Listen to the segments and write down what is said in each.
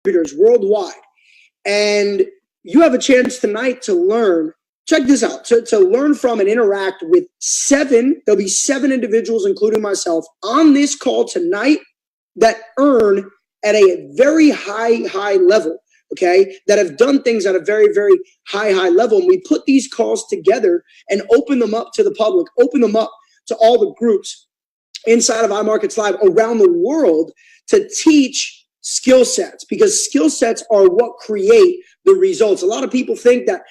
distributors worldwide. And you have a chance tonight to learn. Check this out. To learn from and interact with there'll be 7 individuals, including myself, on this call tonight that earn at a very high level, okay, that have done things at a very, very high level. And we put these calls together and open them up to the public, open them up to all the groups inside of iMarkets Live around the world to teach skill sets, because skill sets are what create the results. A lot of people think that,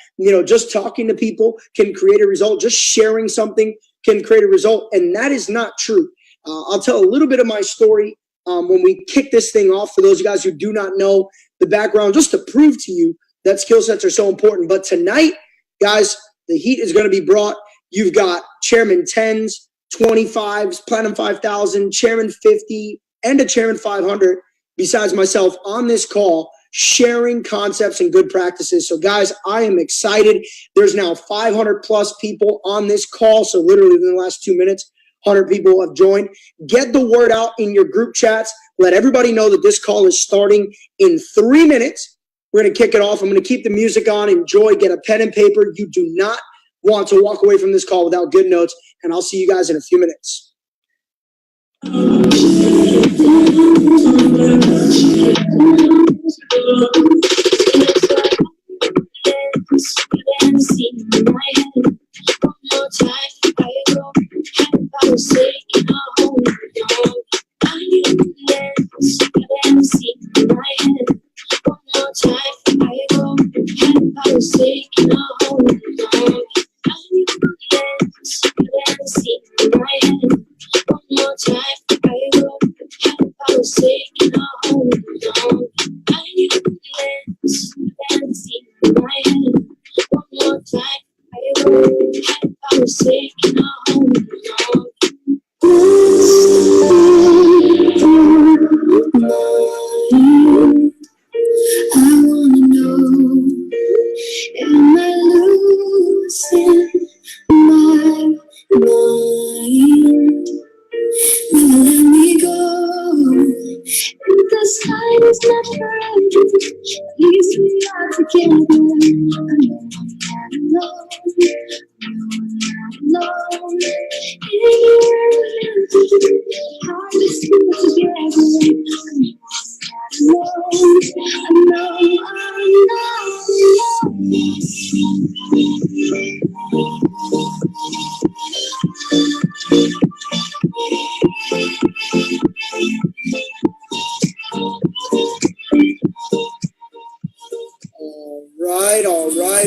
just talking to people can create a result, just sharing something can create a result, and that is not true. I'll tell a little bit of my story when we kick this thing off for those of you guys who do not know the background, just to prove to you that skill sets are so important. But tonight, guys, the heat is going to be brought. You've got Chairman 10s, 25s, Platinum 5000, Chairman 50, and a Chairman 500, besides myself, on this call, sharing concepts and good practices. So guys, I am excited. There's now 500 plus people on this call. So literally in the last 2 minutes, 100 people have joined. Get the word out in your group chats. Let everybody know that this call is starting in 3 minutes. We're going to kick it off. I'm going to keep the music on. Enjoy. Get a pen and paper. You do not want to walk away from this call without good notes. And I'll see you guys in a few minutes.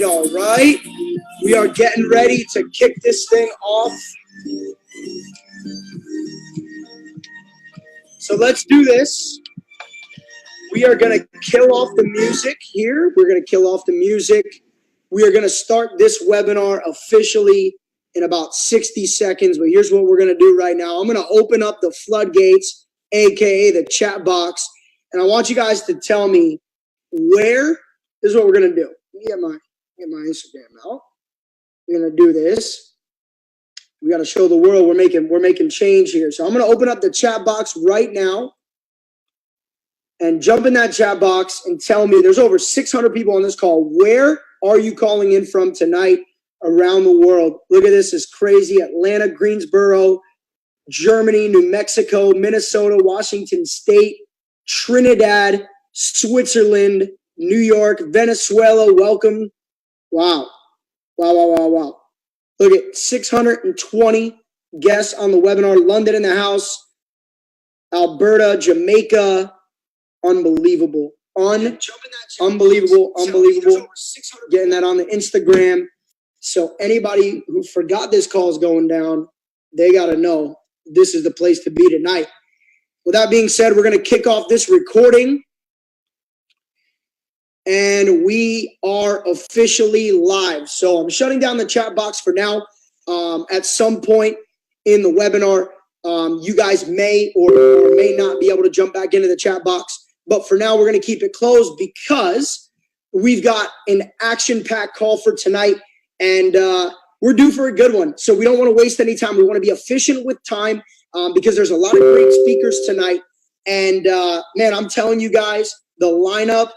All right. We are getting ready to kick this thing off. So let's do this. We are going to kill off the music here. We're going to kill off the music. We are going to start this webinar officially in about 60 seconds. But here's what we're going to do right now. I'm going to open up the floodgates, aka the chat box. And I want you guys to tell me where. This is what we're going to do. Let me get my Instagram out. We're going to do this. We got to show the world we're making change here. So I'm going to open up the chat box right now and jump in that chat box and tell me, there's over 600 people on this call. Where are you calling in from tonight around the world? Look at this. It's crazy. Atlanta, Greensboro, Germany, New Mexico, Minnesota, Washington State, Trinidad, Switzerland, New York, Venezuela. Welcome. Wow. Look at 620 guests on the webinar. London in the house. Alberta, Jamaica. Unbelievable. Unbelievable. Getting that on the Instagram. So anybody who forgot this call is going down, they got to know this is the place to be tonight. With that being said, we're going to kick off this recording. And we are officially live. So I'm shutting down the chat box for now. At some point in the webinar, you guys may or may not be able to jump back into the chat box. But for now, we're going to keep it closed because we've got an action-packed call for tonight. And we're due for a good one. So we don't want to waste any time. We want to be efficient with time. because there's a lot of great speakers tonight. And man, I'm telling you guys, The lineup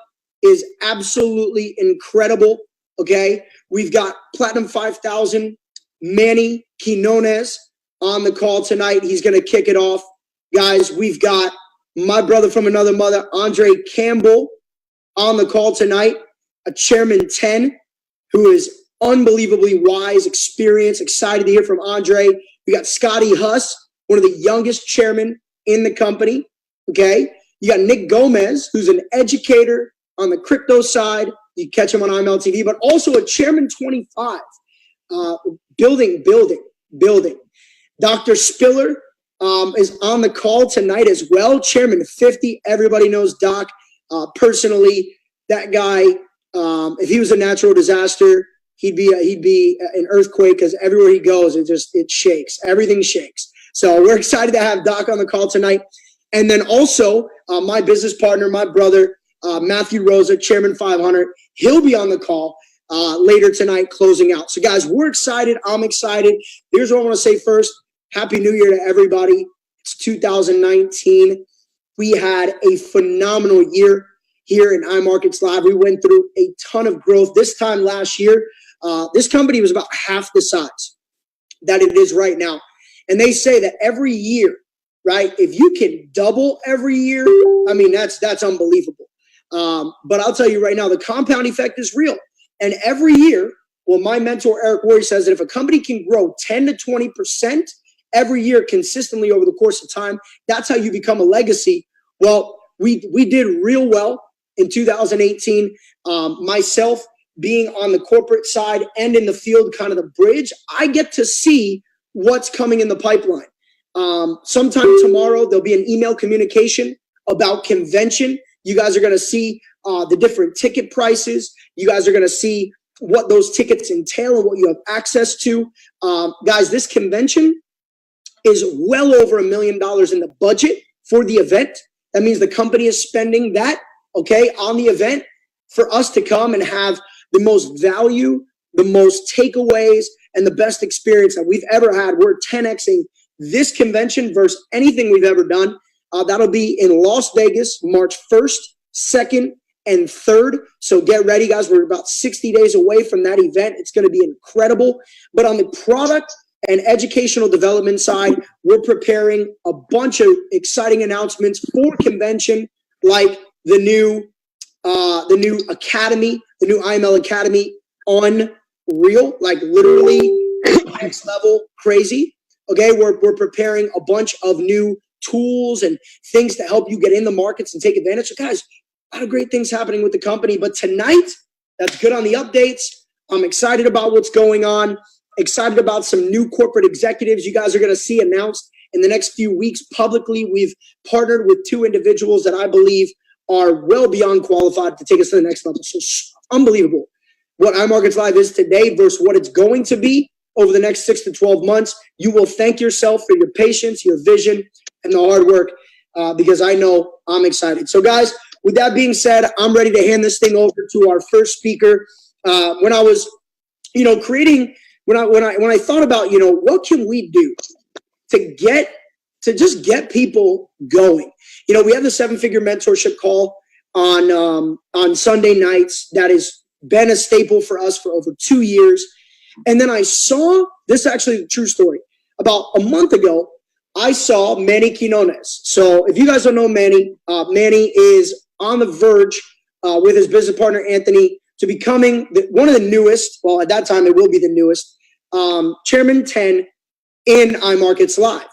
is absolutely incredible. Okay. We've got Platinum 5000, Manny Quinones on the call tonight. He's going to kick it off. Guys, we've got my brother from another mother, Andre Campbell, on the call tonight. A Chairman 10, who is unbelievably wise, experienced, excited to hear from Andre. We got Scotty Huss, one of the youngest chairmen in the company. Okay. You got Nick Gomez, who's an educator on the crypto side. You catch him on IML-TV, but also a Chairman 25, building. Dr. Spiller is on the call tonight as well. Chairman 50. Everybody knows Doc personally. That guy, if he was a natural disaster, he'd be an earthquake, because everywhere he goes, it shakes. Everything shakes. So we're excited to have Doc on the call tonight. And then also my business partner, my brother, Matthew Rosa, Chairman 500. He'll be on the call later tonight, closing out. So guys, we're excited. I'm excited. Here's what I want to say first. Happy New Year to everybody. It's 2019. We had a phenomenal year here in iMarkets Live. We went through a ton of growth. This time last year, this company was about half the size that it is right now. And they say that every year, right, if you can double every year, I mean, that's unbelievable. But I'll tell you right now, the compound effect is real. And every year, well, my mentor, Eric Worre, says that if a company can grow 10 to 20% every year consistently over the course of time, that's how you become a legacy. Well, we did real well in 2018. Myself being on the corporate side and in the field, kind of the bridge, I get to see what's coming in the pipeline. Sometime tomorrow, there'll be an email communication about convention. You guys are going to see the different ticket prices. You guys are going to see what those tickets entail and what you have access to. Guys, this convention is well over $1 million in the budget for the event. That means the company is spending that, okay, on the event for us to come and have the most value, the most takeaways, and the best experience that we've ever had. We're 10xing this convention versus anything we've ever done. That'll be in Las Vegas, March 1st, 2nd, and 3rd. So get ready, guys. We're about 60 days away from that event. It's going to be incredible. But on the product and educational development side, we're preparing a bunch of exciting announcements for convention, like the new academy, the new IML Academy, unreal, like literally next level crazy. Okay, we're preparing a bunch of new tools and things to help you get in the markets and take advantage. So guys, a lot of great things happening with the company. But tonight, that's good on the updates. I'm excited about what's going on. Excited about some new corporate executives you guys are going to see announced in the next few weeks publicly. We've partnered with 2 individuals that I believe are well beyond qualified to take us to the next level. So unbelievable what iMarkets Live is today versus what it's going to be over the next 6 to 12 months. You will thank yourself for your patience, your vision, and the hard work, because I know I'm excited. So guys, with that being said, I'm ready to hand this thing over to our first speaker. When I was, creating, when I thought about, what can we do to just get people going? We have the 7-figure mentorship call on Sunday nights. That has been a staple for us for over 2 years. And then I saw, this is actually a true story. About a month ago, I saw Manny Quinones. So if you guys don't know Manny, Manny is on the verge with his business partner, Anthony, to becoming one of the newest, well, at that time, it will be the newest, Chairman 10 in iMarkets Live.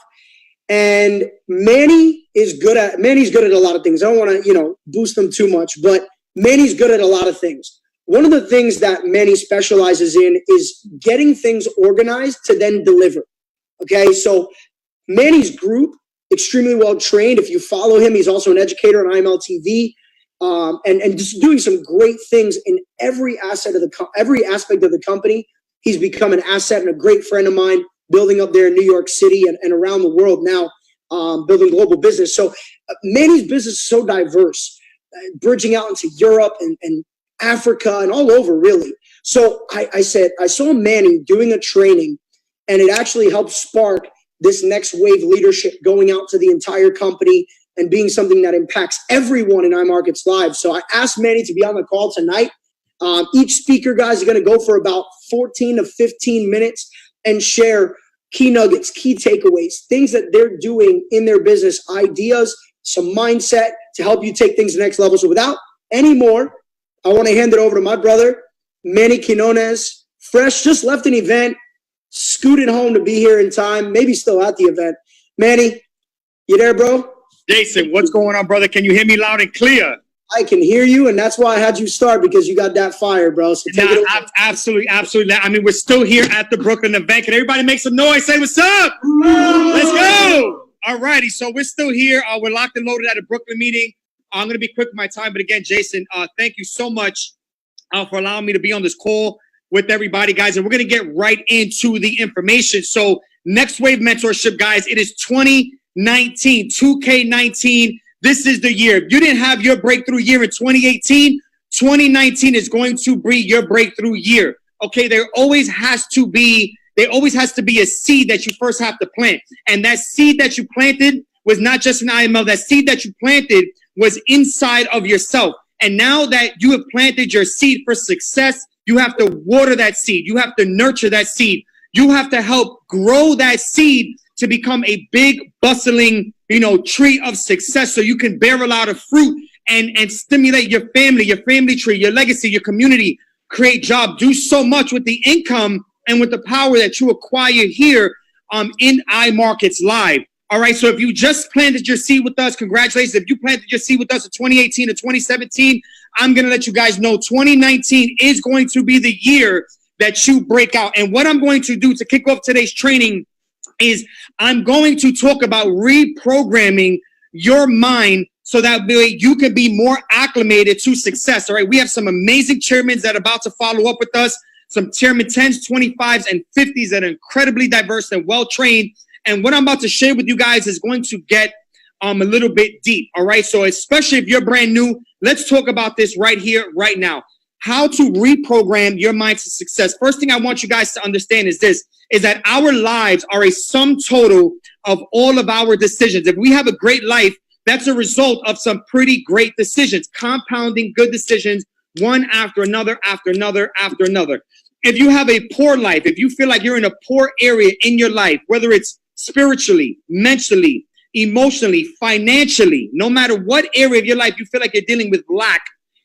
And Manny's good at a lot of things. I don't want to, boost them too much, but Manny's good at a lot of things. One of the things that Manny specializes in is getting things organized to then deliver. Okay, so Manny's group, extremely well trained. If you follow him, he's also an educator on IML-TV, and just doing some great things in every aspect of the company. He's become an asset and a great friend of mine, building up there in New York City and around the world now, building global business. So Manny's business is so diverse, bridging out into Europe and Africa and all over, really. So I saw Manny doing a training, and it actually helped spark this next wave leadership going out to the entire company, and being something that impacts everyone in iMarket's lives. So I asked Manny to be on the call tonight. Each speaker, guys, is going to go for about 14 to 15 minutes and share key nuggets, key takeaways, things that they're doing in their business, ideas, some mindset to help you take things to the next level. So without any more, I want to hand it over to my brother, Manny Quinones, fresh, just left an event, scooted home to be here in time, maybe still at the event. Manny, you there, bro? Jason, what's going on, brother? Can you hear me loud and clear? I can hear you, and that's why I had you start, because you got that fire, bro. So take it away. Absolutely. I mean, we're still here at the Brooklyn event. Can everybody make some noise? Say what's up. Let's go. All righty. So we're still here. We're locked and loaded at a Brooklyn meeting. I'm going to be quick with my time. But again, Jason, thank you so much for allowing me to be on this call with everybody, guys. And we're going to get right into the information. So Next Wave Mentorship, guys, it is 2019, 2K19. This is the year. If you didn't have your breakthrough year in 2018, 2019 is going to be your breakthrough year. Okay, there always has to be a seed that you first have to plant. And that seed that you planted was not just an IML. That seed that you planted was inside of yourself. And now that you have planted your seed for success, you have to water that seed. You have to nurture that seed. You have to help grow that seed to become a big, bustling, tree of success, so you can bear a lot of fruit and stimulate your family tree, your legacy, your community, create jobs, do so much with the income and with the power that you acquire here in iMarkets Live. All right, so if you just planted your seed with us, congratulations. If you planted your seed with us in 2018 or 2017, I'm going to let you guys know 2019 is going to be the year that you break out. And what I'm going to do to kick off today's training is I'm going to talk about reprogramming your mind so that way you can be more acclimated to success. All right, we have some amazing chairmen that are about to follow up with us, some chairman 10s, 25s, and 50s that are incredibly diverse and well-trained. And what I'm about to share with you guys is going to get a little bit deep. All right, so especially if you're brand new, let's talk about this right here, right now. How to reprogram your mind to success. First thing I want you guys to understand is this, is that our lives are a sum total of all of our decisions. If we have a great life, that's a result of some pretty great decisions, compounding good decisions, one after another, after another, after another. If you have a poor life, if you feel like you're in a poor area in your life, whether it's spiritually, mentally, emotionally, financially, no matter what area of your life you feel like you're dealing with lack,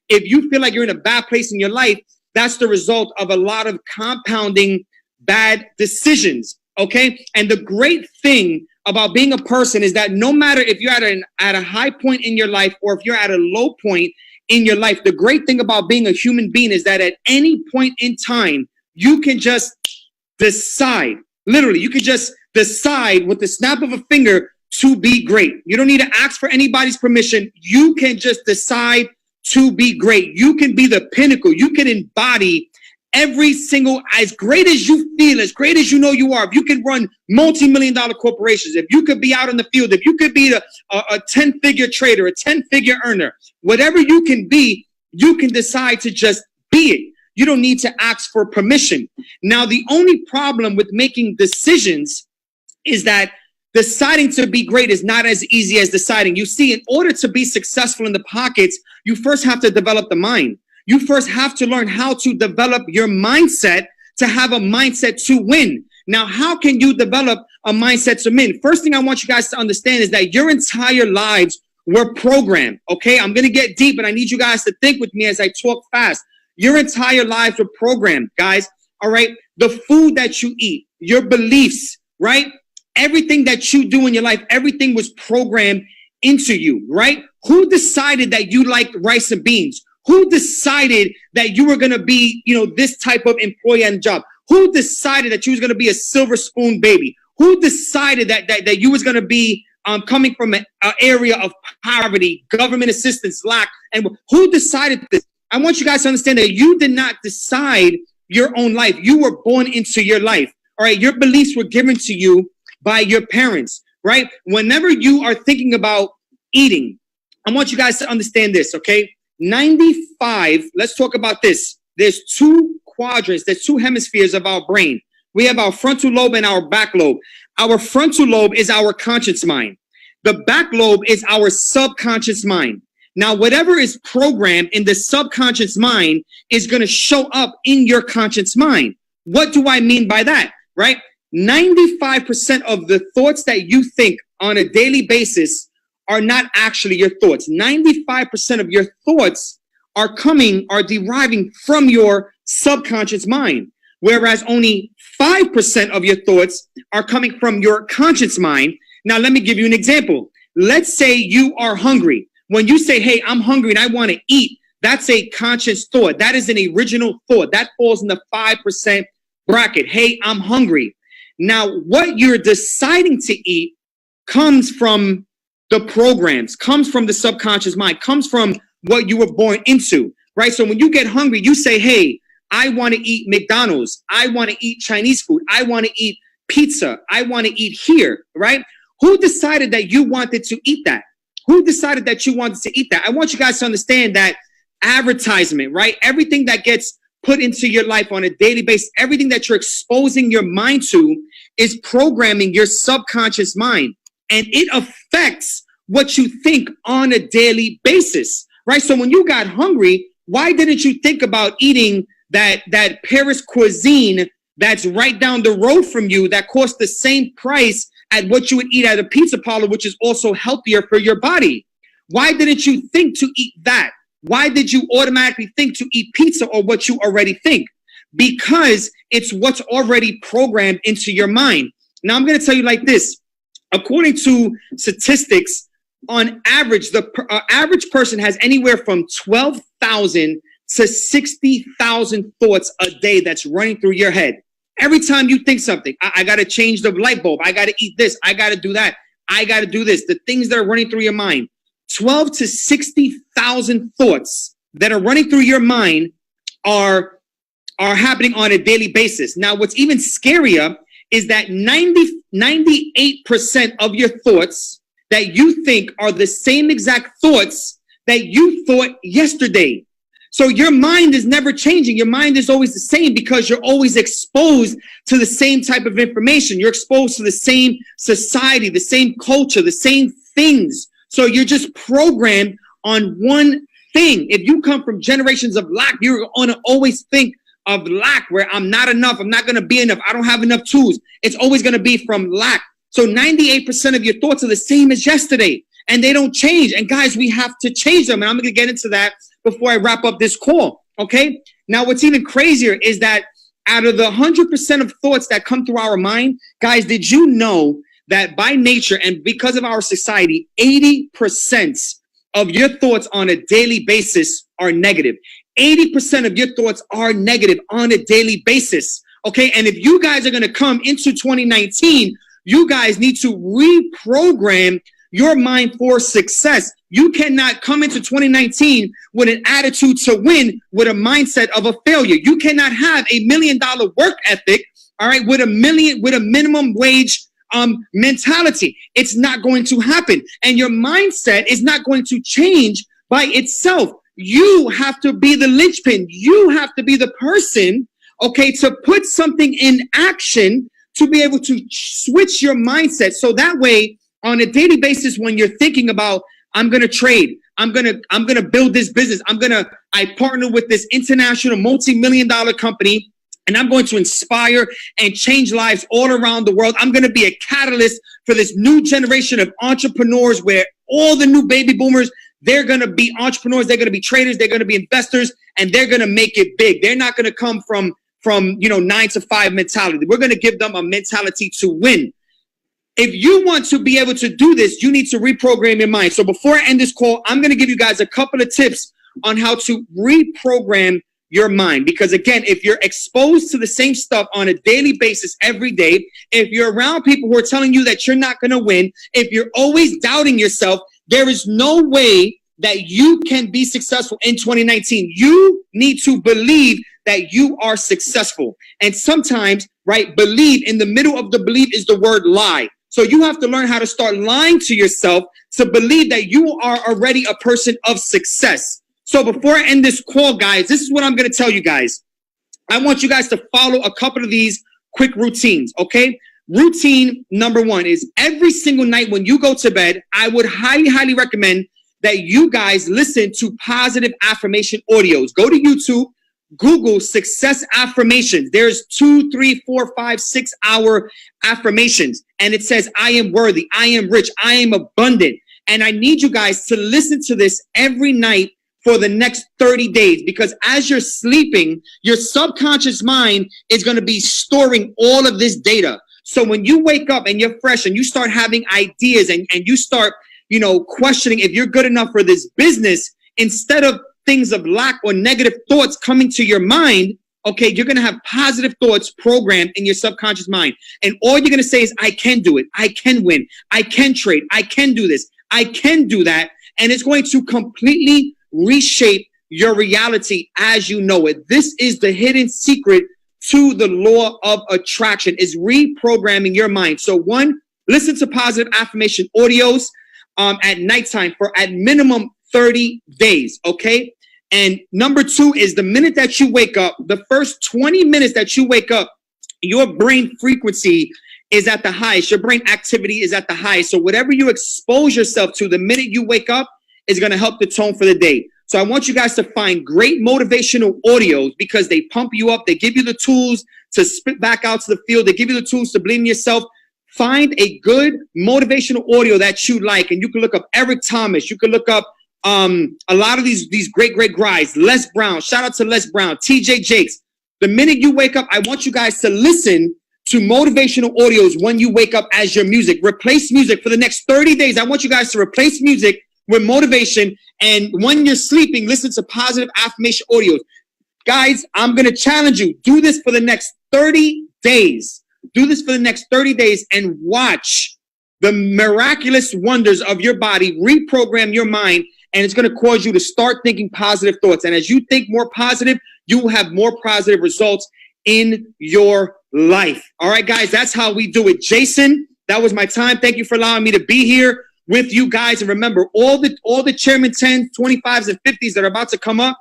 if you feel like you're in a bad place in your life, that's the result of a lot of compounding bad decisions, okay? And the great thing about being a person is that no matter if you're at a high point in your life or if you're at a low point in your life, the great thing about being a human being is that at any point in time, you can just decide. Literally, you can just decide with the snap of a finger to be great. You don't need to ask for anybody's permission. You can just decide to be great. You can be the pinnacle. You can embody every single, as great as you feel, as great as you know you are. If you can run multi-million-dollar corporations, if you could be out in the field, if you could be a 10-figure trader, a 10-figure earner, whatever you can be, you can decide to just be it. You don't need to ask for permission. Now, the only problem with making decisions is that deciding to be great is not as easy as deciding. You see, in order to be successful in the pockets, you first have to develop the mind. You first have to learn how to develop your mindset to have a mindset to win. Now, how can you develop a mindset to win? First thing I want you guys to understand is that your entire lives were programmed, okay? I'm going to get deep, but I need you guys to think with me as I talk fast. Your entire lives were programmed, guys, all right? The food that you eat, your beliefs, right? Everything that you do in your life, everything was programmed into you, right? Who decided that you liked rice and beans? Who decided that you were going to be, this type of employee and job? Who decided that you was going to be a silver spoon baby? Who decided that you was going to be coming from an area of poverty, government assistance, lack? And who decided this? I want you guys to understand that you did not decide your own life. You were born into your life. All right. Your beliefs were given to you by your parents, right? Whenever you are thinking about eating, I want you guys to understand this, okay? 95, let's talk about this. There's two quadrants, there's two hemispheres of our brain. We have our frontal lobe and our back lobe. Our frontal lobe is our conscious mind. The back lobe is our subconscious mind. Now, whatever is programmed in the subconscious mind is going to show up in your conscious mind. What do I mean by that, right? 95% of the thoughts that you think on a daily basis are not actually your thoughts. 95% of your thoughts are deriving from your subconscious mind, whereas only 5% of your thoughts are coming from your conscious mind. Now, let me give you an example. Let's say you are hungry. When you say, hey, I'm hungry and I want to eat, that's a conscious thought. That is an original thought. That falls in the 5% bracket. Hey, I'm hungry. Now, what you're deciding to eat comes from the programs, comes from the subconscious mind, comes from what you were born into, right? So when you get hungry, you say, hey, I want to eat McDonald's. I want to eat Chinese food. I want to eat pizza. I want to eat here, right? Who decided that you wanted to eat that? Who decided that you wanted to eat that? I want you guys to understand that advertisement, right? Everything that gets put into your life on a daily basis, everything that you're exposing your mind to is programming your subconscious mind. And it affects what you think on a daily basis, right? So when you got hungry, why didn't you think about eating that Paris cuisine that's right down the road from you that costs the same price at what you would eat at a pizza parlor, which is also healthier for your body? Why didn't you think to eat that? Why did you automatically think to eat pizza or what you already think? Because it's what's already programmed into your mind. Now, I'm going to tell you like this. According to statistics, on average, the average person has anywhere from 12,000 to 60,000 thoughts a day that's running through your head. Every time you think something, I got to change the light bulb. I got to eat this. I got to do that. I got to do this. The things that are running through your mind, 12 to 60,000 thoughts that are running through your mind are happening on a daily basis. Now, what's even scarier is that 98% of your thoughts that you think are the same exact thoughts that you thought yesterday. So your mind is never changing. Your mind is always the same because you're always exposed to the same type of information. You're exposed to the same society, the same culture, the same things. So you're just programmed on one thing. If you come from generations of lack, you're going to always think of lack, where I'm not enough. I'm not going to be enough. I don't have enough tools. It's always going to be from lack. So 98% of your thoughts are the same as yesterday, and they don't change. And guys, we have to change them. And I'm going to get into that before I wrap up this call. Okay. Now, what's even crazier is that out of the 100% of thoughts that come through our mind, guys, did you know that by nature and because of our society, 80% of your thoughts on a daily basis are negative? 80% of your thoughts are negative on a daily basis. Okay. And if you guys are going to come into 2019, you guys need to reprogram your mind for success. You cannot come into 2019 with an attitude to win with a mindset of a failure. You cannot have $1 million work ethic, all right, with a minimum wage mentality. It's not going to happen. And your mindset is not going to change by itself. You have to be the linchpin. You have to be the person, okay, to put something in action to be able to switch your mindset. So that way, on a daily basis, when you're thinking about, I'm going to trade, I'm going to build this business, I partner with this international multi-million-dollar company, and I'm going to inspire and change lives all around the world. I'm going to be a catalyst for this new generation of entrepreneurs where all the new baby boomers, they're going to be entrepreneurs, they're going to be traders, they're going to be investors, and they're going to make it big. They're not going to come from 9 to 5 mentality. We're going to give them a mentality to win. If you want to be able to do this, you need to reprogram your mind. So before I end this call, I'm going to give you guys a couple of tips on how to reprogram your mind. Because again, if you're exposed to the same stuff on a daily basis every day, if you're around people who are telling you that you're not going to win, if you're always doubting yourself, there is no way that you can be successful in 2019. You need to believe that you are successful. And sometimes, right, believe, in the middle of the belief is the word lie. So you have to learn how to start lying to yourself to believe that you are already a person of success. So before I end this call, guys, this is what I'm going to tell you guys. I want you guys to follow a couple of these quick routines, okay? routine number one is every single night when you go to bed, I would highly, highly recommend that you guys listen to positive affirmation audios. Go to YouTube, Google success affirmations. There's 2, 3, 4, 5, 6 hour affirmations. And it says, I am worthy, I am rich, I am abundant. And I need you guys to listen to this every night for the next 30 days, because as you're sleeping, your subconscious mind is going to be storing all of this data. So when you wake up and you're fresh and you start having ideas and you start, questioning if you're good enough for this business, instead of things of lack or negative thoughts coming to your mind, okay, you're going to have positive thoughts programmed in your subconscious mind. And all you're going to say is, I can do it. I can win. I can trade. I can do this. I can do that. And it's going to completely reshape your reality as you know it. This is the hidden secret to the law of attraction, is reprogramming your mind. So one, listen to positive affirmation audios at nighttime for at minimum 30 days, okay? And number two is the minute that you wake up, the first 20 minutes that you wake up, your brain frequency is at the highest. Your brain activity is at the highest. So whatever you expose yourself to the minute you wake up is going to help the tone for the day. So I want you guys to find great motivational audios because they pump you up. They give you the tools to spit back out to the field. They give you the tools to believe in yourself. Find a good motivational audio that you like. And you can look up Eric Thomas. You can look up a lot of these great guys. Les Brown. Shout out to Les Brown. TJ Jakes. The minute you wake up, I want you guys to listen to motivational audios when you wake up as your music. Replace music for the next 30 days. I want you guys to replace music with motivation. And when you're sleeping, listen to positive affirmation audios. Guys, I'm going to challenge you. Do this for the next 30 days. Do this for the next 30 days and watch the miraculous wonders of your body reprogram your mind. And it's going to cause you to start thinking positive thoughts. And as you think more positive, you will have more positive results in your life. All right, guys, that's how we do it. Jason, that was my time. Thank you for allowing me to be here with you guys. And remember, all the Chairman 10s, 25s, and 50s that are about to come up,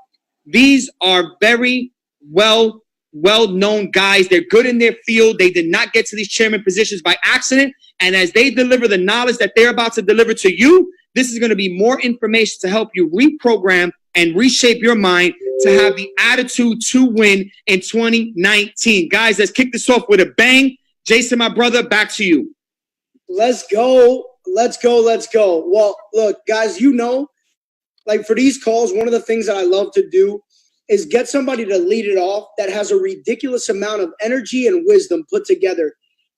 these are very well-known guys. They're good in their field. They did not get to these chairman positions by accident. And as they deliver the knowledge that they're about to deliver to you, this is going to be more information to help you reprogram and reshape your mind to have the attitude to win in 2019. Guys, let's kick this off with a bang. Jason, my brother, back to you. Let's go. Well, look, guys, like for these calls, one of the things that I love to do is get somebody to lead it off that has a ridiculous amount of energy and wisdom put together.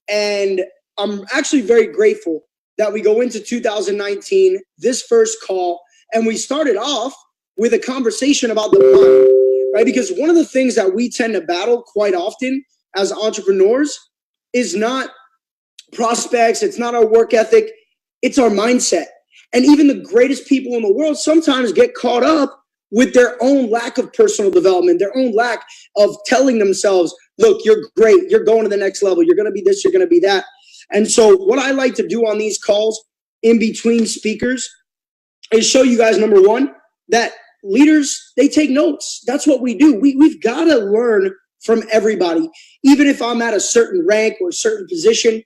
And I'm actually very grateful that we go into 2019, this first call, and we started off with a conversation about the mind, right? Because one of the things that we tend to battle quite often as entrepreneurs is not prospects, it's not our work ethic, it's our mindset. And even the greatest people in the world sometimes get caught up with their own lack of personal development, their own lack of telling themselves, look, you're great, you're going to the next level, you're going to be this, you're going to be that. And so what I like to do on these calls in between speakers is show you guys, number one, that leaders, they take notes. That's what we do. We've got to learn from everybody. Even if I'm at a certain rank or a certain position,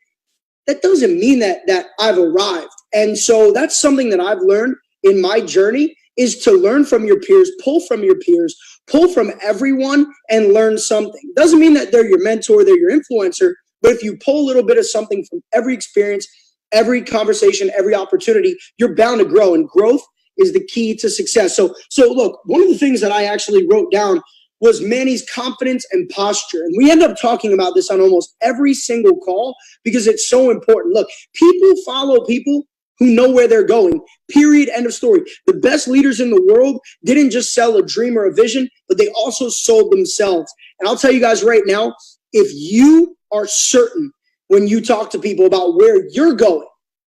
that doesn't mean that I've arrived. And so that's something that I've learned in my journey, is to learn from your peers, pull from your peers, pull from everyone and learn something. Doesn't mean that they're your mentor, they're your influencer, but if you pull a little bit of something from every experience, every conversation, every opportunity, you're bound to grow, and growth is the key to success. So look, one of the things that I actually wrote down was Manny's confidence and posture. And we end up talking about this on almost every single call because it's so important. Look, people follow people who know where they're going, period, end of story. The best leaders in the world didn't just sell a dream or a vision, but they also sold themselves. And I'll tell you guys right now, if you are certain when you talk to people about where you're going,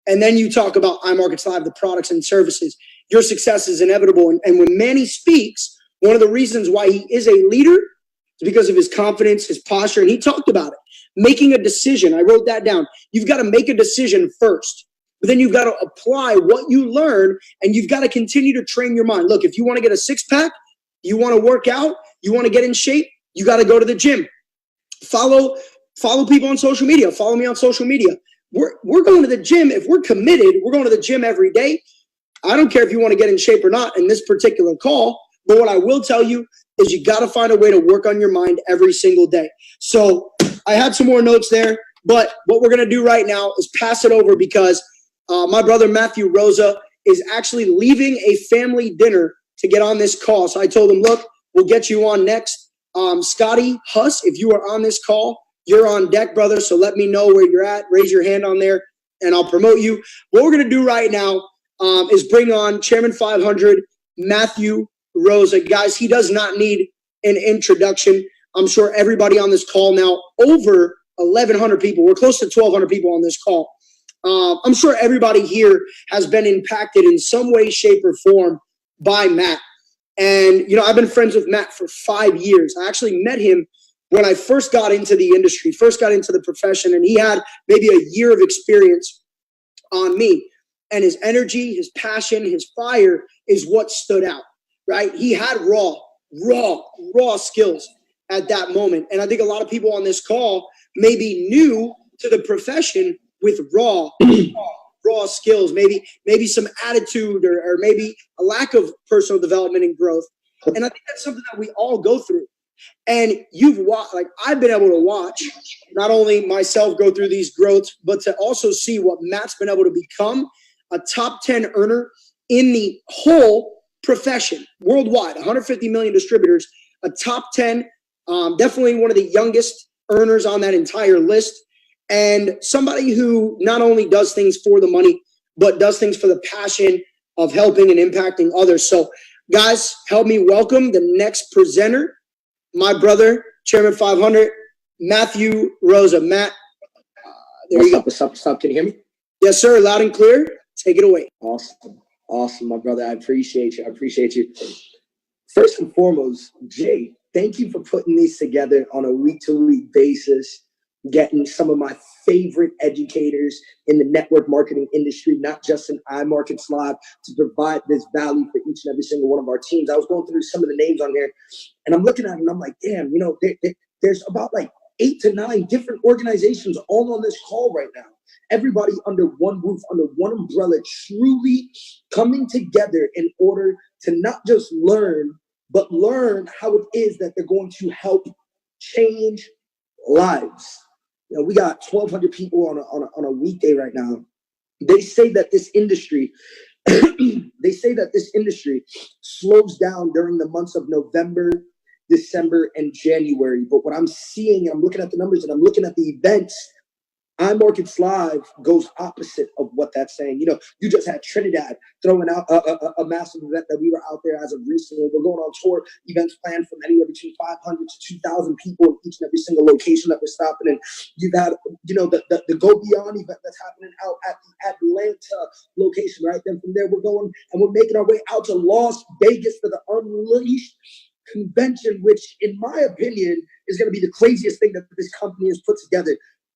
and then you talk about iMarkets Live, the products and services, your success is inevitable. And when Manny speaks, one of the reasons why he is a leader is because of his confidence, his posture, and he talked about it. Making a decision, I wrote that down. You've got to make a decision first, but then you've got to apply what you learn, and you've got to continue to train your mind. Look, if you want to get a six-pack, you want to work out, you want to get in shape, you got to go to the gym. Follow Follow people on social media. Follow me on social media. We're going to the gym. If we're committed, we're going to the gym every day. I don't care if you want to get in shape or not in this particular call, but what I will tell you is you got to find a way to work on your mind every single day. So I had some more notes there, but what we're going to do right now is pass it over because my brother Matthew Rosa is actually leaving a family dinner to get on this call. So I told him, look, we'll get you on next. Scotty Huss, if you are on this call, you're on deck, brother. So let me know where you're at. Raise your hand on there and I'll promote you. What we're going to do right now is bring on Chairman 500, Matthew Rosa. Guys, he does not need an introduction. I'm sure everybody on this call now, over 1,100 people. We're close to 1,200 people on this call. I'm sure everybody here has been impacted in some way, shape, or form by Matt. And, you know, I've been friends with Matt for 5 years. I actually met him when I first got into the industry, first got into the profession, and he had maybe a year of experience on me. And his energy, his passion, his fire is what stood out, right? He had raw skills at that moment. And I think a lot of people on this call may be new to the profession with raw skills, maybe some attitude or maybe a lack of personal development and growth. And I think that's something that we all go through. And you've watched, like I've been able to watch not only myself go through these growths, but to also see what Matt's been able to become a top 10 earner in the whole profession worldwide, 150 million distributors, a top 10, definitely one of the youngest earners on that entire list. And somebody who not only does things for the money, but does things for the passion of helping and impacting others. So guys, help me welcome the next presenter, my brother, Chairman 500, Matthew Rosa. Matt, there you go. What's up? Can you hear me? Yes, sir. Loud and clear. Take it away. Awesome, my brother. I appreciate you. First and foremost, Jay, thank you for putting these together on a week-to-week basis, getting some of my favorite educators in the network marketing industry, not just in iMarkets Live, to provide this value for each and every single one of our teams. I was going through some of the names on here, and I'm looking at it, and I'm like, damn, you know, there's about like 8 to 9 different organizations all on this call right now. Everybody under one roof, under one umbrella, truly coming together in order to not just learn, but learn how it is that they're going to help change lives. You know, we got 1,200 people on a weekday right now. They say that this industry, slows down during the months of November, December, and January. But what I'm seeing, I'm looking at the numbers and I'm looking at the events, iMarkets Live goes opposite of what that's saying. You know, you just had Trinidad throwing out a massive event that we were out there as of recently. We're going on tour, events planned from anywhere between 500 to 2,000 people in each and every single location that we're stopping in. You've had, you know, the Go Beyond event that's happening out at the Atlanta location, right? Then from there, we're going and we're making our way out to Las Vegas for the Unleashed convention, which in my opinion is going to be the craziest thing that this company has put together.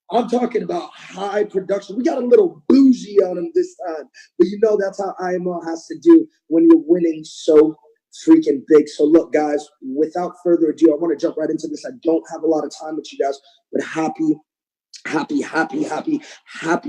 I'm talking about high production. We got a little bougie on them this time, but you know that's how IMO has to do when you're winning so freaking big. So look, guys, without further ado, I want to jump right into this. I don't have a lot of time with you guys, but happy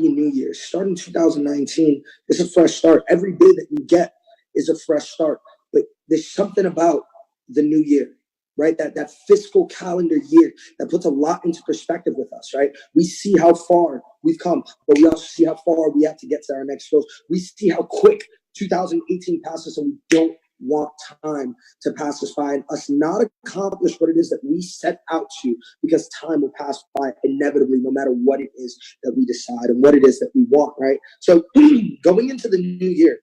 New Year. Starting 2019 is a fresh start. Every day that you get is a fresh start, but there's something about the new year, right? That fiscal calendar year that puts a lot into perspective with us, right? We see how far we've come, but we also see how far we have to get to our next goals. We see how quick 2018 passes, and we don't want time to pass us by and us not accomplish what it is that we set out to, because time will pass by inevitably, no matter what it is that we decide and what it is that we want, right? So going into the new year,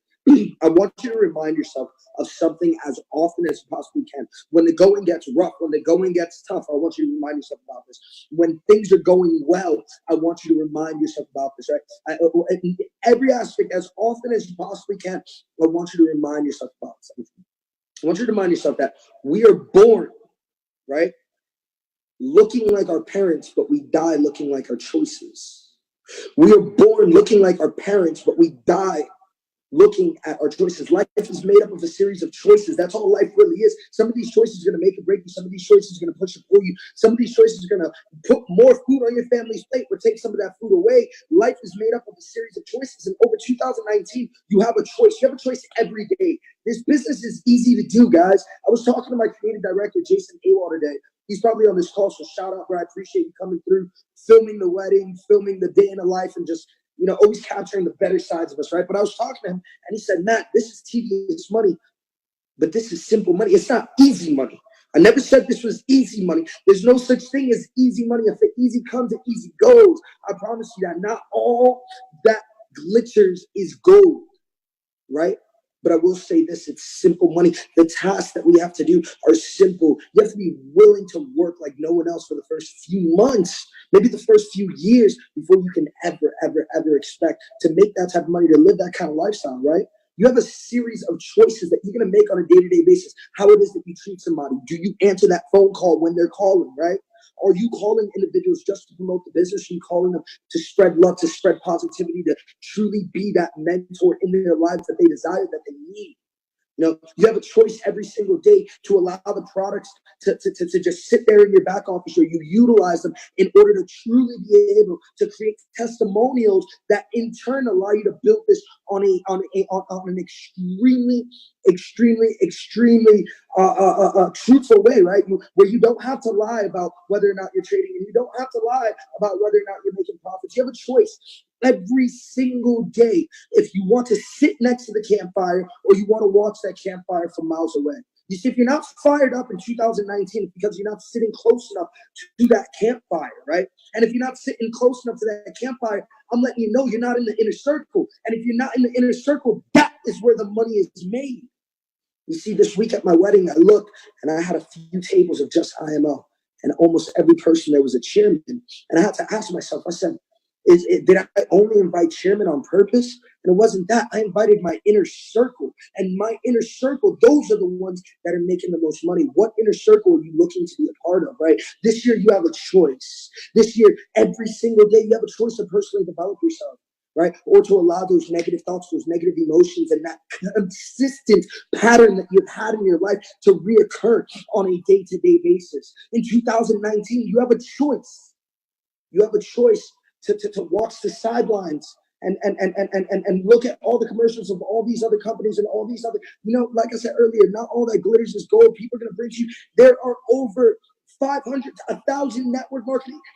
I want you to remind yourself of something as often as you possibly can. When the going gets rough, when the going gets tough, I want you to remind yourself about this. When things are going well, I want you to remind yourself about this, right? In every aspect, as often as you possibly can, I want you to remind yourself about something. I want you to remind yourself that we are born, right, looking like our parents, but we die looking like our choices. We are born looking like our parents, but we die looking at our choices. Life is made up of a series of choices. That's all life really is. Some of these choices are going to make or break you. Some of these choices are going to push or pull you. Some of these choices are going to put more food on your family's plate or take some of that food away. Life is made up of a series of choices. And over 2019, you have a choice. You have a choice every day. This business is easy to do, guys. I was talking to my creative director, Jason Awal, today. He's probably on this call, so shout out, bro. I appreciate you coming through, filming the wedding, filming the day in the life, and just, always capturing the better sides of us, right? But I was talking to him, and he said, Matt, this is tedious money, but this is simple money. It's not easy money. I never said this was easy money. There's no such thing as easy money. If it easy comes, it easy goes. I promise you that. Not all that glitters is gold, right? But I will say this, it's simple money. The tasks that we have to do are simple. You have to be willing to work like no one else for the first few months, maybe the first few years, before you can ever expect to make that type of money, to live that kind of lifestyle, right? You have a series of choices that you're going to make on a day-to-day basis. How it is that you treat somebody. Do you answer that phone call when they're calling, right? Are you calling individuals just to promote the business? Are you calling them to spread love, to spread positivity, to truly be that mentor in their lives that they desire, that they need? You have a choice every single day to allow the products to just sit there in your back office, or you utilize them in order to truly be able to create testimonials that in turn allow you to build this on an extremely truthful way, right? Where you don't have to lie about whether or not you're trading, and you don't have to lie about whether or not you're making profits. You have a choice every single day if you want to sit next to the campfire or you want to watch that campfire from miles away. You see, if you're not fired up in 2019, it's because you're not sitting close enough to that campfire, right? And if you're not sitting close enough to that campfire, I'm letting you know you're not in the inner circle. And if you're not in the inner circle, that is where the money is made. You see, this week at my wedding, I looked and I had a few tables of just IMO, and almost every person there was a chairman. And I had to ask myself, I said, did I only invite chairman on purpose? And it wasn't that. I invited my inner circle. And my inner circle, those are the ones that are making the most money. What inner circle are you looking to be a part of, right? This year, you have a choice. This year, every single day, you have a choice to personally develop yourself, right? Or to allow those negative thoughts, those negative emotions, and that consistent pattern that you've had in your life to reoccur on a day-to-day basis. In 2019, you have a choice. You have a choice to watch the sidelines and look at all the commercials of all these other companies and all these other, like I said earlier, not all that glitters is gold. People are going to bring you. There are over 500 to 1,000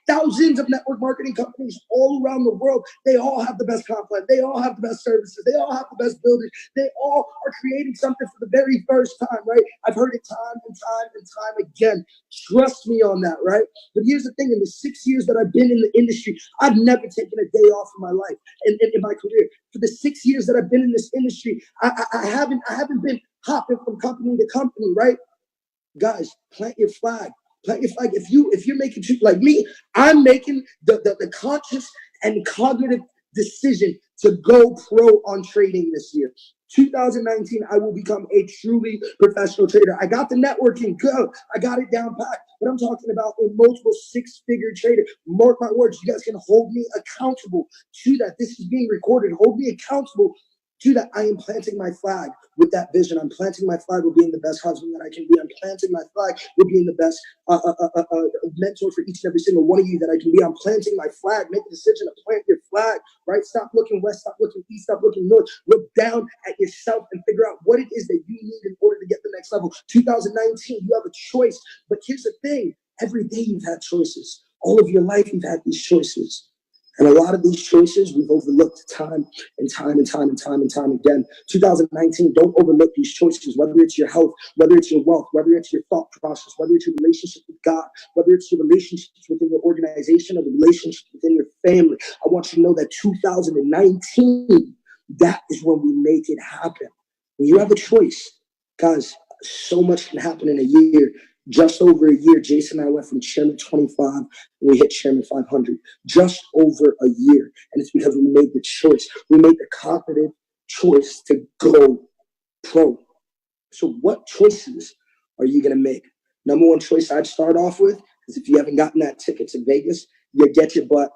thousands of network marketing companies all around the world. They all have the best content. They all have the best services. They all have the best buildings. They all are creating something for the very first time, right? I've heard it time and time again. Trust me on that, right? But here's the thing. In the 6 years that I've been in the industry, I've never taken a day off in my life, in my career. For the 6 years that I've been in this industry, I haven't been hopping from company to company, right? Guys, plant your flag. If you're making, like me, I'm making the conscious and cognitive decision to go pro on trading this year. 2019, I will become a truly professional trader. I got the networking go. I got it down pat. But I'm talking about a multiple six-figure trader. Mark my words, you guys can hold me accountable to that. This is being recorded. Hold me accountable to that. I am planting my flag with that vision. I'm planting my flag with being the best husband that I can be. I'm planting my flag with being the best mentor for each and every single one of you that I can be. I'm planting my flag. Make a decision to plant your flag, right? Stop looking west, stop looking east, stop looking north. Look down at yourself and figure out what it is that you need in order to get the next level. 2019, you have a choice. But here's the thing. Every day you've had choices. All of your life you've had these choices. And a lot of these choices we've overlooked time and time again. 2019, don't overlook these choices, whether it's your health, whether it's your wealth, whether it's your thought process, whether it's your relationship with God, whether it's your relationships within your organization or the relationships within your family. I want you to know that 2019, that is when we make it happen. When you have a choice, guys, so much can happen in a year. Just over a year, Jason and I went from chairman 25 and we hit chairman 500. Just over a year. And it's because we made the choice. We made the cognitive choice to go pro. So what choices are you going to make? Number one choice I'd start off with is if you haven't gotten that ticket to Vegas, you get your butt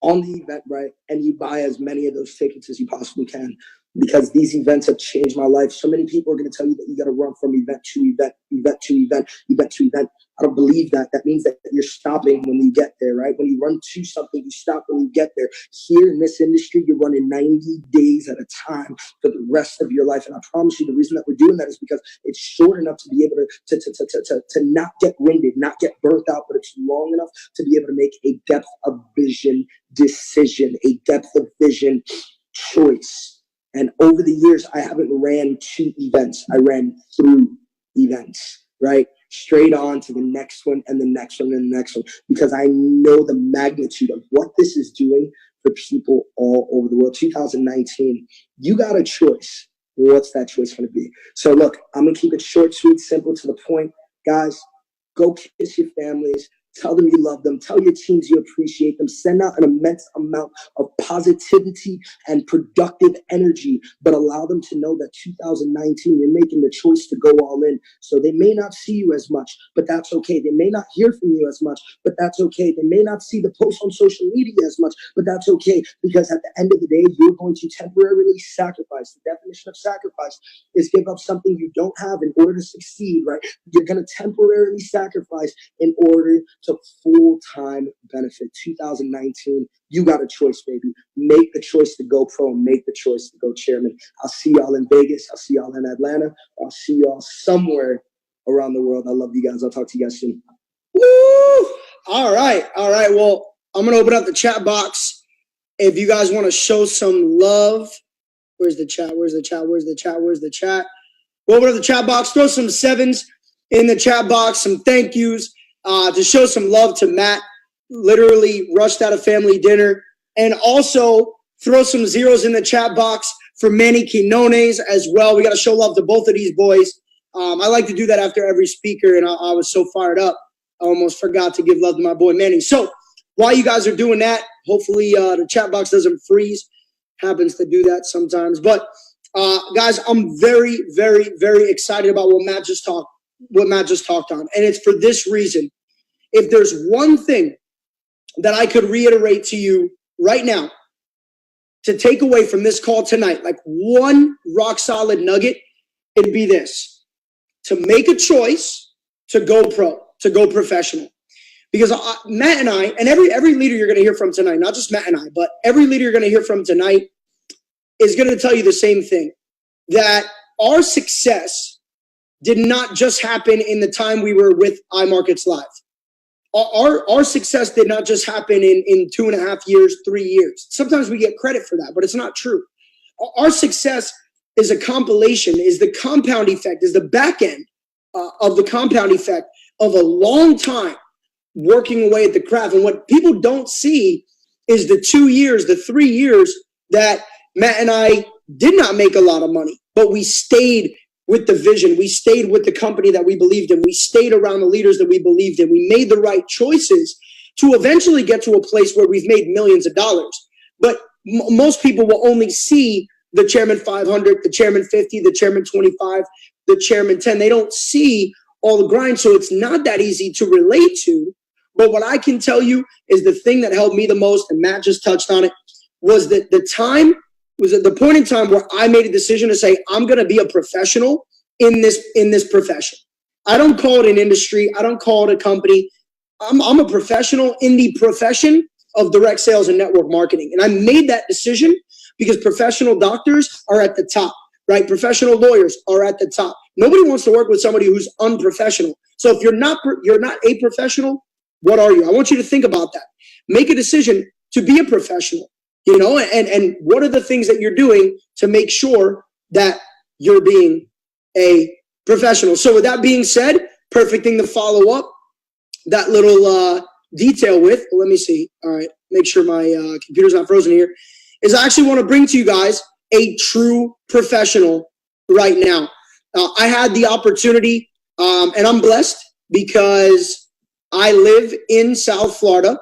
on the event, right? And you buy as many of those tickets as you possibly can. because these events have changed my life. So many people are going to tell you that you got to run from event to event, event to event, event to event. I don't believe that. That means that you're stopping when you get there, right? When you run to something, you stop when you get there. Here in this industry, you're running 90 days at a time for the rest of your life. And I promise you, the reason that we're doing that is because it's short enough to be able to not get winded, not get burnt out, but it's long enough to be able to make a depth of vision decision, a depth of vision choice. And over the years, I haven't ran 2 events. I ran through events, right? Straight on to the next one and the next one and the next one, because I know the magnitude of what this is doing for people all over the world. 2019, you got a choice. What's that choice going to be? So look, I'm going to keep it short, sweet, simple, to the point. Guys, go kiss your families. Tell them you love them. Tell your teams you appreciate them. Send out an immense amount of positivity and productive energy, but allow them to know that 2019, you're making the choice to go all in. So they may not see you as much, but that's okay. They may not hear from you as much, but that's okay. They may not see the posts on social media as much, but that's okay, because at the end of the day, you're going to temporarily sacrifice. The definition of sacrifice is give up something you don't have in order to succeed, right? You're going to temporarily sacrifice in order to full-time benefit. 2019, you got a choice, baby. Make the choice to go pro. Make the choice to go chairman. I'll see y'all in Vegas. I'll see y'all in Atlanta. I'll see y'all somewhere around the world. I love you guys. I'll talk to you guys soon. Woo! All right. Well, I'm going to open up the chat box. If you guys want to show some love, where's the chat? We'll open up the chat box. Throw some 7s in the chat box, some thank yous. To show some love to Matt, literally rushed out of family dinner, and also throw some 0s in the chat box for Manny Quinones as well. We got to show love to both of these boys. I like to do that after every speaker, and I was so fired up, I almost forgot to give love to my boy Manny. So while you guys are doing that, hopefully the chat box doesn't freeze. Happens to do that sometimes. But guys, I'm very, very, very excited about what Matt just talked on. And it's for this reason. If there's one thing that I could reiterate to you right now to take away from this call tonight, like one rock solid nugget, it'd be this: to make a choice to go pro, to go professional. Because Matt and I, and every leader you're going to hear from tonight, not just Matt and I, but every leader you're going to hear from tonight is going to tell you the same thing, that our success did not just happen in the time we were with iMarkets Live. Our success did not just happen in 2.5 years, 3 years. Sometimes we get credit for that, but it's not true. Our success is a compilation, is the compound effect, is the back end of the compound effect of a long time working away at the craft. And what people don't see is the 2 years, the 3 years that Matt and I did not make a lot of money, but we stayed with the vision. We stayed with the company that we believed in. We stayed around the leaders that we believed in. We made the right choices to eventually get to a place where we've made millions of dollars. But most people will only see the Chairman 500, the Chairman 50, the Chairman 25, the Chairman 10. They don't see all the grind. So it's not that easy to relate to. But what I can tell you is the thing that helped me the most, and Matt just touched on it, was that the point in time where I made a decision to say, I'm going to be a professional in this profession. I don't call it an industry. I don't call it a company. I'm a professional in the profession of direct sales and network marketing. And I made that decision because professional doctors are at the top, right? Professional lawyers are at the top. Nobody wants to work with somebody who's unprofessional. So if you're not a professional, what are you? I want you to think about that. Make a decision to be a professional. You know, and what are the things that you're doing to make sure that you're being a professional? So with that being said, perfect thing to follow up that little detail with. Let me see. All right, make sure my computer's not frozen here. Is I actually want to bring to you guys a true professional right now. I had the opportunity, and I'm blessed because I live in South Florida.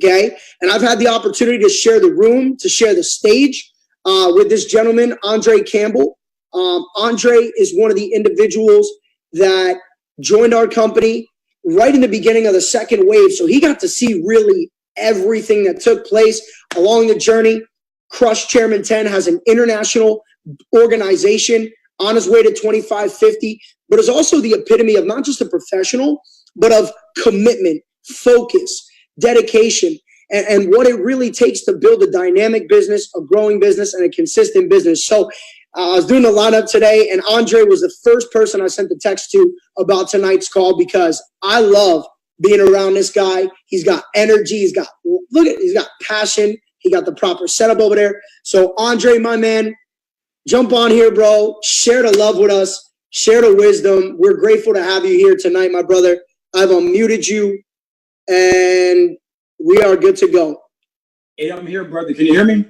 Okay, and I've had the opportunity to share the room, to share the stage with this gentleman, Andre Campbell. Andre is one of the individuals that joined our company right in the beginning of the second wave. So he got to see really everything that took place along the journey. Crushed Chairman 10, has an international organization on his way to 2550, but is also the epitome of not just a professional, but of commitment, focus, dedication, and what it really takes to build a dynamic business, a growing business, and a consistent business. So I was doing the lineup today, and Andre was the first person I sent the text to about tonight's call because I love being around this guy. He's got energy. He's got passion. He got the proper setup over there. So Andre, my man, jump on here, bro. Share the love with us. Share the wisdom. We're grateful to have you here tonight, my brother. I've unmuted you, and we are good to go. Hey, I'm here, brother. Can you hear me?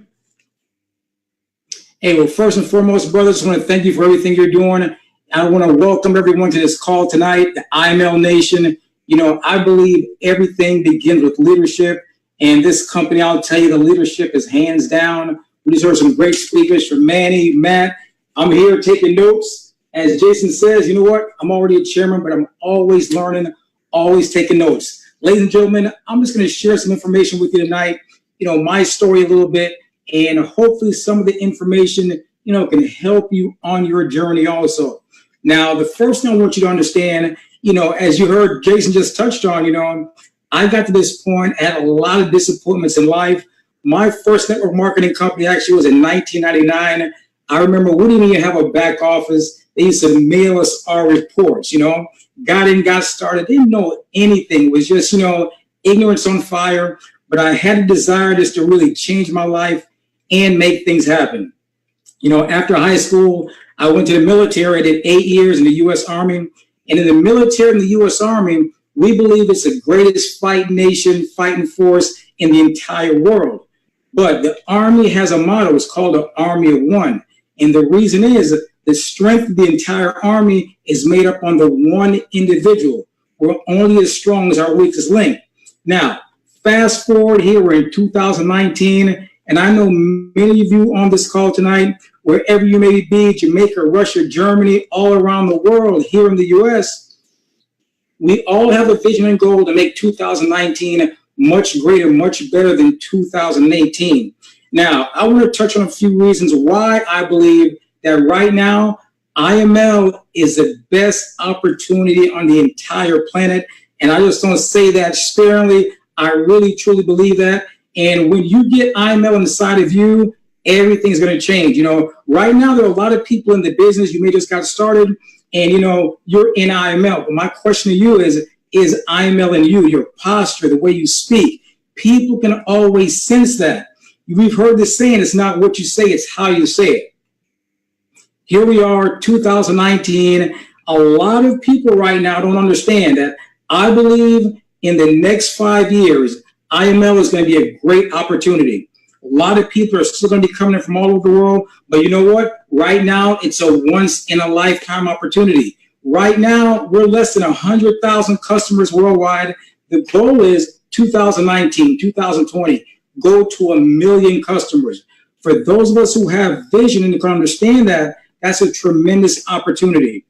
Hey, well, first and foremost, brothers, I want to thank you for everything you're doing. I want to welcome everyone to this call tonight, the IML Nation. You know, I believe everything begins with leadership. And this company, I'll tell you, the leadership is hands down. We just heard some great speakers from Manny, Matt. I'm here taking notes. As Jason says, you know what? I'm already a chairman, but I'm always learning, always taking notes. Ladies and gentlemen, I'm just going to share some information with you tonight, you know, my story a little bit, and hopefully some of the information, you know, can help you on your journey also. Now, the first thing I want you to understand, you know, as you heard Jason just touched on, you know, I got to this point, had a lot of disappointments in life. My first network marketing company actually was in 1999. I remember we didn't even have a back office. They used to mail us our reports, you know. Got in, got started, didn't know anything. It was just, you know, ignorance on fire. But I had a desire just to really change my life and make things happen. You know, after high school, I went to the military. I did 8 years in the U.S. Army. And in the military and the U.S. Army, we believe it's the greatest fighting force in the entire world. But the Army has a motto. It's called the Army of One. And the reason is the strength of the entire Army is made up on the one individual. We're only as strong as our weakest link. Now, fast forward here, we're in 2019, and I know many of you on this call tonight, wherever you may be, Jamaica, Russia, Germany, all around the world, here in the U.S., we all have a vision and goal to make 2019 much greater, much better than 2018. Now, I want to touch on a few reasons why I believe that right now, IML is the best opportunity on the entire planet. And I just don't say that sparingly. I really, truly believe that. And when you get IML inside of you, everything's going to change. You know, right now, there are a lot of people in the business. You may just got started and, you know, you're in IML. But my question to you is IML in you, your posture, the way you speak? People can always sense that. We've heard this saying, it's not what you say, it's how you say it. Here we are, 2019. A lot of people right now don't understand that. I believe in the next 5 years, IML is going to be a great opportunity. A lot of people are still going to be coming in from all over the world. But you know what? Right now, it's a once-in-a-lifetime opportunity. Right now, we're less than 100,000 customers worldwide. The goal is 2019, 2020, go to 1 million customers. For those of us who have vision and can understand that, that's a tremendous opportunity.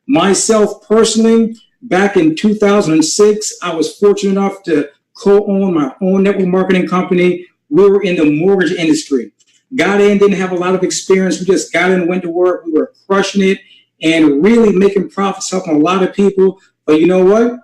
Myself personally, back in 2006, I was fortunate enough to co-own my own network marketing company. We were in the mortgage industry. Got in, didn't have a lot of experience. We just got in, went to work. We were crushing it and really making profits, helping a lot of people. But you know what?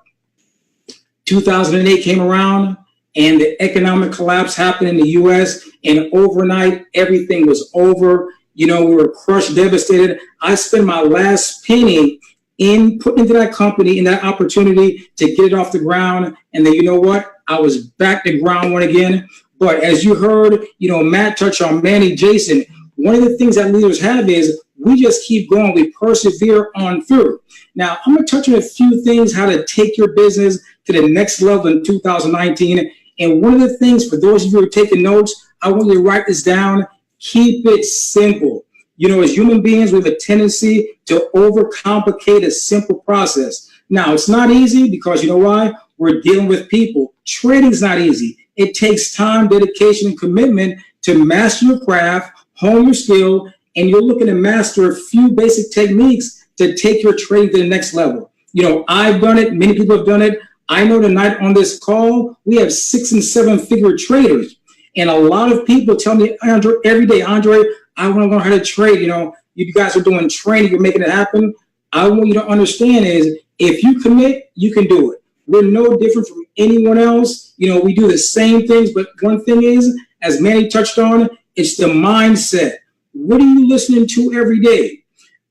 2008 came around and the economic collapse happened in the U.S. and overnight, everything was over. You know, we were crushed, devastated. I spent my last penny in putting into that company, in that opportunity to get it off the ground. And then, you know what? I was back to ground one again. But as you heard, you know, Matt touched on, Manny, Jason, one of the things that leaders have is we just keep going. We persevere on through. Now, I'm going to touch on a few things, how to take your business to the next level in 2019. And one of the things, for those of you who are taking notes, I want you to write this down. Keep it simple. You know, as human beings, we have a tendency to overcomplicate a simple process. Now, it's not easy because you know why? We're dealing with people. Trading is not easy. It takes time, dedication, and commitment to master your craft, hone your skill, and you're looking to master a few basic techniques to take your trading to the next level. You know, I've done it. Many people have done it. I know tonight on this call, we have 6- and 7-figure traders. And a lot of people tell me, Andre, every day, Andre, I want to learn how to trade. You guys are doing training, you're making it happen. I want you to understand is if you commit, you can do it. We're no different from anyone else. We do the same things, but one thing is, as Manny touched on, it's the mindset. What are you listening to every day?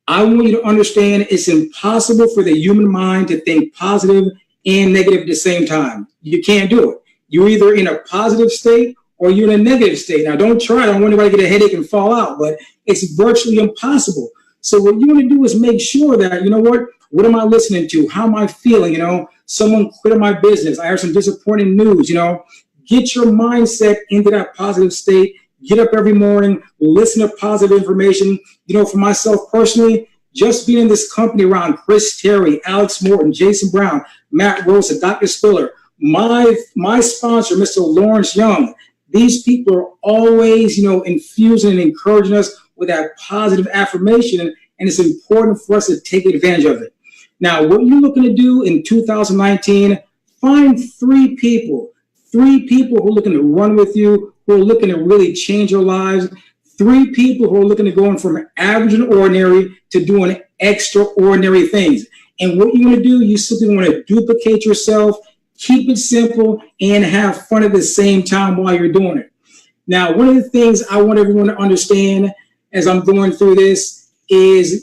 I want you to understand it's impossible for the human mind to think positive and negative at the same time. You can't do it. You're either in a positive state or you're in a negative state. Now, don't try. I don't want anybody to get a headache and fall out, but it's virtually impossible. So what you want to do is make sure that, what am I listening to? How am I feeling? Someone quit my business. I heard some disappointing news. Get your mindset into that positive state. Get up every morning, listen to positive information. For myself personally, just being in this company around Chris Terry, Alex Morton, Jason Brown, Matt Rosa, Dr. Spiller, my sponsor, Mr. Lawrence Young, these people are always, infusing and encouraging us with that positive affirmation, and it's important for us to take advantage of it. Now, what you're looking to do in 2019, find three people who are looking to run with you, who are looking to really change your lives, three people who are looking to go from average and ordinary to doing extraordinary things. And what you want to do, you simply want to duplicate yourself, keep it simple, and have fun at the same time while you're doing it. Now, one of the things I want everyone to understand as I'm going through this is,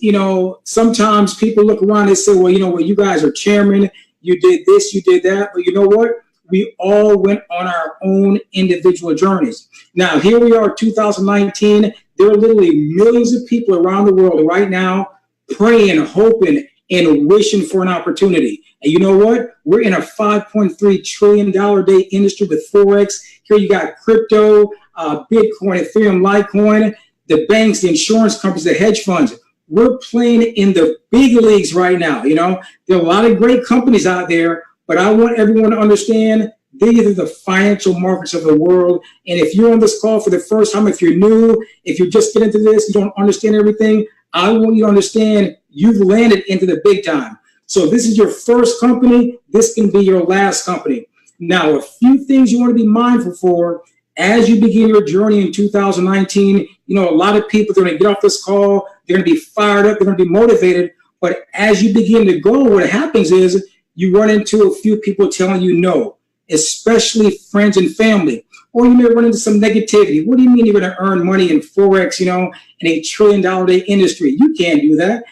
sometimes people look around and say, well, you guys are chairman, you did this, you did that, but you know what? We all went on our own individual journeys. Now, here we are, 2019. There are literally millions of people around the world right now praying, hoping, and wishing for an opportunity. And you know what? We're in a $5.3 trillion day industry with Forex. Here you got crypto, Bitcoin, Ethereum, Litecoin, the banks, the insurance companies, the hedge funds. We're playing in the big leagues right now. There are a lot of great companies out there, but I want everyone to understand these are the financial markets of the world. And if you're on this call for the first time, if you're new, if you're just getting into this, you don't understand everything, I want you to understand you've landed into the big time. So if this is your first company, this can be your last company. Now, a few things you want to be mindful for as you begin your journey in 2019. A lot of people are going to get off this call. They're going to be fired up. They're going to be motivated. But as you begin to go, what happens is you run into a few people telling you no, especially friends and family. Or you may run into some negativity. What do you mean you're going to earn money in Forex, in a $1 trillion day industry? You can't do that.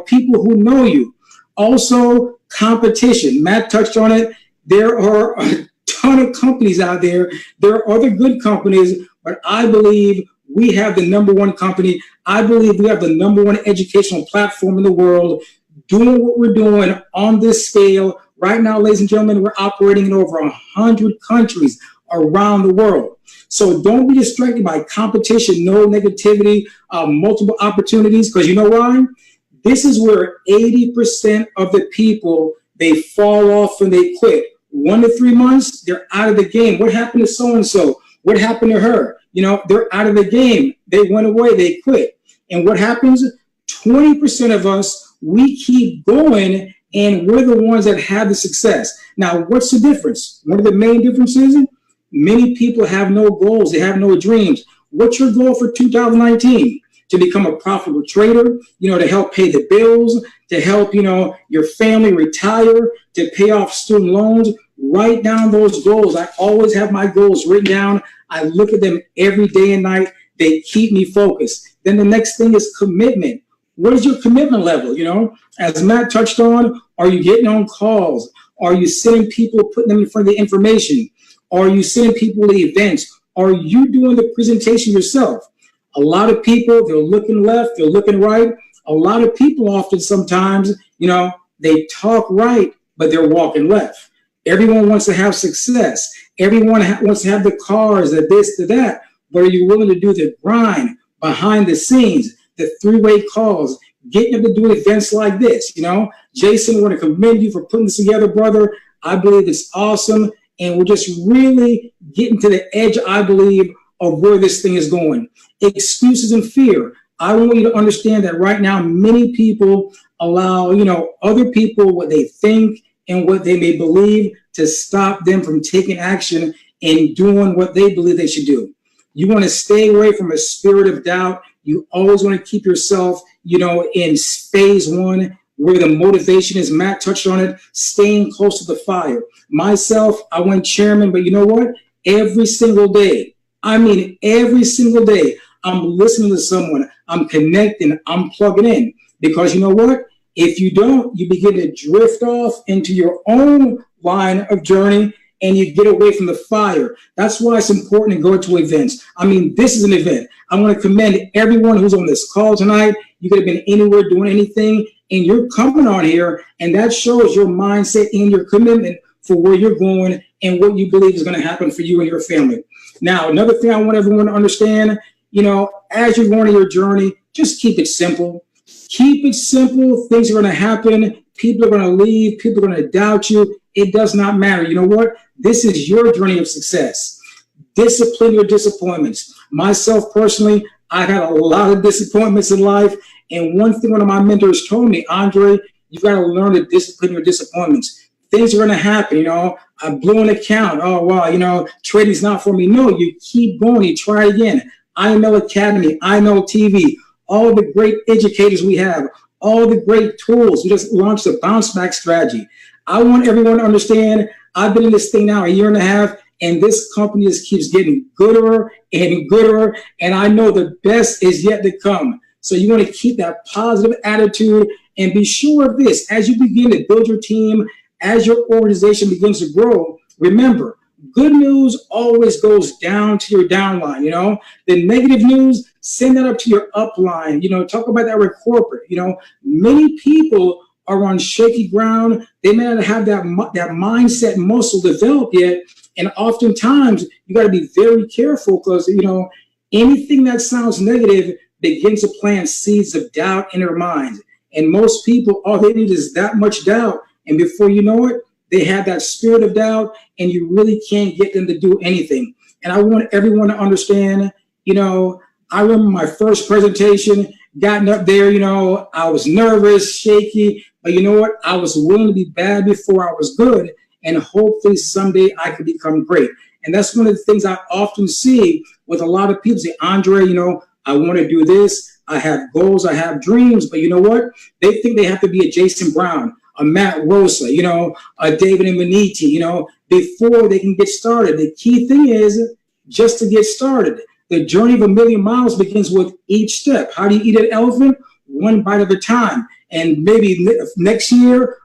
People who know you. Also, competition. Matt touched on it. There are a ton of companies out there. There are other good companies, but I believe we have the number one company. I believe we have the number one educational platform in the world doing what we're doing on this scale. Right now, ladies and gentlemen, we're operating in over 100 countries around the world. So don't be distracted by competition, no negativity, multiple opportunities, because you know why? This is where 80% of the people, they fall off and they quit. 1 to 3 months, they're out of the game. What happened to so-and-so? What happened to her? They're out of the game. They went away, they quit. And what happens? 20% of us, we keep going, and we're the ones that have the success. Now, what's the difference? One of the main differences, many people have no goals. They have no dreams. What's your goal for 2019? To become a profitable trader, to help pay the bills, to help, your family retire, to pay off student loans. Write down those goals. I always have my goals written down. I look at them every day and night. They keep me focused. Then the next thing is commitment. What is your commitment level? As Matt touched on, are you getting on calls? Are you sending people, putting them in front of the information? Are you sending people to events? Are you doing the presentation yourself? A lot of people, they're looking left, they're looking right. A lot of people often sometimes, they talk right, but they're walking left. Everyone wants to have success. Everyone wants to have the cars, the this, the that. But are you willing to do the grind behind the scenes, the three-way calls, getting them to do events like this? Jason, I want to commend you for putting this together, brother. I believe it's awesome. And we're just really getting to the edge, I believe, of where this thing is going. Excuses and fear. I want you to understand that right now, many people allow, other people, what they think and what they may believe to stop them from taking action and doing what they believe they should do. You want to stay away from a spirit of doubt. You always want to keep yourself, in phase one, where the motivation is. Matt touched on it, staying close to the fire. Myself, I went chairman, but you know what? Every single day, every single day, I'm listening to someone, I'm connecting, I'm plugging in. Because you know what? If you don't, you begin to drift off into your own line of journey and you get away from the fire. That's why it's important to go to events. This is an event. I want to commend everyone who's on this call tonight. You could have been anywhere doing anything, and you're coming on here, and that shows your mindset and your commitment for where you're going and what you believe is going to happen for you and your family. Now, another thing I want everyone to understand, as you're going on your journey, just keep it simple. Keep it simple. Things are going to happen. People are going to leave. People are going to doubt you. It does not matter. You know what? This is your journey of success. Discipline your disappointments. Myself personally, I've had a lot of disappointments in life. And one thing one of my mentors told me, Andre, you've got to learn to discipline your disappointments. Things are going to happen. I blew an account. Oh, wow, trading's not for me. No, you keep going. You try again. I know Academy. I know TV. All the great educators we have. All the great tools. We just launched a bounce back strategy. I want everyone to understand, I've been in this thing now a year and a half, and this company just keeps getting gooder and gooder, and I know the best is yet to come. So you want to keep that positive attitude and be sure of this. As you begin to build your team, as your organization begins to grow, remember, good news always goes down to your downline. The negative news, send that up to your upline. Talk about that with corporate. Many people are on shaky ground. They may not have that mindset muscle developed yet. And oftentimes you got to be very careful because, anything that sounds negative begins to plant seeds of doubt in their minds. And most people, all they need is that much doubt. And before you know it, they have that spirit of doubt and you really can't get them to do anything. And I want everyone to understand, I remember my first presentation, gotten up there, I was nervous, shaky, but you know what? I was willing to be bad before I was good. And hopefully someday I could become great. And that's one of the things I often see with a lot of people say, Andre, I want to do this. I have goals, I have dreams, but you know what? They think they have to be a Jason Brown, a Matt Rosa, a David and Beniti, before they can get started. The key thing is just to get started. The journey of 1,000,000 miles begins with each step. How do you eat an elephant? One bite at a time. And maybe next year,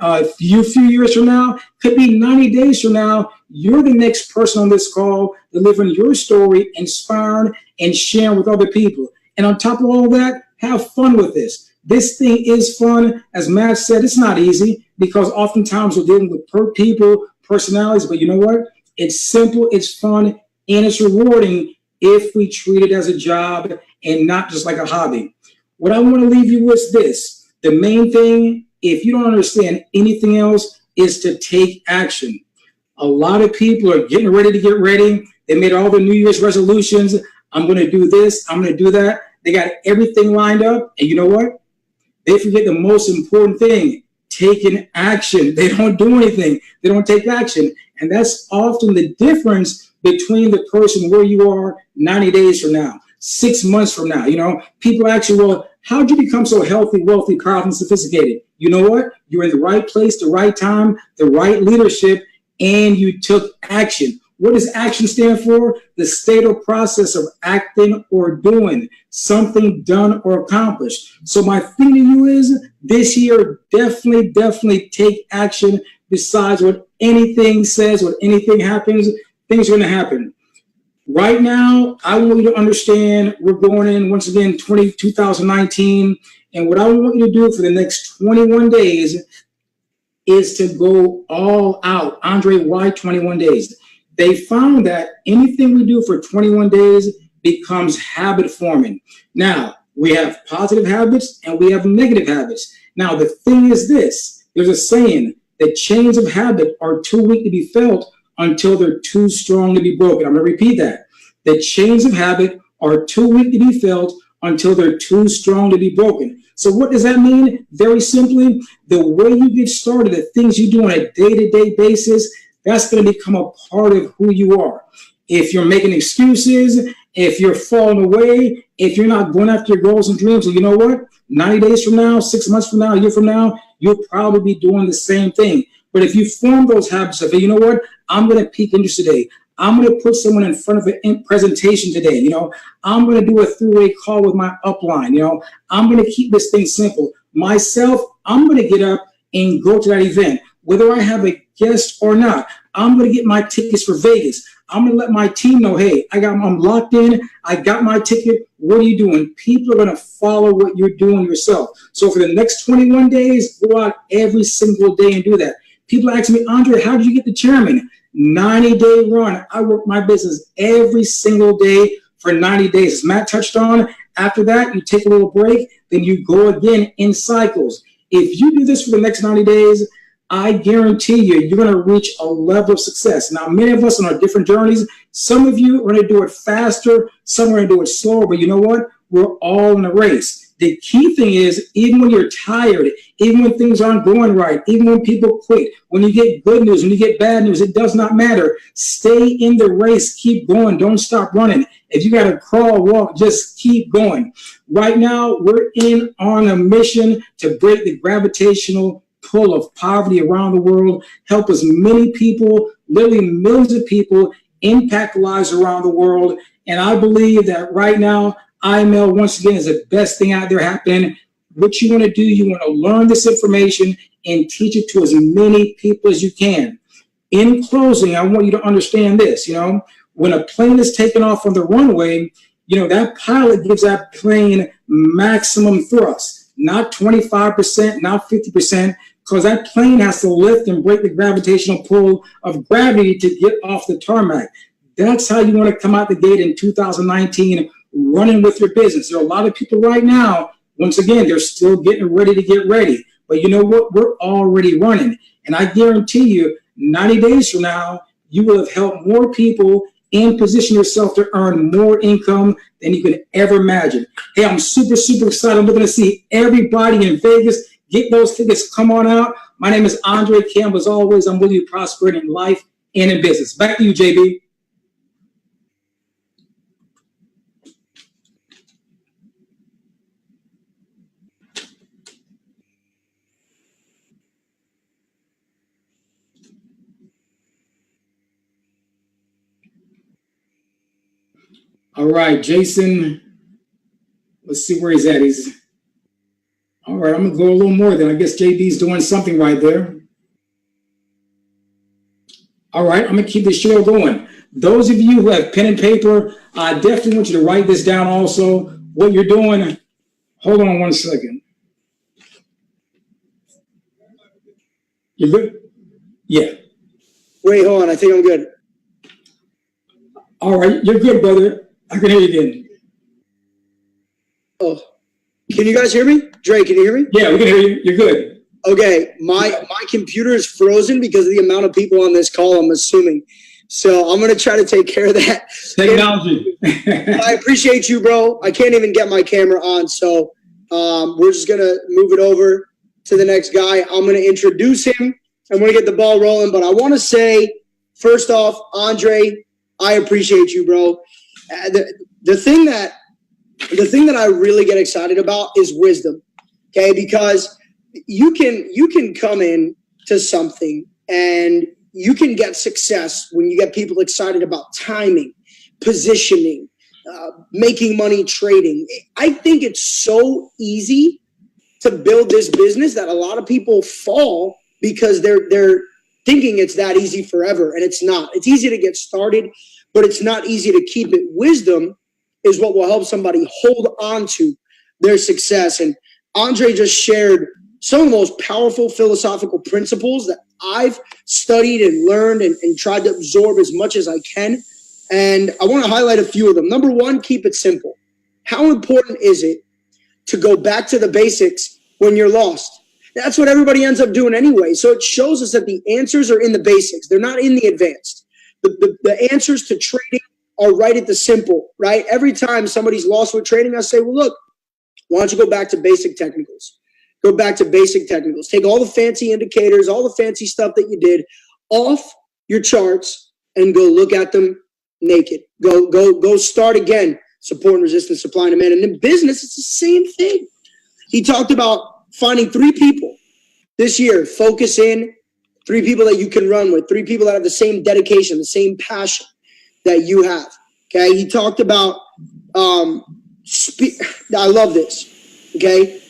a few years from now, could be 90 days from now, you're the next person on this call delivering your story, inspiring and sharing with other people. And on top of all that, have fun with this. This thing is fun. As Matt said, it's not easy because oftentimes we're dealing with people, personalities, but you know what? It's simple, it's fun, and it's rewarding if we treat it as a job and not just like a hobby. What I want to leave you with is this. The main thing, if you don't understand anything else, is to take action. A lot of people are getting ready to get ready. They made all the New Year's resolutions. I'm going to do this. I'm going to do that. They got everything lined up. And you know what? They forget the most important thing, taking action. They don't do anything. They don't take action. And that's often the difference between the person where you are 90 days from now, 6 months from now. People ask you, well, how'd you become so healthy, wealthy, powerful, and sophisticated? You know what? You're in the right place, the right time, the right leadership, and you took action. What does action stand for? The state or process of acting or doing something done or accomplished. So my thing to you is this year, definitely take action. Besides what anything says, what anything happens, things are going to happen. Right now, I want you to understand we're going in, once again, 2019. And what I want you to do for the next 21 days is to go all out. Andre, why 21 days? They found that anything we do for 21 days becomes habit forming. Now, we have positive habits and we have negative habits. Now, the thing is this, there's a saying that chains of habit are too weak to be felt until they're too strong to be broken. I'm going to repeat that. The chains of habit are too weak to be felt until they're too strong to be broken. So what does that mean? Very simply, the way you get started, the things you do on a day-to-day basis, that's going to become a part of who you are. If you're making excuses, if you're falling away, if you're not going after your goals and dreams, well, you know what? 90 days from now, 6 months from now, a year from now, you'll probably be doing the same thing. But if you form those habits of, you know what? I'm going to peak interest today. I'm going to put someone in front of a presentation today. I'm going to do a three-way call with my upline. I'm going to keep this thing simple. Myself, I'm going to get up and go to that event, whether I have a guest or not. I'm going to get my tickets for Vegas. I'm going to let my team know, hey, I'm locked in. I got my ticket. What are you doing? People are going to follow what you're doing yourself. So for the next 21 days, go out every single day and do that. People ask me, Andre, how did you get the chairman? 90-day run. I work my business every single day for 90 days. As Matt touched on, after that, you take a little break, then you go again in cycles. If you do this for the next 90 days, I guarantee you're going to reach a level of success. Now, many of us on our different journeys, some of you are going to do it faster, some are going to do it slower, but you know what? We're all in a race. The key thing is, even when you're tired, even when things aren't going right, even when people quit, when you get good news, when you get bad news, it does not matter. Stay in the race. Keep going. Don't stop running. If you got to crawl, walk, just keep going. Right now, we're on a mission to break the gravitational pull of poverty around the world, help as many people, literally millions of people, impact lives around the world. And I believe that right now, IML, once again, is the best thing out there happening. What you want to do, you want to learn this information and teach it to as many people as you can. In closing, I want you to understand this, when a plane is taking off on the runway, that pilot gives that plane maximum thrust, not 25%, not 50%, because that plane has to lift and break the gravitational pull of gravity to get off the tarmac. That's how you want to come out the gate in 2019, running with your business. There are a lot of people right now, once again, they're still getting ready to get ready. But you know what? We're already running. And I guarantee you, 90 days from now, you will have helped more people and position yourself to earn more income than you could ever imagine. Hey, I'm super, super excited. I'm looking to see everybody in Vegas. Get those tickets. Come on out. My name is Andre Campbell. As always, I'm with you prospering in life and in business. Back to you, JB. All right, Jason. Let's see where he's at. All right, I'm going to go a little more then. I guess JB's doing something right there. All right, I'm going to keep this show going. Those of you who have pen and paper, I definitely want you to write this down also. What you're doing, hold on one second. You good? Yeah. Wait, hold on. I think I'm good. All right, you're good, brother. I can hear you again. Oh, can you guys hear me? Dre, can you hear me? Yeah, we can hear you. You're good. Okay, my computer is frozen because of the amount of people on this call, I'm assuming. So I'm going to try to take care of that. Technology. I appreciate you, bro. I can't even get my camera on. So we're just going to move it over to the next guy. I'm going to introduce him. I'm going to get the ball rolling. But I want to say, first off, Andre, I appreciate you, bro. The thing that I really get excited about is wisdom, okay? Because you can come in to something and you can get success when you get people excited about timing, positioning, making money trading. I think it's so easy to build this business that a lot of people fall because they're thinking it's that easy forever, and it's not. It's easy to get started, but it's not easy to keep it. Wisdom is what will help somebody hold on to their success. And Andre just shared some of the most powerful philosophical principles that I've studied and learned and tried to absorb as much as I can. And I want to highlight a few of them. Number one, keep it simple. How important is it to go back to the basics when you're lost? That's what everybody ends up doing anyway. So it shows us that the answers are in the basics. They're not in the advanced. The answers to trading are right at the simple, right? Every time somebody's lost with trading, I say, well, look, why don't you go back to basic technicals? Go back to basic technicals. Take all the fancy indicators, all the fancy stuff that you did off your charts and go look at them naked. Go start again. Support and resistance, supply and demand. And in business, it's the same thing. He talked about finding 3 people this year. Focus in 3 people that you can run with, 3 people that have the same dedication, the same passion that you have. Okay. He talked about, I love this. Okay.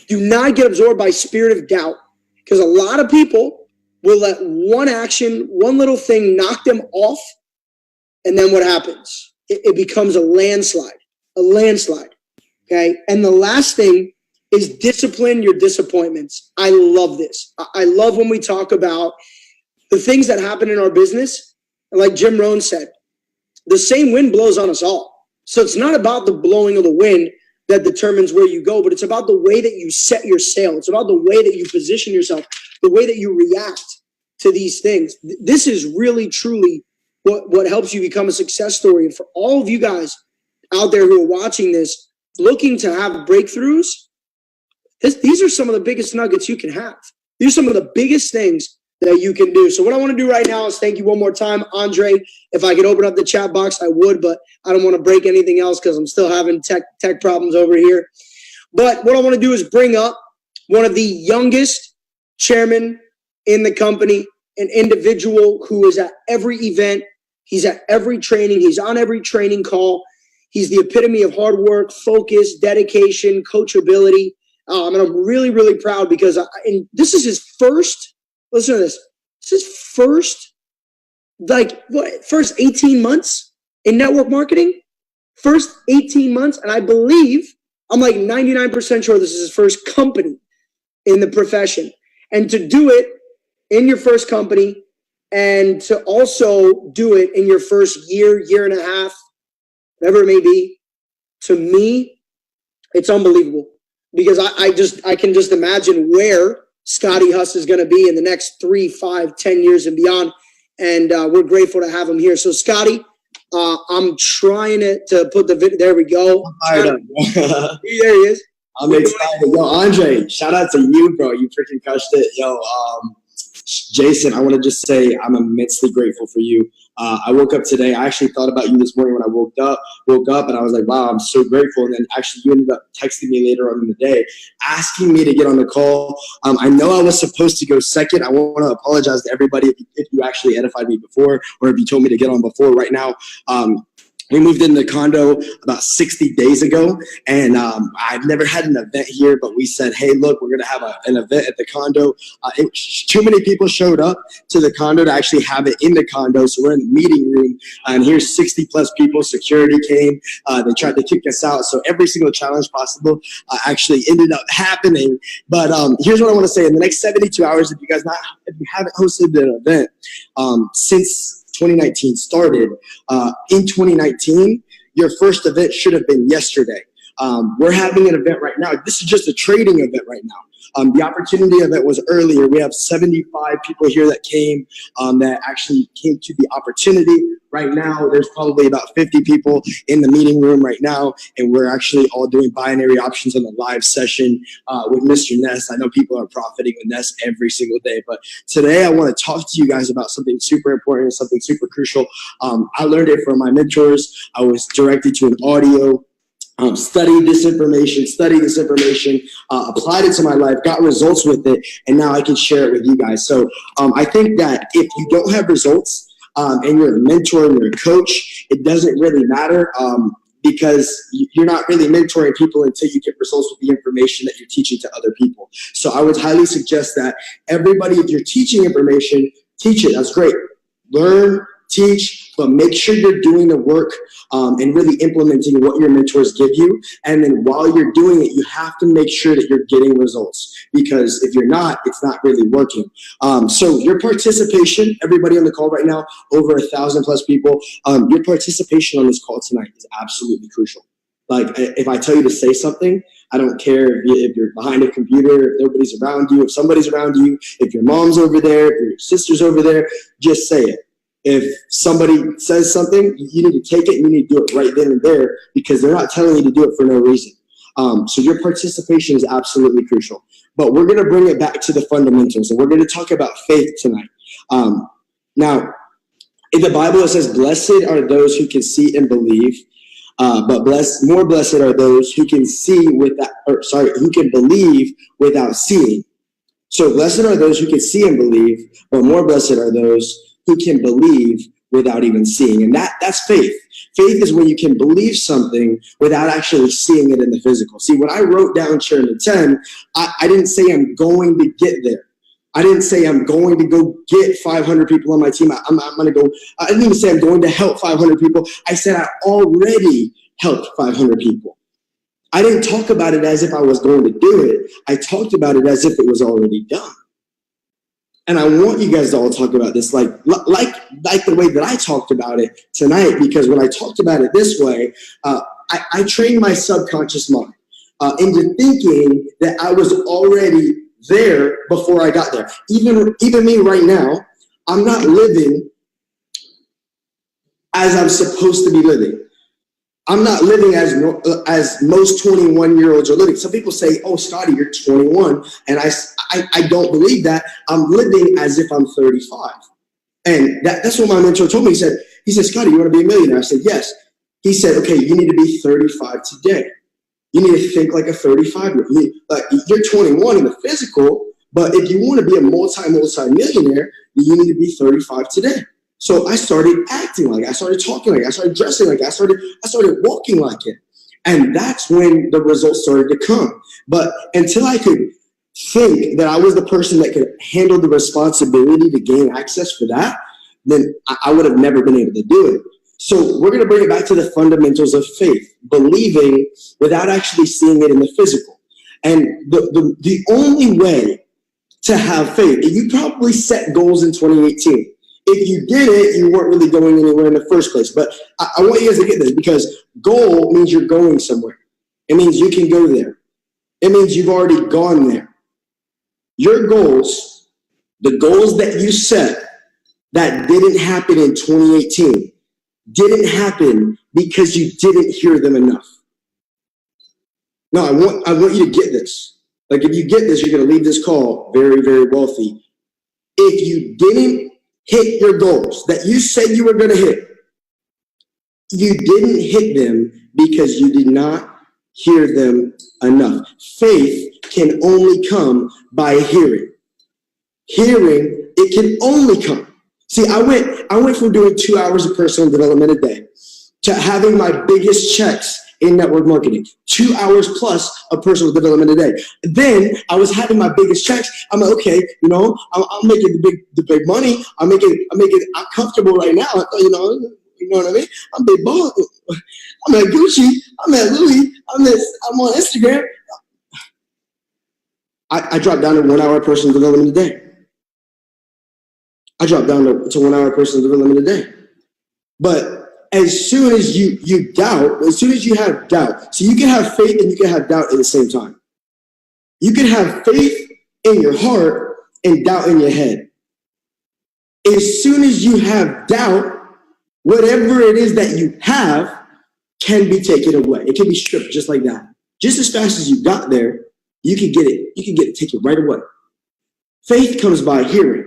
Do not get absorbed by spirit of doubt, because a lot of people will let one action, one little thing knock them off. And then what happens? It becomes a landslide. Okay. And the last thing is discipline your disappointments. I love this. I love when we talk about the things that happen in our business. And like Jim Rohn said, the same wind blows on us all. So it's not about the blowing of the wind that determines where you go, but it's about the way that you set your sail. It's about the way that you position yourself, the way that you react to these things. This is really, truly what helps you become a success story. And for all of you guys out there who are watching this, looking to have breakthroughs, these are some of the biggest nuggets you can have. These are some of the biggest things that you can do. So what I want to do right now is thank you one more time, Andre. If I could open up the chat box, I would, but I don't want to break anything else because I'm still having tech problems over here. But what I want to do is bring up one of the youngest chairmen in the company, an individual who is at every event. He's at every training. He's on every training call. He's the epitome of hard work, focus, dedication, coachability. And I'm really, really proud because and this is his first, listen to this. This is first 18 months in network marketing. First 18 months. And I believe, I'm like 99% sure this is his first company in the profession. And to do it in your first company and to also do it in your first year, year and a half, whatever it may be, to me, it's unbelievable. Because I can just imagine where Scotty Huss is going to be in the next 3, 5, 10 years and beyond. And we're grateful to have him here. So Scotty, I'm trying to put the video. There we go. I'm fired up. There he is. I'm excited. Yo, Andre, shout out to you, bro. You freaking crushed it. Yo, Jason, I want to just say I'm immensely grateful for you. I woke up today. I actually thought about you this morning when I woke up, and I was like, wow, I'm so grateful. And then actually you ended up texting me later on in the day, asking me to get on the call. I know I was supposed to go second. I want to apologize to everybody if you actually edified me before, or if you told me to get on before. Right now, we moved into the condo about 60 days ago, and I've never had an event here, but we said, hey, look, we're going to have an event at the condo. Too many people showed up to the condo to actually have it in the condo, so we're in the meeting room, and here's 60-plus people. Security came. They tried to kick us out, so every single challenge possible actually ended up happening. But here's what I want to say. In the next 72 hours, if you haven't hosted an event since 2019 started, in 2019, your first event should have been yesterday. We're having an event right now. This is just a trading event right now. The opportunity event was earlier. We have 75 people here that came, that actually came to the opportunity. Right now, there's probably about 50 people in the meeting room right now, and we're actually all doing binary options on the live session with Mr. Ness. I know people are profiting with Ness every single day, but today I want to talk to you guys about something super important, something super crucial. I learned it from my mentors. I was directed to an audio. Studied this information, applied it to my life, got results with it, and now I can share it with you guys. So I think that if you don't have results and you're a mentor and you're a coach, it doesn't really matter because you're not really mentoring people until you get results with the information that you're teaching to other people. So I would highly suggest that everybody, if you're teaching information, teach it. That's great. Learn, teach, but make sure you're doing the work and really implementing what your mentors give you. And then while you're doing it, you have to make sure that you're getting results, because if you're not, it's not really working. So your participation, everybody on the call right now, over 1,000+ people, your participation on this call tonight is absolutely crucial. Like, if I tell you to say something, I don't care if you're behind a computer, if nobody's around you, if somebody's around you, if your mom's over there, if your sister's over there, just say it. If somebody says something, you need to take it and you need to do it right then and there, because they're not telling you to do it for no reason. So your participation is absolutely crucial. But we're going to bring it back to the fundamentals, and we're going to talk about faith tonight. Now, In the Bible, it says, blessed are those who can see and believe, but more blessed are those who can who can believe without seeing. So blessed are those who can see and believe, but more blessed are those who can believe without even seeing. And that's faith. Faith is when you can believe something without actually seeing it in the physical. See, when I wrote down Chairman 10, I didn't say I'm going to get there. I didn't say I'm going to go get 500 people on my team. I'm going to go. I didn't even say I'm going to help 500 people. I said I already helped 500 people. I didn't talk about it as if I was going to do it. I talked about it as if it was already done. And I want you guys to all talk about this like the way that I talked about it tonight, because when I talked about it this way, I trained my subconscious mind into thinking that I was already there before I got there. Even me right now, I'm not living as I'm supposed to be living. I'm not living as most 21-year-olds are living. Some people say, oh, Scotty, you're 21. And I don't believe that. I'm living as if I'm 35. And that's what my mentor told me. He said, Scotty, you want to be a millionaire? I said, yes. He said, okay, you need to be 35 today. You need to think like a 35-year-old. You're 21 in the physical, but if you want to be a multi-millionaire, you need to be 35 today. So I started acting like it. I started talking like it. I started dressing like it. I started walking like it. And that's when the results started to come. But until I could think that I was the person that could handle the responsibility to gain access for that, then I would have never been able to do it. So we're going to bring it back to the fundamentals of faith, believing without actually seeing it in the physical. And the only way to have faith, you probably set goals in 2018. If you did it, you weren't really going anywhere in the first place. But I want you guys to get this, because goal means you're going somewhere. It means you can go there. It means you've already gone there. Your goals, the goals that you set that didn't happen in 2018, didn't happen because you didn't hear them enough. No, I want you to get this. Like, if you get this, you're going to leave this call very, very wealthy. If you didn't hit your goals that you said you were going to hit, you didn't hit them because you did not hear them enough. Faith can only come by hearing. Hearing, it can only come. See, I went from doing 2 hours of personal development a day to having my biggest checks in network marketing, 2 hours plus of personal development a day. Then I was having my biggest checks. I'm like, okay, I'm making the big money. I'm comfortable right now. You know what I mean? I'm big ball. I'm at Gucci. I'm at Louis. I'm on Instagram. I dropped down to 1 hour personal development a day. I dropped down to 1 hour personal development a day. But as soon as you doubt, as soon as you have doubt, so you can have faith and you can have doubt at the same time. You can have faith in your heart and doubt in your head. As soon as you have doubt, whatever it is that you have can be taken away. It can be stripped just like that. Just as fast as you got there, you can get it. You can get it taken right away. Faith comes by hearing.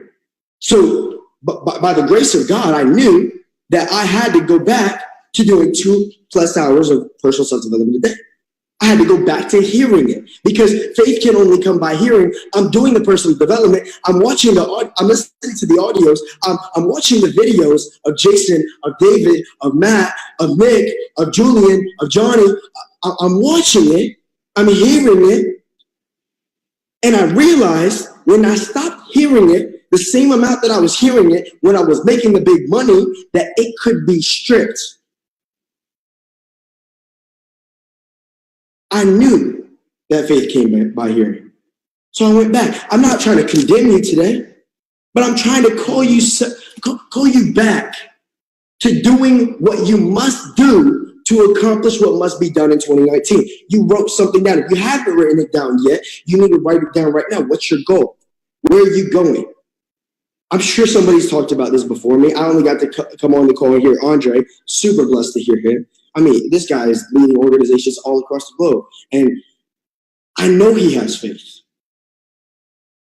So by the grace of God, I knew that I had to go back to doing 2+ hours of personal self-development a day. I had to go back to hearing it, because faith can only come by hearing. I'm doing the personal development. I'm listening to the audios. I'm watching the videos of Jason, of David, of Matt, of Nick, of Julian, of Johnny. I'm watching it. I'm hearing it. And I realized when I stopped hearing it, the same amount that I was hearing it when I was making the big money, that it could be stripped. I knew that faith came by hearing. So I went back. I'm not trying to condemn you today, but I'm trying to call you back to doing what you must do to accomplish what must be done in 2019. You wrote something down. If you haven't written it down yet, you need to write it down right now. What's your goal? Where are you going? I'm sure somebody's talked about this before me. I only got to come on the call and hear Andre. Super blessed to hear him. I mean, this guy is leading organizations all across the globe. And I know he has faith.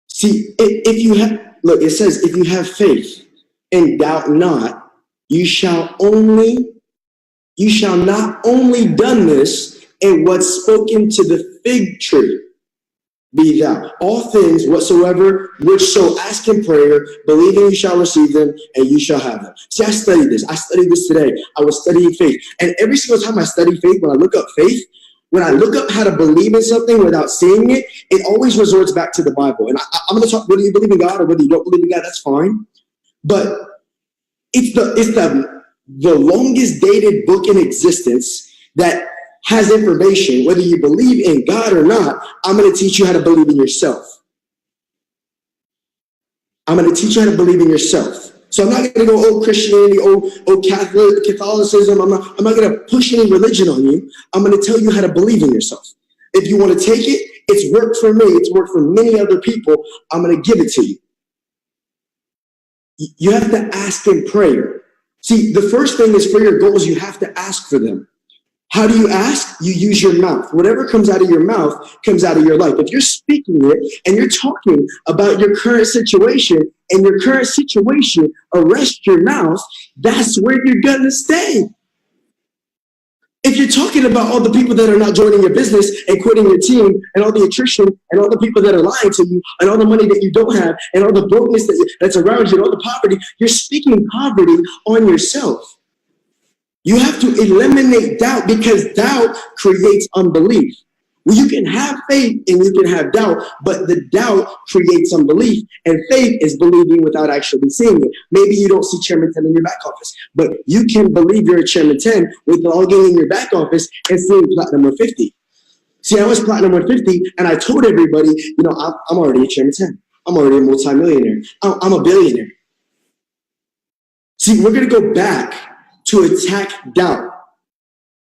See, if you have, look, it says, if you have faith and doubt not, you shall not only done this in what's spoken to the fig tree, be thou. All things whatsoever which so ask in prayer, believing you shall receive them, and you shall have them. See, I studied this. I studied this today. I was studying faith. And every single time I study faith, when I look up faith, when I look up how to believe in something without seeing it, it always resorts back to the Bible. And I'm going to talk whether you believe in God or whether you don't believe in God, that's fine. But it's the longest dated book in existence that has information, whether you believe in God or not. I'm going to teach you how to believe in yourself. I'm going to teach you how to believe in yourself. So I'm not going to go, oh, Christianity, oh, Catholicism. I'm not going to push any religion on you. I'm going to tell you how to believe in yourself. If you want to take it, it's worked for me. It's worked for many other people. I'm going to give it to you. You have to ask in prayer. See, the first thing is for your goals, you have to ask for them. How do you ask? You use your mouth. Whatever comes out of your mouth comes out of your life. If you're speaking it and you're talking about your current situation and your current situation arrests your mouth, that's where you're going to stay. If you're talking about all the people that are not joining your business and quitting your team and all the attrition and all the people that are lying to you and all the money that you don't have and all the brokenness that's around you and all the poverty, you're speaking poverty on yourself. You have to eliminate doubt because doubt creates unbelief. Well, you can have faith and you can have doubt, but the doubt creates unbelief, and faith is believing without actually seeing it. Maybe you don't see Chairman 10 in your back office, but you can believe you're a Chairman 10 with logging in your back office and seeing Platinum 150. See, I was Platinum 150, and I told everybody, I'm already a Chairman 10. I'm already a multimillionaire. I'm a billionaire. See, we're going to go back to attack doubt.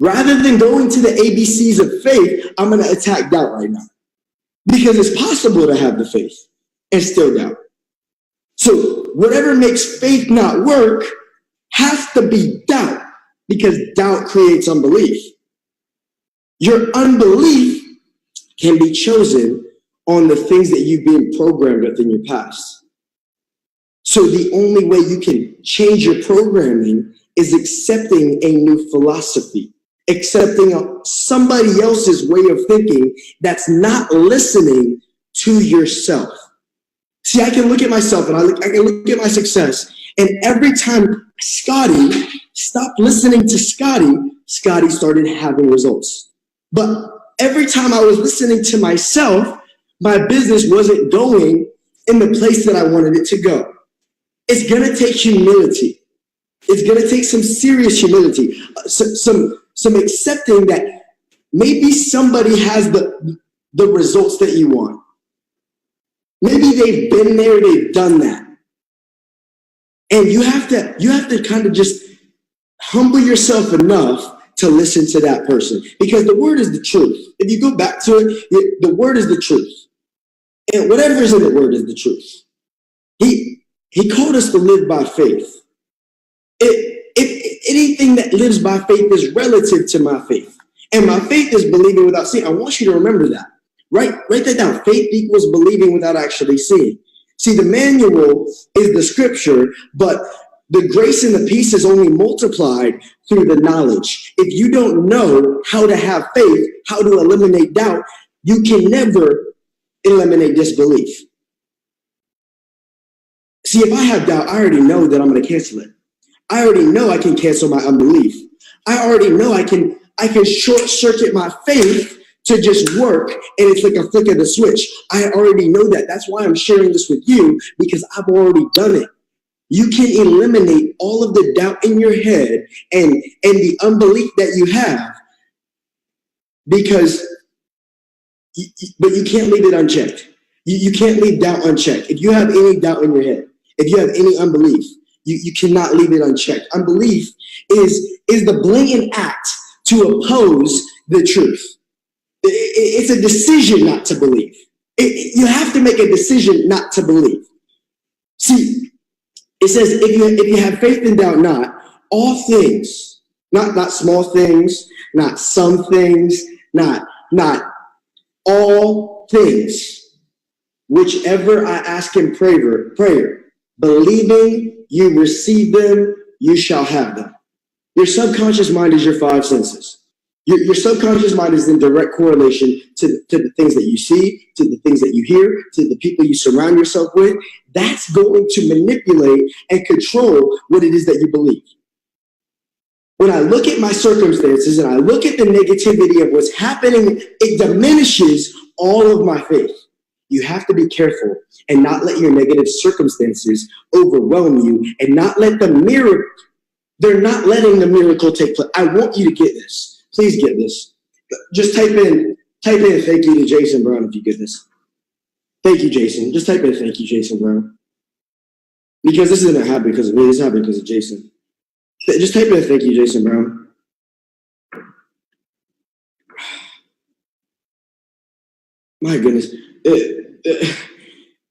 Rather than going to the ABCs of faith, I'm going to attack doubt right now. Because it's possible to have the faith and still doubt. So whatever makes faith not work has to be doubt, because doubt creates unbelief. Your unbelief can be chosen on the things that you've been programmed with in your past. So the only way you can change your programming is accepting a new philosophy, accepting somebody else's way of thinking that's not listening to yourself. See, I can look at myself and I can look at my success, and every time Scotty stopped listening to Scotty started having results. But every time I was listening to myself, my business wasn't going in the place that I wanted it to go. It's going to take humility. It's going to take some serious humility, some accepting that maybe somebody has the results that you want. Maybe they've been there, they've done that. And you have to kind of just humble yourself enough to listen to that person, because the word is the truth. If you go back to it, the word is the truth. And whatever is in the word is the truth. He called us to live by faith. Anything that lives by faith is relative to my faith. And my faith is believing without seeing. I want you to remember that. Write that down. Faith equals believing without actually seeing. See, the manual is the scripture, but the grace and the peace is only multiplied through the knowledge. If you don't know how to have faith, how to eliminate doubt, you can never eliminate disbelief. See, if I have doubt, I already know that I'm going to cancel it. I already know I can cancel my unbelief. I already know I can short circuit my faith to just work, and it's like a flick of the switch. I already know that. That's why I'm sharing this with you, because I've already done it. You can eliminate all of the doubt in your head and the unbelief that you have, but you can't leave it unchecked. You can't leave doubt unchecked. If you have any doubt in your head, if you have any unbelief, you cannot leave it unchecked. Unbelief is the blatant act to oppose the truth. It's a decision not to believe. You have to make a decision not to believe. See, it says if you have faith and doubt not, all things, not small things, not some things, not all things, whichever I ask in prayer, believing you receive them, you shall have them. Your subconscious mind is your five senses. Your subconscious mind is in direct correlation to the things that you see, to the things that you hear, to the people you surround yourself with. That's going to manipulate and control what it is that you believe. When I look at my circumstances and I look at the negativity of what's happening, it diminishes all of my faith. You have to be careful and not let your negative circumstances overwhelm you and not let the miracle, they're not letting the miracle take place. I want you to get this. Please get this. Just type in thank you to Jason Brown if you get this. Thank you, Jason. Just type in thank you, Jason Brown. Because this isn't happening because of me, it's happening because of Jason. Just type in thank you, Jason Brown. My goodness.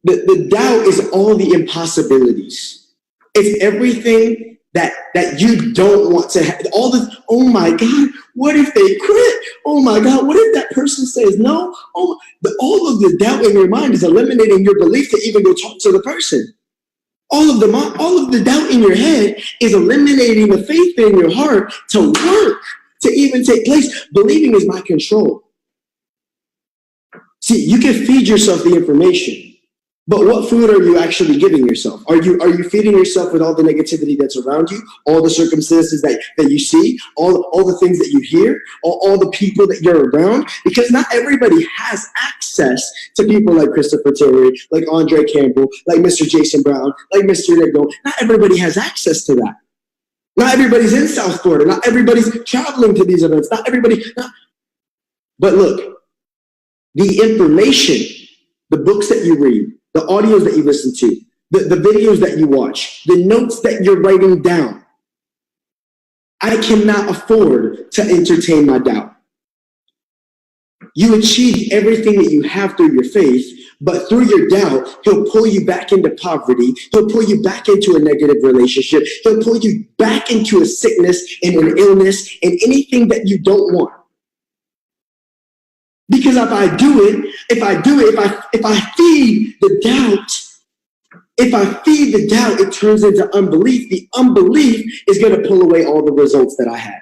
The doubt is all the impossibilities. It's everything that you don't want to have. All the, oh my God, what if they quit? Oh my God, what if that person says no? All of the doubt in your mind is eliminating your belief to even go talk to the person. All of the doubt in your head is eliminating the faith in your heart to work, to even take place. Believing is my control. See, you can feed yourself the information, but what food are you actually giving yourself? Are you feeding yourself with all the negativity that's around you, all the circumstances that you see, all the things that you hear, all the people that you're around? Because not everybody has access to people like Christopher Terry, like Andre Campbell, like Mr. Jason Brown, like Mr. Nick Gold. Not everybody has access to that. Not everybody's in South Florida. Not everybody's traveling to these events. But look, the information, the books that you read, the audios that you listen to, the videos that you watch, the notes that you're writing down, I cannot afford to entertain my doubt. You achieve everything that you have through your faith, but through your doubt, he'll pull you back into poverty. He'll pull you back into a negative relationship. He'll pull you back into a sickness and an illness and anything that you don't want. Because if I feed the doubt, it turns into unbelief. The unbelief is going to pull away all the results that I had.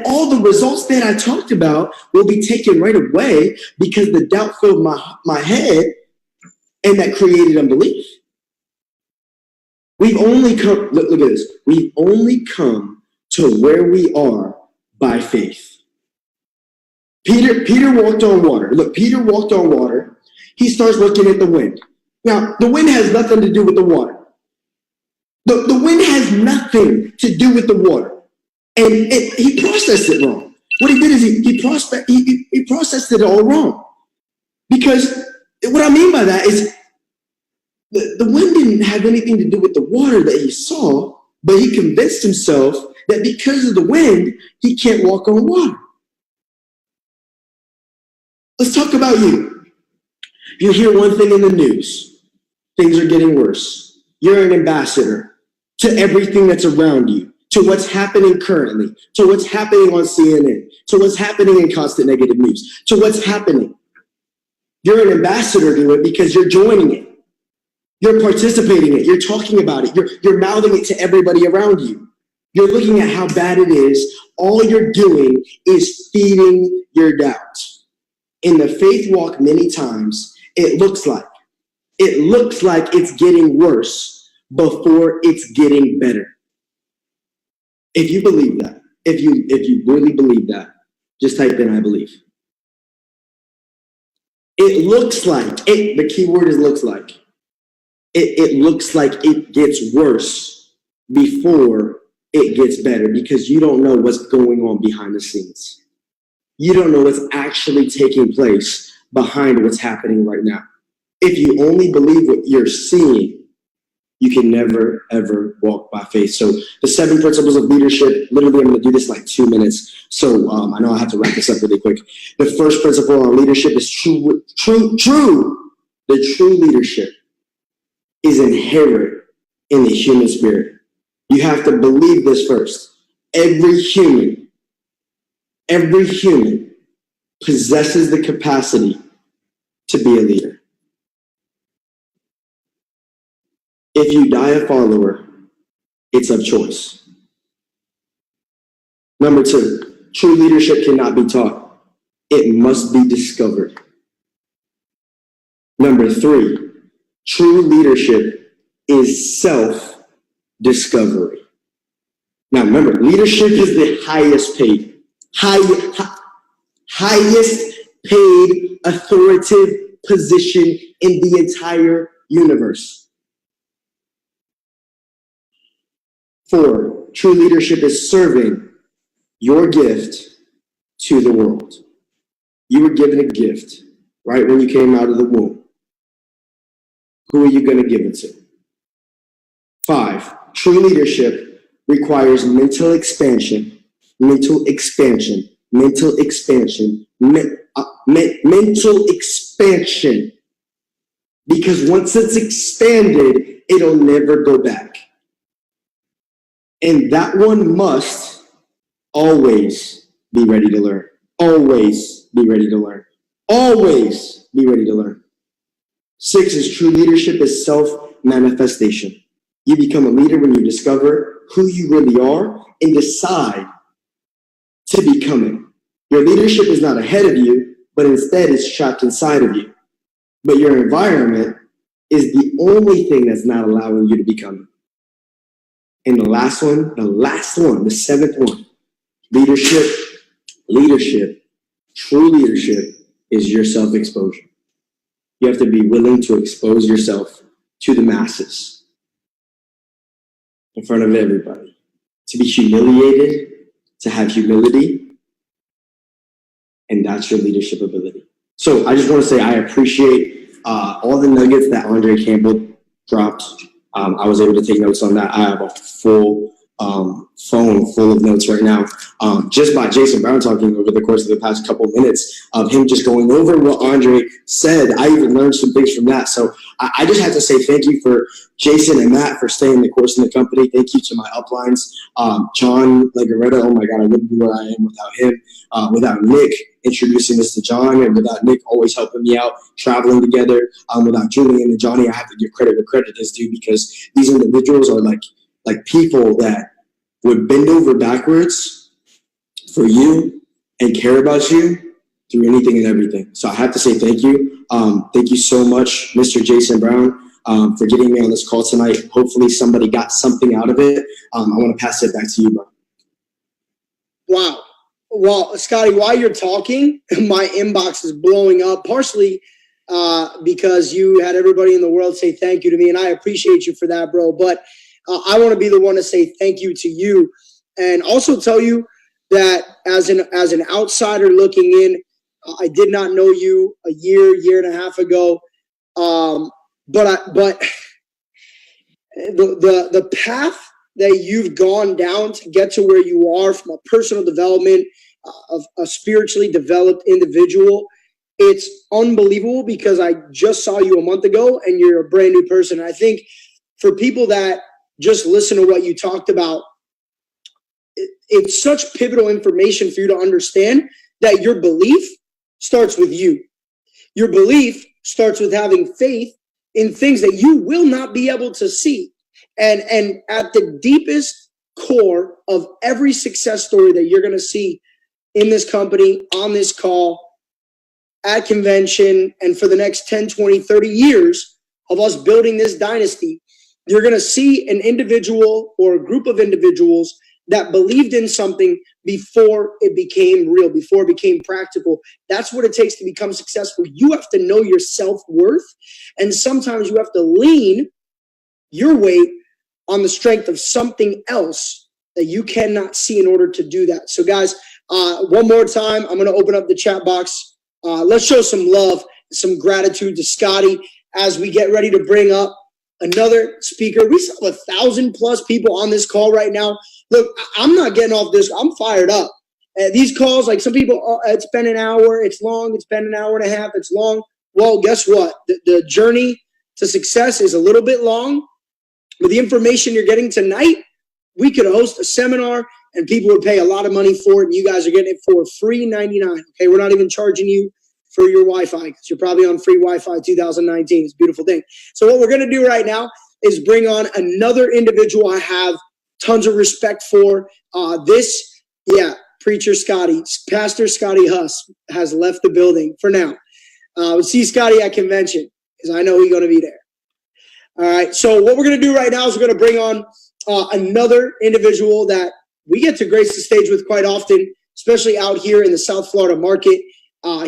All the results that I talked about will be taken right away because the doubt filled my head and that created unbelief. We've only come, look at this. We've only come to where we are by faith. Peter walked on water. Look, Peter walked on water. He starts looking at the wind. Now, the wind has nothing to do with the water. The wind has nothing to do with the water. And he processed it wrong. What he did is he processed it all wrong. Because what I mean by that is the wind didn't have anything to do with the water that he saw, but he convinced himself that because of the wind, he can't walk on water. Let's talk about you. You hear one thing in the news. Things are getting worse. You're an ambassador to everything that's around you, to what's happening currently, to what's happening on CNN, to what's happening in constant negative news, to what's happening. You're an ambassador to it because you're joining it. You're participating in it. You're talking about it. You're mouthing it to everybody around you. You're looking at how bad it is. All you're doing is feeding your doubt. In the faith walk, many times, it looks like it's getting worse before it's getting better. If you believe that, if you really believe that, just type in, I believe. It looks like, the key word is looks like. It looks like it gets worse before it gets better because you don't know what's going on behind the scenes. You don't know what's actually taking place behind what's happening right now. If you only believe what you're seeing, you can never, ever walk by faith. So the 7 principles of leadership, literally I'm going to do this in like 2 minutes. So I know I have to wrap this up really quick. The first principle on leadership is true. The true leadership is inherent in the human spirit. You have to believe this first. Every human possesses the capacity to be a leader. If you die a follower, it's of choice. Number 2, true leadership cannot be taught. It must be discovered. Number 3, true leadership is self-discovery. Now remember, leadership is the highest paid, highest paid authoritative position in the entire universe. 4, true leadership is serving your gift to the world. You were given a gift right when you came out of the womb. Who are you going to give it to? 5, true leadership requires mental expansion, mental expansion. Because once it's expanded, it'll never go back. And that one must always be ready to learn. Always be ready to learn. Always be ready to learn. 6 is true leadership is self-manifestation. You become a leader when you discover who you really are and decide to become it. Your leadership is not ahead of you, but instead it's trapped inside of you. But your environment is the only thing that's not allowing you to become it. And the last one, the 7th one, leadership, true leadership is your self-exposure. You have to be willing to expose yourself to the masses in front of everybody, to be humiliated, to have humility, and that's your leadership ability. So I just want to say I appreciate all the nuggets that Andre Campbell dropped. I was able to take notes on that. I have a full phone full of notes right now, just by Jason Brown talking over the course of the past couple minutes of him just going over what Andre said. I even learned some things from that. So I just have to say thank you for Jason and Matt for staying the course in the company. Thank you to my uplines, John Legaretta. Oh my God, I wouldn't be where I am without him. Without Nick introducing us to John, and without Nick always helping me out, traveling together. Without Julian and Johnny, I have to give credit where credit is due, because these individuals are like people that would bend over backwards for you and care about you through anything and everything. So I have to say thank you. Thank you so much, Mr. Jason Brown, for getting me on this call tonight. Hopefully somebody got something out of it. I want to pass it back to you, bro. Wow. Well, Scotty, while you're talking, my inbox is blowing up, partially because you had everybody in the world say thank you to me, and I appreciate you for that, bro. But I want to be the one to say thank you to you, and also tell you that as an outsider looking in, I did not know you a year and a half ago, but the path that you've gone down to get to where you are, from a personal development of a spiritually developed individual, it's unbelievable, because I just saw you a month ago and you're a brand new person. And I think for people that just listen to what you talked about, it's such pivotal information for you to understand that your belief starts with you. Your belief starts with having faith in things that you will not be able to see. And at the deepest core of every success story that you're going to see in this company, on this call, at convention, and for the next 10, 20, 30 years of us building this dynasty, you're going to see an individual or a group of individuals that believed in something before it became real, before it became practical. That's what it takes to become successful. You have to know your self-worth, and sometimes you have to lean your weight on the strength of something else that you cannot see in order to do that. So guys, one more time, I'm going to open up the chat box. Let's show some love, some gratitude to Scotty as we get ready to bring up another speaker. We still have 1,000+ people on this call right now. Look, I'm not getting off this. I'm fired up. These calls, like some people, it's been an hour, it's long, it's been an hour and a half, it's long. Well, guess what? The journey to success is a little bit long. With the information you're getting tonight, we could host a seminar and people would pay a lot of money for it, and you guys are getting it for free $99. Okay, we're not even charging you for your Wi-Fi, because you're probably on free Wi-Fi 2019. It's a beautiful thing. So what we're going to do right now is bring on another individual I have tons of respect for. Preacher Scotty, Pastor Scotty Huss has left the building for now. We'll see Scotty at convention because I know he's going to be there. All right, so what we're going to do right now is we're going to bring on another individual that we get to grace the stage with quite often, especially out here in the South Florida market.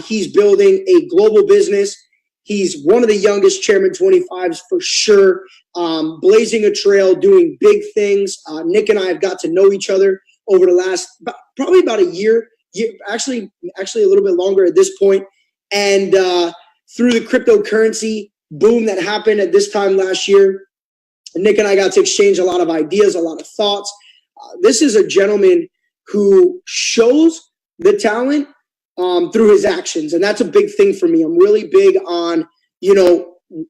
He's building a global business. He's one of the youngest Chairman 25s for sure, blazing a trail, doing big things. Nick and I have got to know each other over the last probably about a year, actually a little bit longer at this point. And through the cryptocurrency boom that happened at this time last year, Nick and I got to exchange a lot of ideas, a lot of thoughts. This is a gentleman who shows the talent through his actions. And that's a big thing for me. I'm really big on,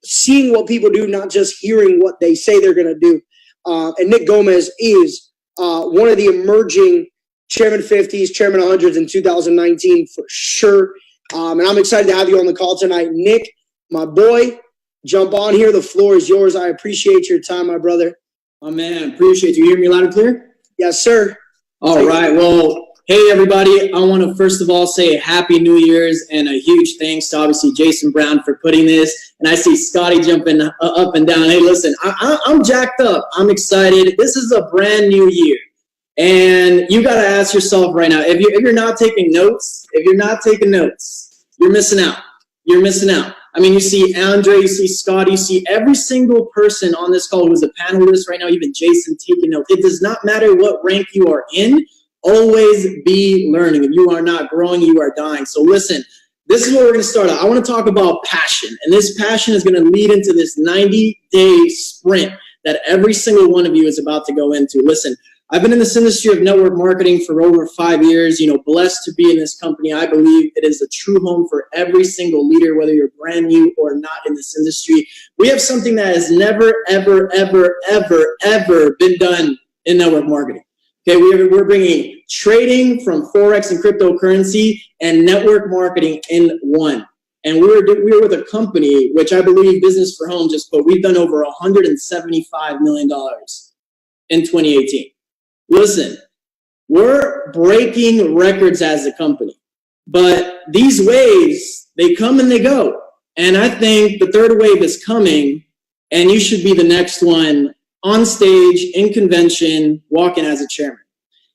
seeing what people do, not just hearing what they say they're going to do. And Nick Gomez is one of the emerging Chairman 50s, Chairman 100s in 2019 for sure. And I'm excited to have you on the call tonight. Nick, my boy, jump on here. The floor is yours. I appreciate your time, my brother. Oh, man, appreciate you. Hear me loud and clear? Yes, sir. All right. Well, hey, everybody. I want to first of all say Happy New Year's and a huge thanks to obviously Jason Brown for putting this. And I see Scotty jumping up and down. Hey, listen, I'm jacked up. I'm excited. This is a brand new year. And you got to ask yourself right now, if you're not taking notes, you're missing out. You're missing out. I mean, you see Andre, you see Scott, you see every single person on this call who's a panelist right now, even Jason taking notes. It does not matter what rank you are in. Always be learning. If you are not growing, you are dying. So listen, this is what we're going to start out. I want to talk about passion. And this passion is going to lead into this 90-day sprint that every single one of you is about to go into. Listen, I've been in this industry of network marketing for over 5 years, blessed to be in this company. I believe it is a true home for every single leader, whether you're brand new or not in this industry. We have something that has never, ever, ever, ever, ever been done in network marketing. Okay, we're bringing trading from Forex and cryptocurrency and network marketing in one. And we're with a company, which I believe Business for Home just put, we've done over $175 million in 2018. Listen, we're breaking records as a company, but these waves, they come and they go. And I think the third wave is coming, and you should be the next one on stage, in convention, walking as a chairman.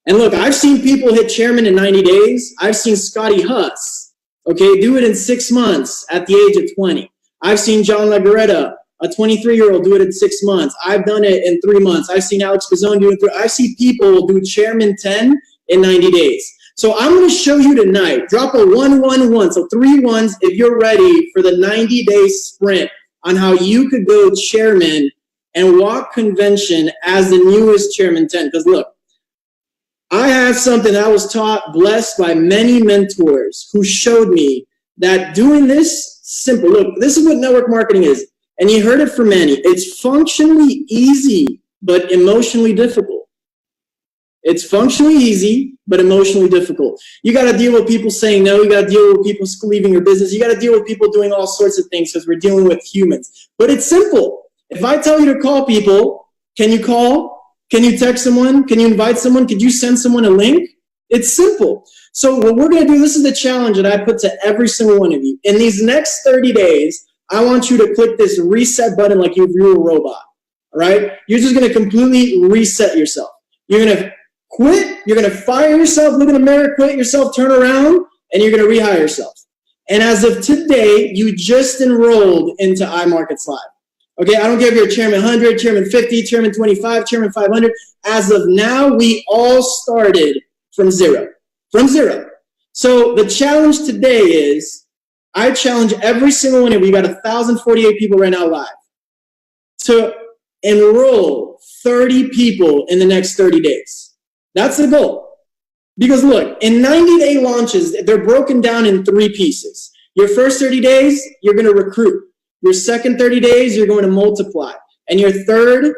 And look, I've seen people hit chairman in 90 days. I've seen Scotty Huss, do it in 6 months at the age of 20. I've seen John Lagaretta, a 23-year-old, do it in 6 months. I've done it in 3 months. I've seen Alex Pizzone do it. I see people do Chairman 10 in 90 days. So I'm going to show you tonight. Drop a 1-1-1. So 3 ones if you're ready for the 90-day sprint on how you could go chairman and walk convention as the newest Chairman 10. Because look, I have something I was taught, blessed by many mentors who showed me that doing this simple. Look, this is what network marketing is. And you heard it from many. It's functionally easy, but emotionally difficult. It's functionally easy, but emotionally difficult. You got to deal with people saying no. You got to deal with people leaving your business. You got to deal with people doing all sorts of things because we're dealing with humans. But it's simple. If I tell you to call people, can you call? Can you text someone? Can you invite someone? Could you send someone a link? It's simple. So what we're going to do, this is the challenge that I put to every single one of you. In these next 30 days, I want you to click this reset button like if you were a robot, all right? You're just going to completely reset yourself. You're going to quit. You're going to fire yourself, look in the mirror, quit yourself, turn around, and you're going to rehire yourself. And as of today, you just enrolled into iMarkets Live. Okay, I don't care if you're Chairman 100, Chairman 50, Chairman 25, Chairman 500. As of now, we all started from zero. From zero. So the challenge today is, I challenge every single one of you, got 1,048 people right now live, to enroll 30 people in the next 30 days. That's the goal. Because look, in 90-day launches, they're broken down in 3 pieces. Your first 30 days, you're going to recruit. Your second 30 days, you're going to multiply. And your third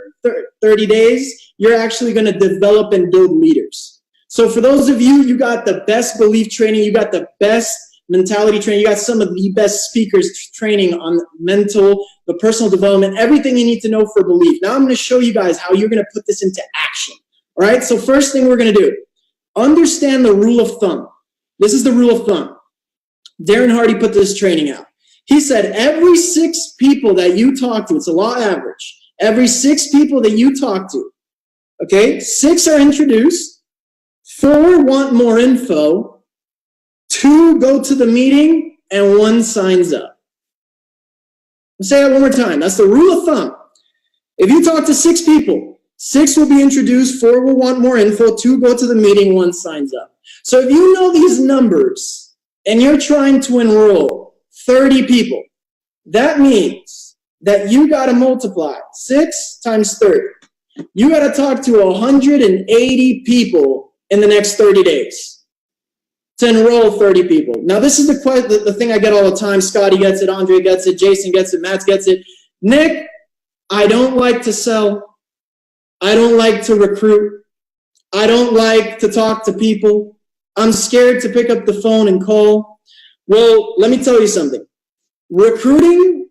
30 days, you're actually going to develop and build leaders. So for those of you, you got the best belief training, you got the best mentality training, you got some of the best speakers training on mental, the personal development, everything you need to know for belief. Now I'm going to show you guys how you're going to put this into action. All right, so first thing we're going to do, understand the rule of thumb. This is the rule of thumb. Darren Hardy put this training out. He said every 6 people that you talk to, it's a law average, every 6 people that you talk to, okay, 6 are introduced, 4 want more info, 2 go to the meeting, and 1 signs up. I'll say that one more time. That's the rule of thumb. If you talk to 6 people, 6 will be introduced, 4 will want more info, 2 go to the meeting, 1 signs up. So if you know these numbers and you're trying to enroll 30 people, that means that you got to multiply 6 times 30. You got to talk to 180 people in the next 30 days to enroll 30 people. Now, this is the thing I get all the time. Scotty gets it, Andre gets it, Jason gets it, Matt gets it. Nick, I don't like to sell. I don't like to recruit. I don't like to talk to people. I'm scared to pick up the phone and call. Well, let me tell you something. Recruiting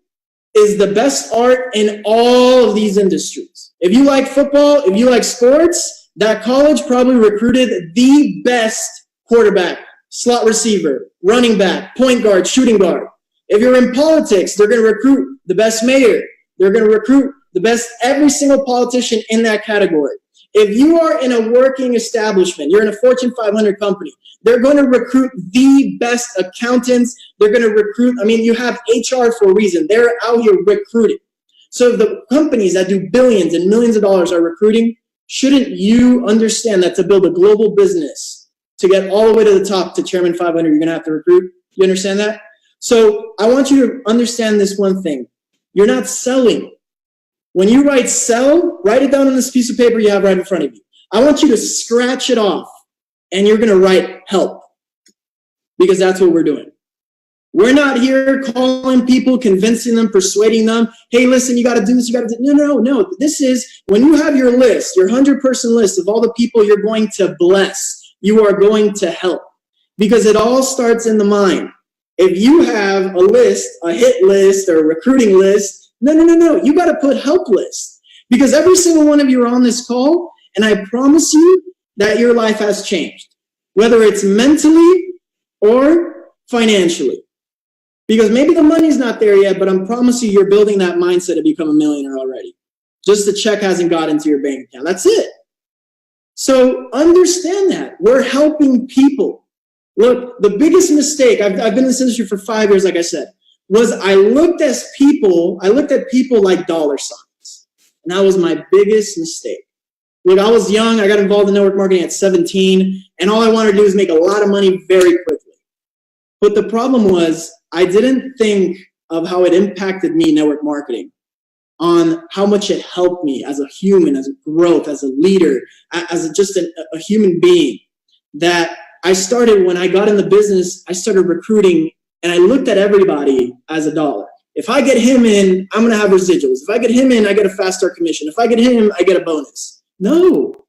is the best art in all of these industries. If you like football, if you like sports, that college probably recruited the best quarterback, slot receiver, running back, point guard, shooting guard. If you're in politics, they're going to recruit the best mayor. They're going to recruit the best, every single politician in that category. If you are in a working establishment, you're in a Fortune 500 company, they're going to recruit the best accountants. They're going to recruit, you have HR for a reason. They're out here recruiting. So the companies that do billions and millions of dollars are recruiting, shouldn't you understand that to build a global business, to get all the way to the top, to Chairman 500, you're going to have to recruit? You understand that? So I want you to understand this one thing. You're not selling. When you write sell, write it down on this piece of paper you have right in front of you. I want you to scratch it off, and you're going to write help, because that's what we're doing. We're not here calling people, convincing them, persuading them. Hey, listen, you got to do this. You got to do. No. This is when you have your list, your 100-person list of all the people you're going to bless, you are going to help, because it all starts in the mind. If you have a list, a hit list or a recruiting list, no. You got to put help list, because every single one of you are on this call, and I promise you that your life has changed, whether it's mentally or financially. Because maybe the money's not there yet, but I promise you, you're building that mindset to become a millionaire already. Just the check hasn't got into your bank account. That's it. So understand that. We're helping people. Look, the biggest mistake, I've been in this industry for 5 years, like I said, was I looked at people like dollar signs. And that was my biggest mistake. Look, I was young. I got involved in network marketing at 17, and all I wanted to do was make a lot of money very quickly. But the problem was I didn't think of how it impacted me, network marketing, on how much it helped me as a human, as a growth, as a leader, as just a human being. That I started, when I got in the business, I started recruiting, and I looked at everybody as a dollar. If I get him in, I'm going to have residuals. If I get him in, I get a fast start commission. If I get him, I get a bonus. No.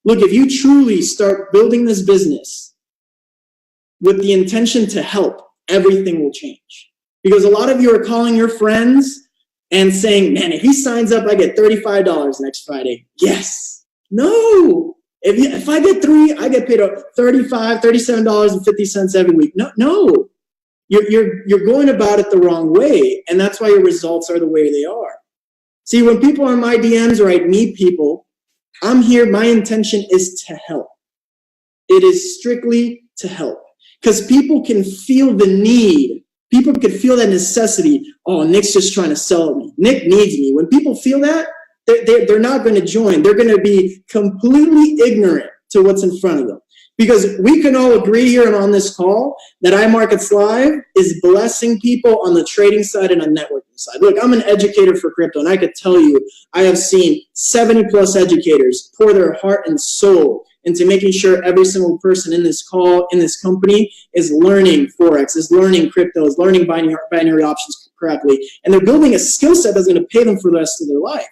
Look, if you truly start building this business with the intention to help, everything will change. Because a lot of you are calling your friends and saying, man, if he signs up, I get $35 next Friday. Yes. No. If I get 3, I get paid $35, $37.50 every week. No. You're going about it the wrong way, and that's why your results are the way they are. See, when people are in my DMs or I meet people, I'm here, my intention is to help. It is strictly to help. Because people can feel the need. People can feel that necessity. Oh, Nick's just trying to sell me. Nick needs me. When people feel that, they're not going to join. They're going to be completely ignorant to what's in front of them. Because we can all agree here and on this call that iMarkets Live is blessing people on the trading side and on networking side. Look, I'm an educator for crypto, and I could tell you I have seen 70 plus educators pour their heart and soul into making sure every single person in this call, in this company, is learning Forex, is learning crypto, is learning binary options correctly. And they're building a skill set that's going to pay them for the rest of their life.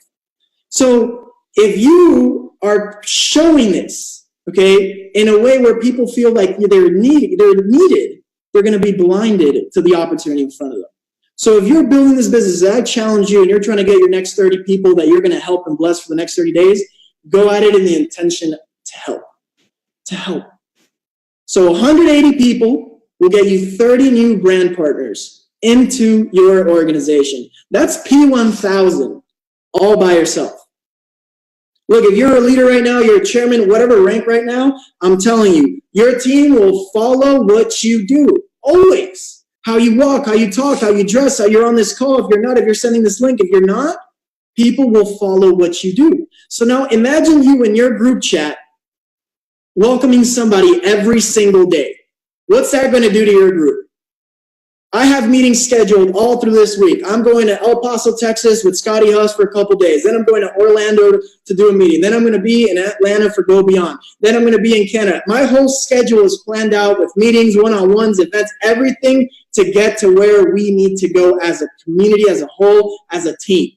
So if you are showing this, okay, in a way where people feel like they're needed, they're going to be blinded to the opportunity in front of them. So if you're building this business, I challenge you, and you're trying to get your next 30 people that you're going to help and bless for the next 30 days, go at it in the intention to help. So 180 people will get you 30 new brand partners into your organization. That's P1000 all by yourself. Look, if you're a leader right now, you're a chairman, whatever rank right now, I'm telling you, your team will follow what you do. Always. How you walk, how you talk, how you dress, how you're on this call. If you're not, if you're sending this link, if you're not, people will follow what you do. So now imagine you in your group chat welcoming somebody every single day. What's that going to do to your group? I have meetings scheduled all through this week. I'm going to El Paso, Texas with Scotty Huss for a couple days. Then I'm going to Orlando to do a meeting. Then I'm going to be in Atlanta for Go Beyond. Then I'm going to be in Canada. My whole schedule is planned out with meetings, one-on-ones, events, everything to get to where we need to go as a community, as a whole, as a team.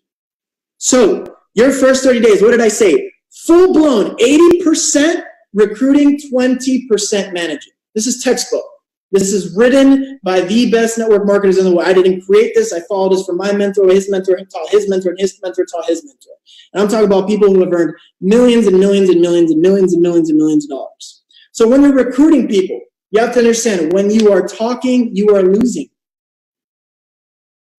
So your first 30 days, what did I say? Full-blown 80% recruiting, 20% managing. This is textbook. This is written by the best network marketers in the world. I didn't create this. I followed this from my mentor. His mentor taught his mentor, and his mentor taught his mentor. And I'm talking about people who have earned millions and millions and millions and millions and millions and millions of dollars. So when you're recruiting people, you have to understand, when you are talking, you are losing.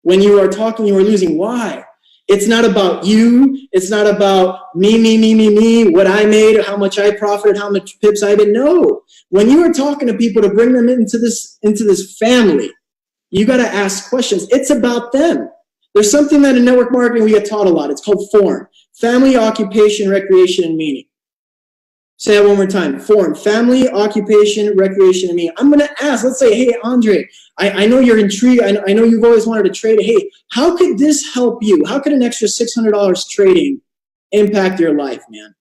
When you are talking, you are losing. Why? It's not about you. It's not about me, what I made, how much I profited, how much pips I did. No. When you are talking to people to bring them into this family, you got to ask questions. It's about them. There's something that in network marketing we get taught a lot. It's called FORM. Family, occupation, recreation, and meaning. Say that one more time. FORM. Family, occupation, recreation, and meaning. I'm going to ask, let's say, hey, Andre, I know you're intrigued. I know you've always wanted to trade. Hey, how could this help you? How could an extra $600 trading impact your life, man?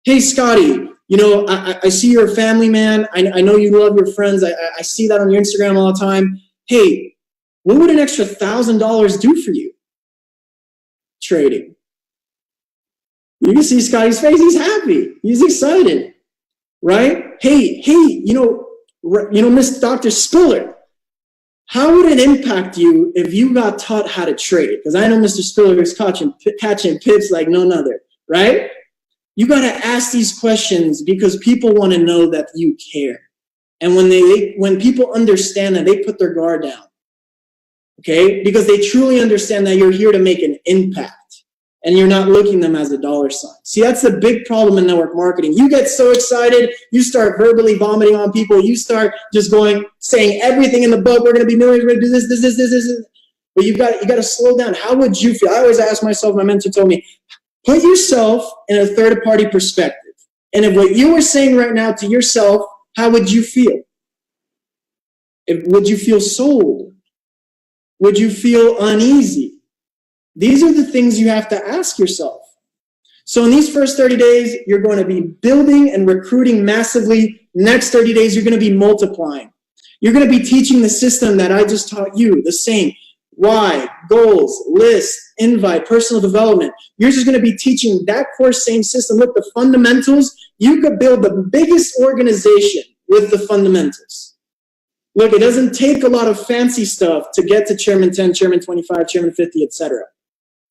Hey, Scotty, you know, I see you're a family man. I know you love your friends. I see that on your Instagram all the time. Hey, what would an extra $1,000 do for you? Trading. You can see Scotty's face. He's happy. He's excited, right? Hey, you know, Miss Dr. Spiller, how would it impact you if you got taught how to trade? Because I know Mr. Spiller is catching pips like none other, right? You got to ask these questions because people want to know that you care. And when people understand that, they put their guard down, okay? Because they truly understand that you're here to make an impact. And you're not looking at them as a dollar sign. See, that's the big problem in network marketing. You get so excited, you start verbally vomiting on people, you start just saying everything in the book, we're going to be millionaires, we're going to do this. But you got to slow down. How would you feel? I always ask myself, my mentor told me, put yourself in a third-party perspective. And if what you were saying right now to yourself, how would you feel? Would you feel sold? Would you feel uneasy? These are the things you have to ask yourself. So in these first 30 days, you're going to be building and recruiting massively. Next 30 days, you're going to be multiplying. You're going to be teaching the system that I just taught you, the same. Why, goals, list, invite, personal development. You're just going to be teaching that core same system. Look, the fundamentals, you could build the biggest organization with the fundamentals. Look, it doesn't take a lot of fancy stuff to get to Chairman 10, Chairman 25, Chairman 50, etc.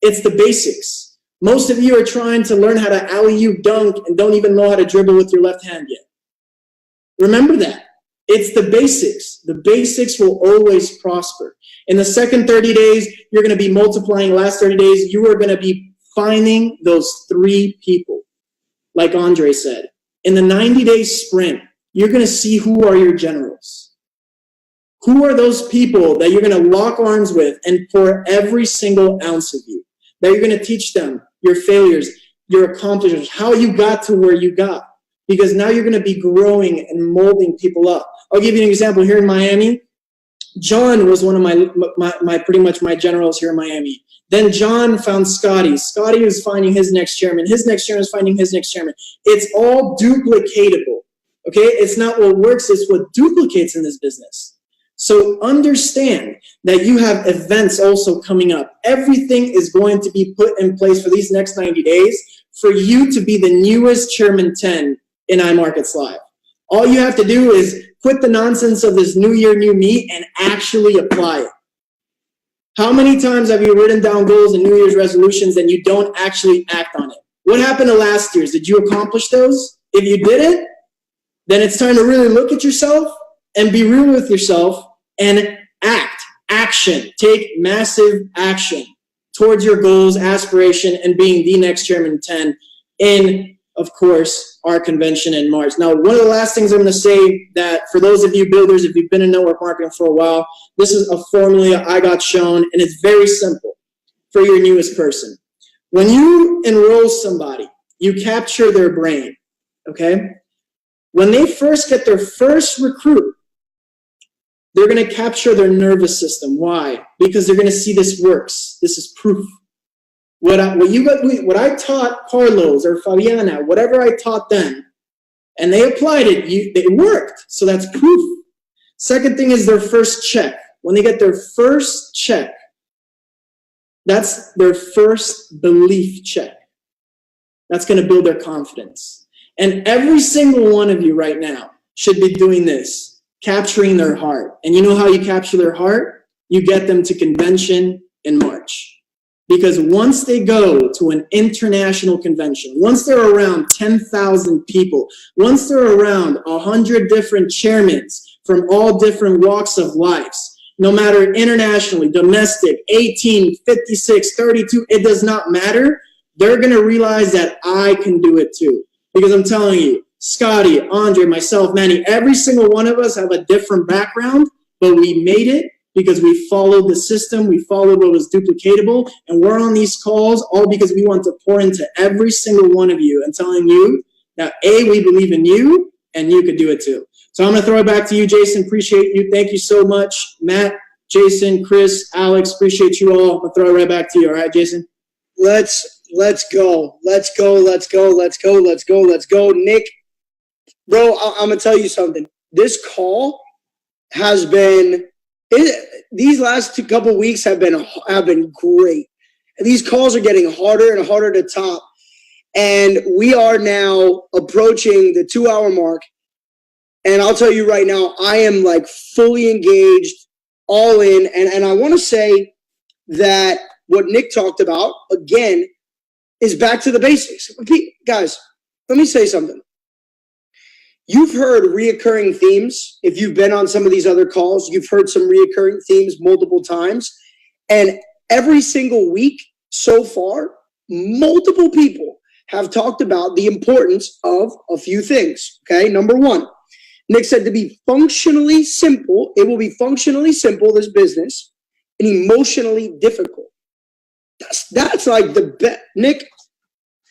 It's the basics. Most of you are trying to learn how to alley-oop dunk and don't even know how to dribble with your left hand yet. Remember that. It's the basics. The basics will always prosper. In the second 30 days, you're going to be multiplying. Last 30 days, you are going to be finding those 3 people. Like Andre said, in the 90-day sprint, you're going to see who are your generals. Who are those people that you're going to lock arms with and pour every single ounce of you? That you're going to teach them your failures, your accomplishments, how you got to where you got. Because now you're going to be growing and molding people up. I'll give you an example here in Miami. John was one of my pretty much my generals here in Miami. Then John found Scotty. Scotty was finding his next chairman. His next chairman is finding his next chairman. It's all duplicatable. Okay? It's not what works, it's what duplicates in this business. So understand that you have events also coming up. Everything is going to be put in place for these next 90 days for you to be the newest Chairman 10 in iMarkets Live. All you have to do is quit the nonsense of this new year, new me and actually apply it. How many times have you written down goals and New Year's resolutions and you don't actually act on it? What happened to last year's? Did you accomplish those? If you didn't, then it's time to really look at yourself and be real with yourself and action. Take massive action towards your goals, aspiration, and being the next Chairman 10 in, of course, our convention in March. Now, one of the last things I'm going to say that for those of you builders, if you've been in network marketing for a while, this is a formula I got shown, and it's very simple for your newest person. When you enroll somebody, you capture their brain, okay? When they first get their first recruit, they're going to capture their nervous system. Why? Because they're going to see this works. This is proof. What I taught Carlos or Fabiana, whatever I taught them, and they applied it, it worked. So that's proof. Second thing is their first check. When they get their first check, that's their first belief check. That's going to build their confidence. And every single one of you right now should be doing this, capturing their heart. And you know how you capture their heart? You get them to convention in March. Because once they go to an international convention, once they're around 10,000 people, once they're around 100 different chairmen from all different walks of life, no matter internationally, domestic, 18, 56, 32, it does not matter. They're going to realize that I can do it too. Because I'm telling you, Scotty, Andre, myself, Manny, every single one of us have a different background, but we made it because we followed the system, we followed what was duplicatable, and we're on these calls all because we want to pour into every single one of you and telling you that, A, we believe in you, and you could do it too. So I'm going to throw it back to you, Jason. Appreciate you. Thank you so much. Matt, Jason, Chris, Alex, appreciate you all. I'll throw it right back to you. All right, Jason? Let's go. Let's go. Nick, bro, I'm going to tell you something. This call has been, these last couple weeks have been great. And these calls are getting harder and harder to top. And we are now approaching the 2-hour mark. And I'll tell you right now, I am like fully engaged, all in. And I want to say that what Nick talked about, again, is back to the basics. Guys, let me say something. You've heard reoccurring themes. If you've been on some of these other calls, you've heard some reoccurring themes multiple times. And every single week so far, multiple people have talked about the importance of a few things. Okay, number one, Nick said to be functionally simple, it will be functionally simple, this business, and emotionally difficult. That's like the best. Nick,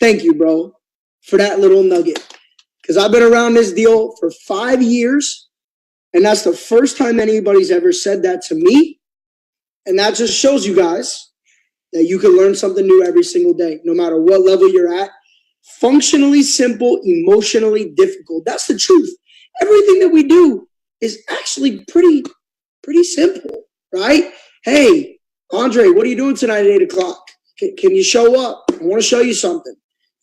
thank you, bro, for that little nugget. Because I've been around this deal for 5 years, and that's the first time anybody's ever said that to me. And that just shows you guys that you can learn something new every single day, no matter what level you're at. Functionally simple, emotionally difficult. That's the truth. Everything that we do is actually pretty simple, right? Hey, Andre, what are you doing tonight at 8 o'clock? Can you show up? I want to show you something.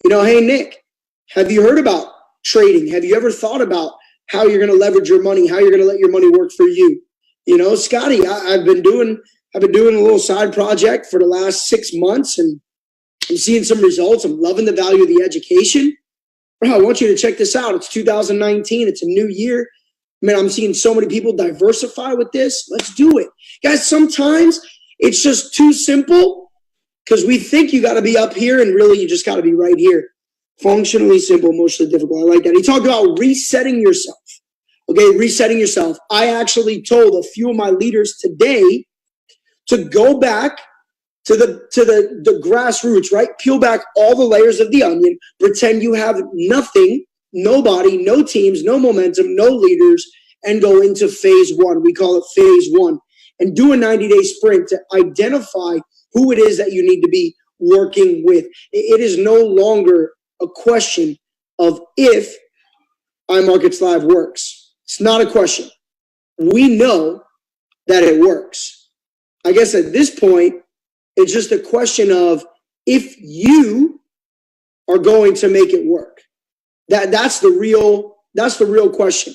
Hey, Nick, have you heard about trading? Have you ever thought about how you're going to leverage your money, how you're going to let your money work for you? Scotty, I've been doing a little side project for the last 6 months, and I'm seeing some results. I'm loving the value of the education. Bro, I want you to check this out. It's 2019. It's a new year. Man, I'm seeing so many people diversify with this. Let's do it. Guys, sometimes it's just too simple because we think you got to be up here, and really you just got to be right here. Functionally simple, emotionally difficult. I like that. He talked about resetting yourself. Okay, resetting yourself. I actually told a few of my leaders today to go back to the grassroots, right? Peel back all the layers of the onion, pretend you have nothing, nobody, no teams, no momentum, no leaders, and go into phase one. We call it phase one. And do a 90-day sprint to identify who it is that you need to be working with. It is no longer a question of if iMarkets Live works. It's not a question. We know that it works. I guess at this point, it's just a question of if you are going to make it work. That's the real question.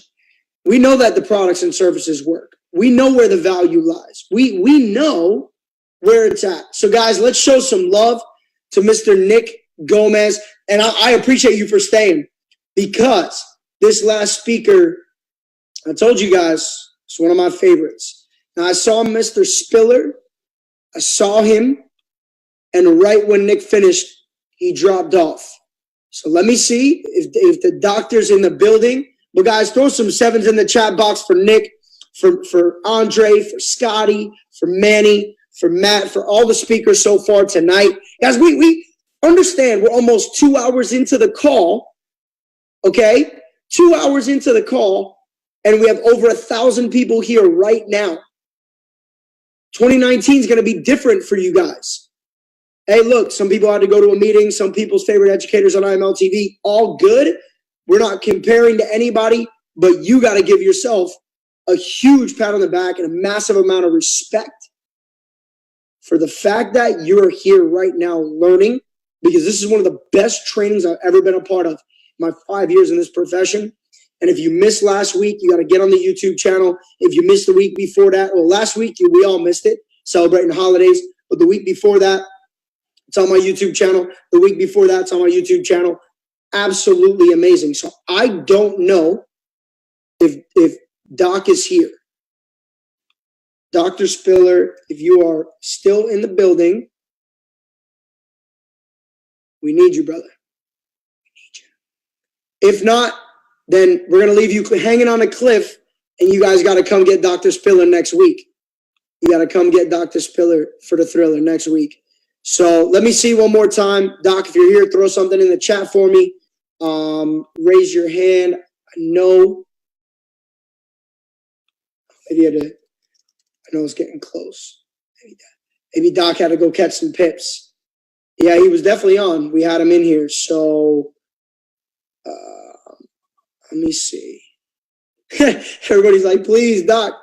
We know that the products and services work. We know where the value lies. We know where it's at. So guys, let's show some love to Mr. Nick Gomez. And I appreciate you for staying. because this last speaker, I told you guys, it's one of my favorites. Now, I saw Mr. Spiller. I saw him. And right when Nick finished, he dropped off. So let me see if the doctor's in the building. But guys, throw some sevens in the chat box for Nick, for Andre, for Scotty, for Manny, for Matt, for all the speakers so far tonight. Guys, we understand we're almost 2 hours into the call, okay? 2 hours into the call, and we have over 1,000 people here right now. 2019 is going to be different for you guys. Hey, look, some people had to go to a meeting. Some people's favorite educators on IML TV. All good. We're not comparing to anybody, but you got to give yourself a huge pat on the back and a massive amount of respect for the fact that you're here right now learning, because this is one of the best trainings I've ever been a part of in my 5 years in this profession. And if you missed last week, you got to get on the YouTube channel. If you missed the week before that, well, last week, we all missed it, celebrating holidays. But the week before that, it's on my YouTube channel. The week before that, it's on my YouTube channel. Absolutely amazing. So I don't know if Doc is here. Dr. Spiller, if you are still in the building, we need you, brother. We need you. If not, then we're going to leave you hanging on a cliff, and you guys got to come get Dr. Spiller next week. You got to come get Dr. Spiller for the thriller next week. So let me see one more time. Doc, if you're here, throw something in the chat for me. Raise your hand. No. Maybe I know it's getting close. Maybe Doc had to go catch some pips. Yeah, he was definitely on. We had him in here. So let me see. Everybody's like, please, Doc,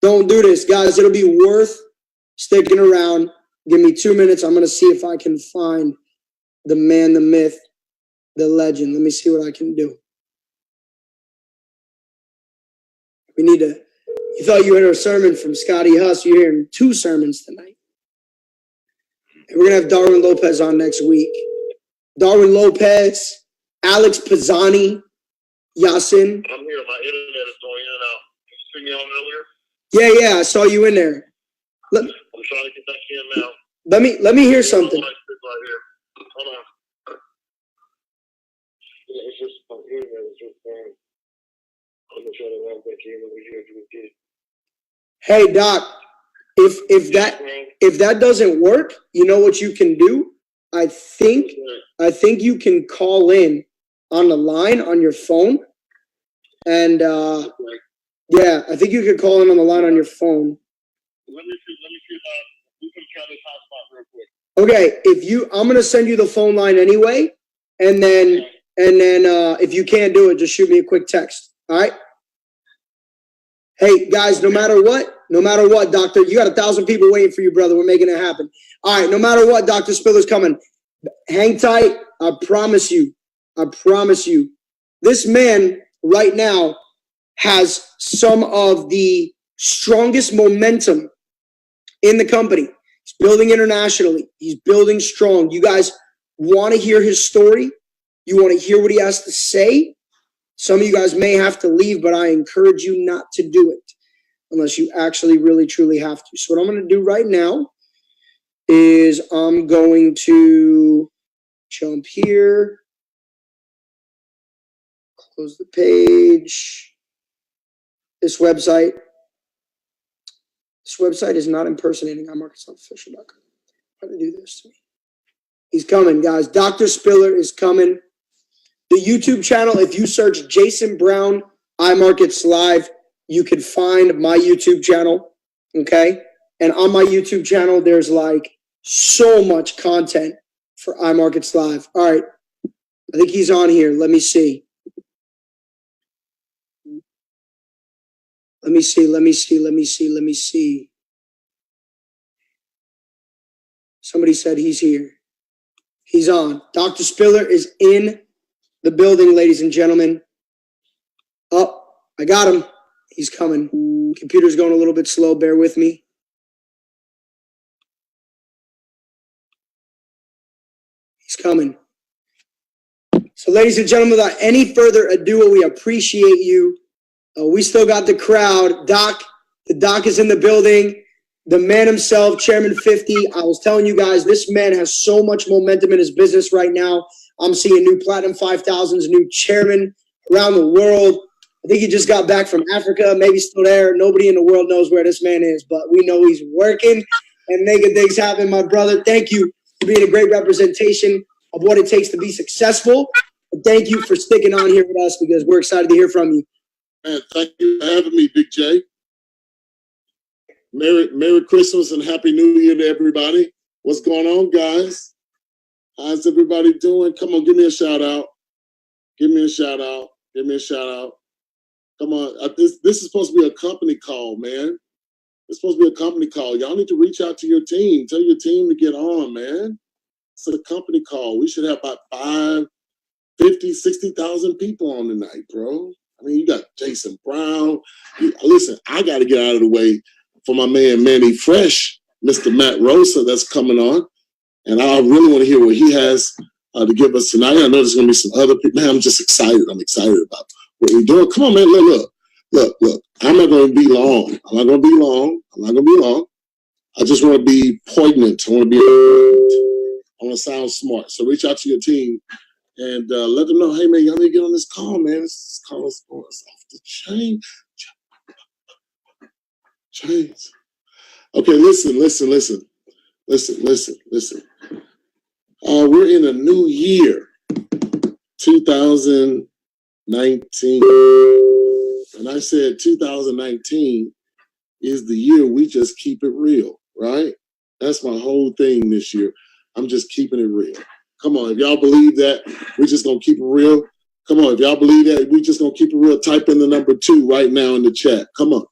don't do this. Guys, it'll be worth sticking around. Give me 2 minutes. I'm going to see if I can find the man, the myth, the legend. Let me see what I can do. We need to. You thought you heard a sermon from Scotty Huss. You're hearing 2 sermons tonight. And we're going to have Darwin Lopez on next week. Darwin Lopez, Alex Pizzani, Yasin. I'm here. My internet is going in and out. Did you see me on earlier? Yeah, I saw you in there. I'm trying to get back in now. Let me hear something. Right here. Hold on. Yeah, it's just my internet is just I'm gonna try to log back in over here to get. Hey Doc, if that doesn't work, you know what you can do? I think you can call in on the line on your phone, and yeah, I think you could call in on the line on your phone. Let me see we can try this hotspot real quick. Okay, I'm gonna send you the phone line anyway, and then if you can't do it, just shoot me a quick text. All right. Hey guys, no matter what, Doctor, you got 1,000 people waiting for you, brother. We're making it happen. All right, no matter what, Dr. Spiller's coming. Hang tight. I promise you. This man right now has some of the strongest momentum in the company. He's building internationally. He's building strong. You guys want to hear his story? You want to hear what he has to say? Some of you guys may have to leave, but I encourage you not to do it unless you actually really, truly have to. So what I'm going to do right now is I'm going to jump here, close the page. This website is not impersonating iMarketsOfficial.com. How to do this to me? He's coming, guys. Dr. Spiller is coming. The YouTube channel, if you search Jason Brown, iMarkets Live, you can find my YouTube channel, okay? And on my YouTube channel, there's like so much content for iMarkets Live. All right, I think he's on here. Let me see. Let me see. Somebody said he's here. He's on. Dr. Spiller is in the building, ladies and gentlemen. Oh, I got him. He's coming. Computer's going a little bit slow. Bear with me. He's coming. So, ladies and gentlemen, without any further ado, we appreciate you. We still got the crowd. Doc, the Doc is in the building. The man himself, Chairman 50. I was telling you guys, this man has so much momentum in his business right now. I'm seeing new Platinum 5000s, new chairman around the world. I think he just got back from Africa, maybe still there. Nobody in the world knows where this man is, but we know he's working and making things happen, my brother. Thank you for being a great representation of what it takes to be successful. And thank you for sticking on here with us because we're excited to hear from you. Man, thank you for having me, Big J. Merry Christmas and Happy New Year to everybody. What's going on, guys? How's everybody doing? Come on, give me a shout out. Give me a shout out. Give me a shout out. Come on. This is supposed to be a company call, man. It's supposed to be a company call. Y'all need to reach out to your team. Tell your team to get on, man. It's a company call. We should have about 50, 60,000 people on tonight, bro. I mean, you got Jason Brown. Listen, I got to get out of the way for my man Manny Fresh, Mr. Matt Rosa, that's coming on. And I really want to hear what he has to give us tonight. I know there's going to be some other people. Man, I'm just excited. I'm excited about what we're doing. Come on, man. Look. I'm not going to be long. I'm not going to be long. I just want to be poignant. I want to sound smart. So reach out to your team and let them know, hey, man, y'all need to get on this call, man. This call is going off the chain. Chains. Okay, listen. We're in a new year, 2019. And I said 2019 is the year we just keep it real, right? That's my whole thing this year. I'm just keeping it real. Come on, if y'all believe that, we're just going to keep it real. Come on, if y'all believe that, we're just going to keep it real. Type in the number 2 right now in the chat. Come on.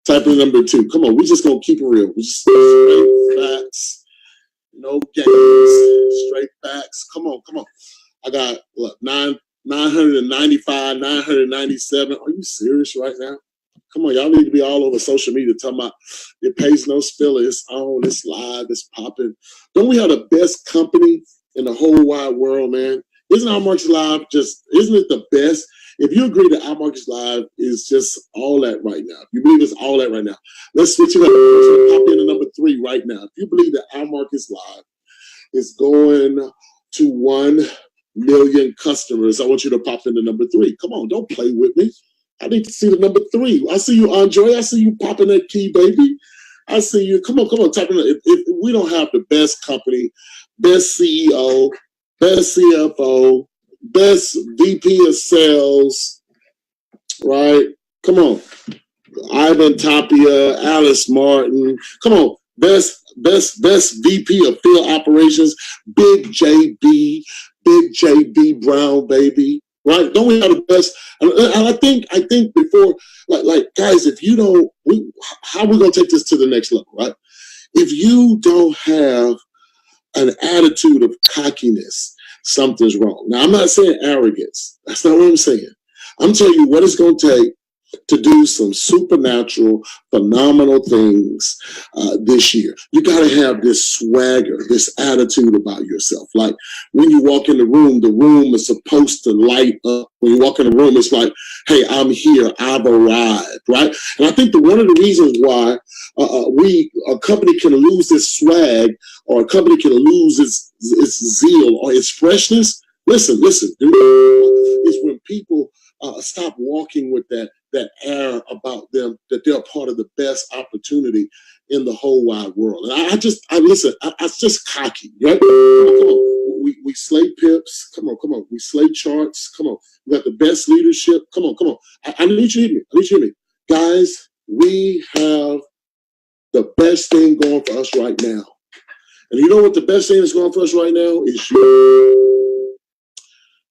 Type in number 2. Come on, we just gonna keep it real. We just straight facts, no games, straight facts. Come on. I got what 995, 997. Are you serious right now? Come on, y'all need to be all over social media talking about your page no spiller. It's on, it's live, it's popping. Don't we have the best company in the whole wide world, man? Isn't Our Markets Live isn't it the best? If you agree that Our Markets Live is just all that right now, if you believe it's all that right now, let's switch it up. Let's pop in to number 3 right now. If you believe that Our Markets Live is going to 1 million customers, I want you to pop into number 3. Come on, don't play with me. I need to see the number 3. I see you, Andre. I see you popping that key, baby. I see you. Come on, type in. If we don't have the best company, best CEO, best CFO, best VP of sales, right? Come on. Ivan Tapia, Alice Martin. Come on. Best VP of field operations, Big JB Brown, baby. Right? Don't we have the best? And I think before, like guys, if you don't, how are we gonna take this to the next level, right? If you don't have an attitude of cockiness, something's wrong. Now, I'm not saying arrogance. That's not what I'm saying. I'm telling you what it's going to take to do some supernatural, phenomenal things this year. You got to have this swagger, this attitude about yourself. Like when you walk in the room is supposed to light up. When you walk in the room, it's like, hey, I'm here, I've arrived, right? And I think that one of the reasons why a company can lose its swag, or a company can lose its zeal or its freshness. Listen, is when people stop walking with that air about them, that they're part of the best opportunity in the whole wide world. And I just cocky, right? Come on. We slay pips. Come on. We slay charts. Come on. We got the best leadership. Come on. I need you to hear me. Guys, we have the best thing going for us right now. And you know what the best thing that's going for us right now is you.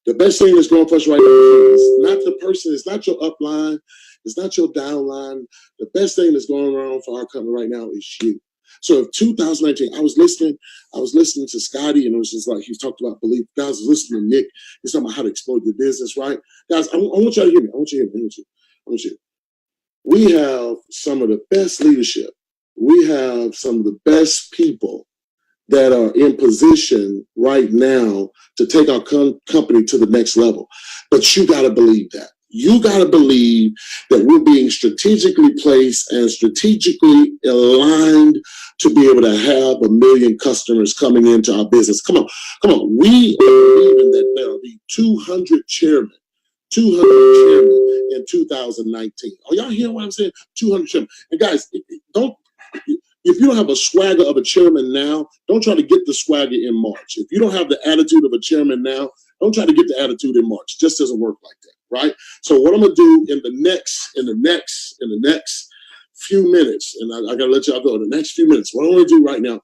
The best thing that's going for us right now is not the person, it's not your upline, it's not your downline. The best thing that's going on for our company right now is you. So if 2019, I was listening to Scotty, and it was just like, he talked about belief. Guys, I was listening to Nick. He's talking about how to explode your business, right? Guys, I want y'all to hear me. I want you. We have some of the best leadership. We have some of the best people that are in position right now to take our company to the next level. But you got to believe that. You got to believe that we're being strategically placed and strategically aligned to be able to have 1 million customers coming into our business. Come on. We are believing that there will be 200 chairmen in 2019. Are y'all hearing what I'm saying? 200 chairmen. And guys, if you don't have a swagger of a chairman now, don't try to get the swagger in March. If you don't have the attitude of a chairman now, don't try to get the attitude in March. It just doesn't work like that, right? So what I'm gonna do in the next few minutes, and I gotta let y'all go. In the next few minutes, what I want to do right now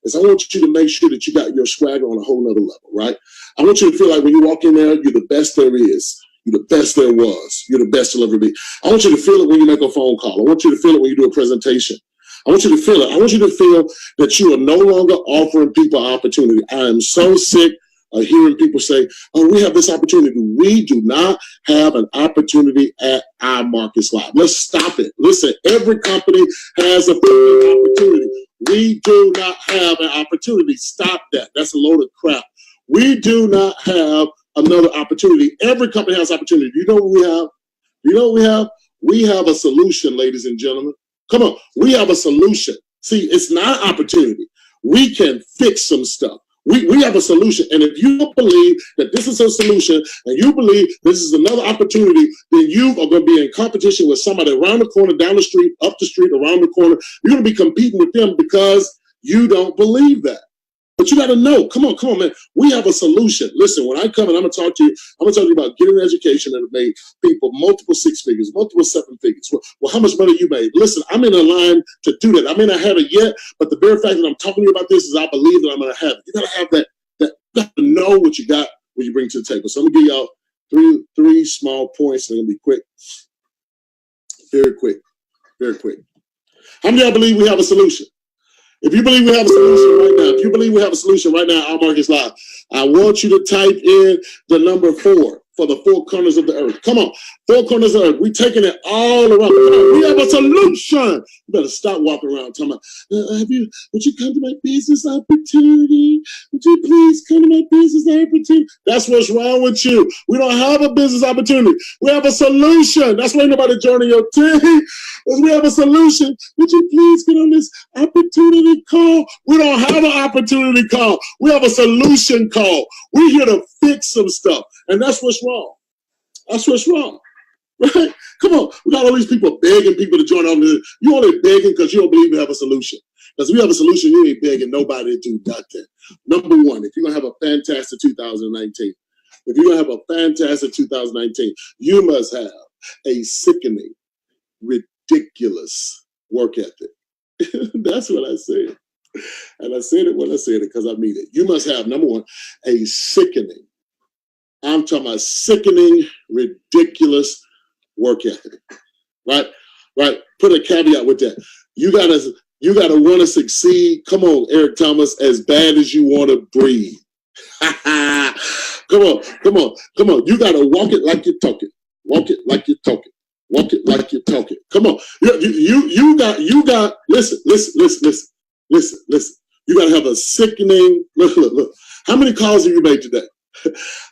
is I want you to make sure that you got your swagger on a whole nother level, right? I want you to feel like when you walk in there, you're the best there is. You're the best there was. You're the best you'll ever be. I want you to feel it when you make a phone call. I want you to feel it when you do a presentation. I want you to feel it. I want you to feel that you are no longer offering people opportunity. I am so sick of hearing people say, oh, we have this opportunity. We do not have an opportunity at our Marcus Live. Let's stop it. Listen, every company has a opportunity. We do not have an opportunity. Stop that. That's a load of crap. We do not have another opportunity. Every company has opportunity. You know what we have? You know what we have? We have a solution, ladies and gentlemen. Come on, we have a solution. See, it's not an opportunity. We can fix some stuff. We have a solution. And if you don't believe that this is a solution and you believe this is another opportunity, then you are going to be in competition with somebody around the corner, down the street, up the street, around the corner. You're going to be competing with them because you don't believe that. But you got to know, come on, man. We have a solution. Listen, when I come and I'm going to talk to you about getting an education that made people multiple 6 figures, multiple 7 figures. Well, how much money you made? Listen, I'm in a line to do that. I may not have it yet, but the very fact that I'm talking to you about this is I believe that I'm going to have it. You got to have that. You got to know what you got when you bring to the table. So I'm going to give y'all three small points. They're going to be quick. Very quick. Very quick. How many of y'all believe we have a solution? If you believe we have a solution right now, our Marcus Live, I want you to type in the number 4 for the 4 corners of the earth. Come on, 4 corners of the earth. We're taking it all around. We have a solution. You better stop walking around talking about, would you come to my business opportunity? Would you please come to my business opportunity? That's what's wrong with you. We don't have a business opportunity. We have a solution. That's why ain't nobody joining your team. We have a solution. Would you please get on this opportunity call? We don't have an opportunity call. We have a solution call. We're here to fix some stuff. And that's what's wrong. That's what's wrong. Right? Come on. We got all these people begging people to join on this. You only begging because you don't believe we have a solution. Because we have a solution, you ain't begging nobody to do nothing. Number 1, if you're going to have a fantastic 2019, you must have a sickening, ridiculous work ethic. That's what I said. And I said it when I said it because I mean it. You must have, number 1, a sickening. I'm talking about sickening, ridiculous work ethic. Right? Put a caveat with that. You gotta want to succeed. Come on, Eric Thomas, as bad as you want to breathe. Come on. You gotta walk it like you're talking. Walk it like you're talking. Walk it like you're talking. Come on. You got, listen. You gotta have a sickening, look. How many calls have you made today?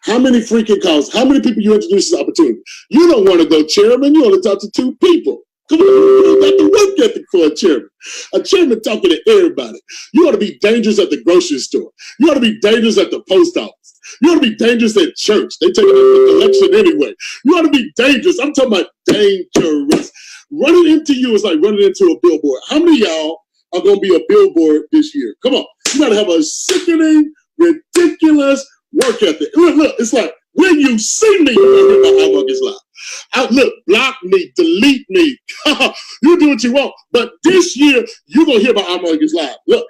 How many freaking calls? How many people you introduce this opportunity? You don't want to go chairman. You want to talk to 2 people. Come on, you don't got the work ethic for a chairman. A chairman talking to everybody. You ought to be dangerous at the grocery store. You ought to be dangerous at the post office. You ought to be dangerous at church. They take it the collection anyway. You ought to be dangerous. I'm talking about dangerous. Running into you is like running into a billboard. How many of y'all are going to be a billboard this year? Come on. You got to have a sickening, ridiculous work ethic. Look, it's like when you see me, you're going to hear my Marcus Live. Look, block me, delete me. You do what you want. But this year, you're going to hear about our Marcus Live. Look,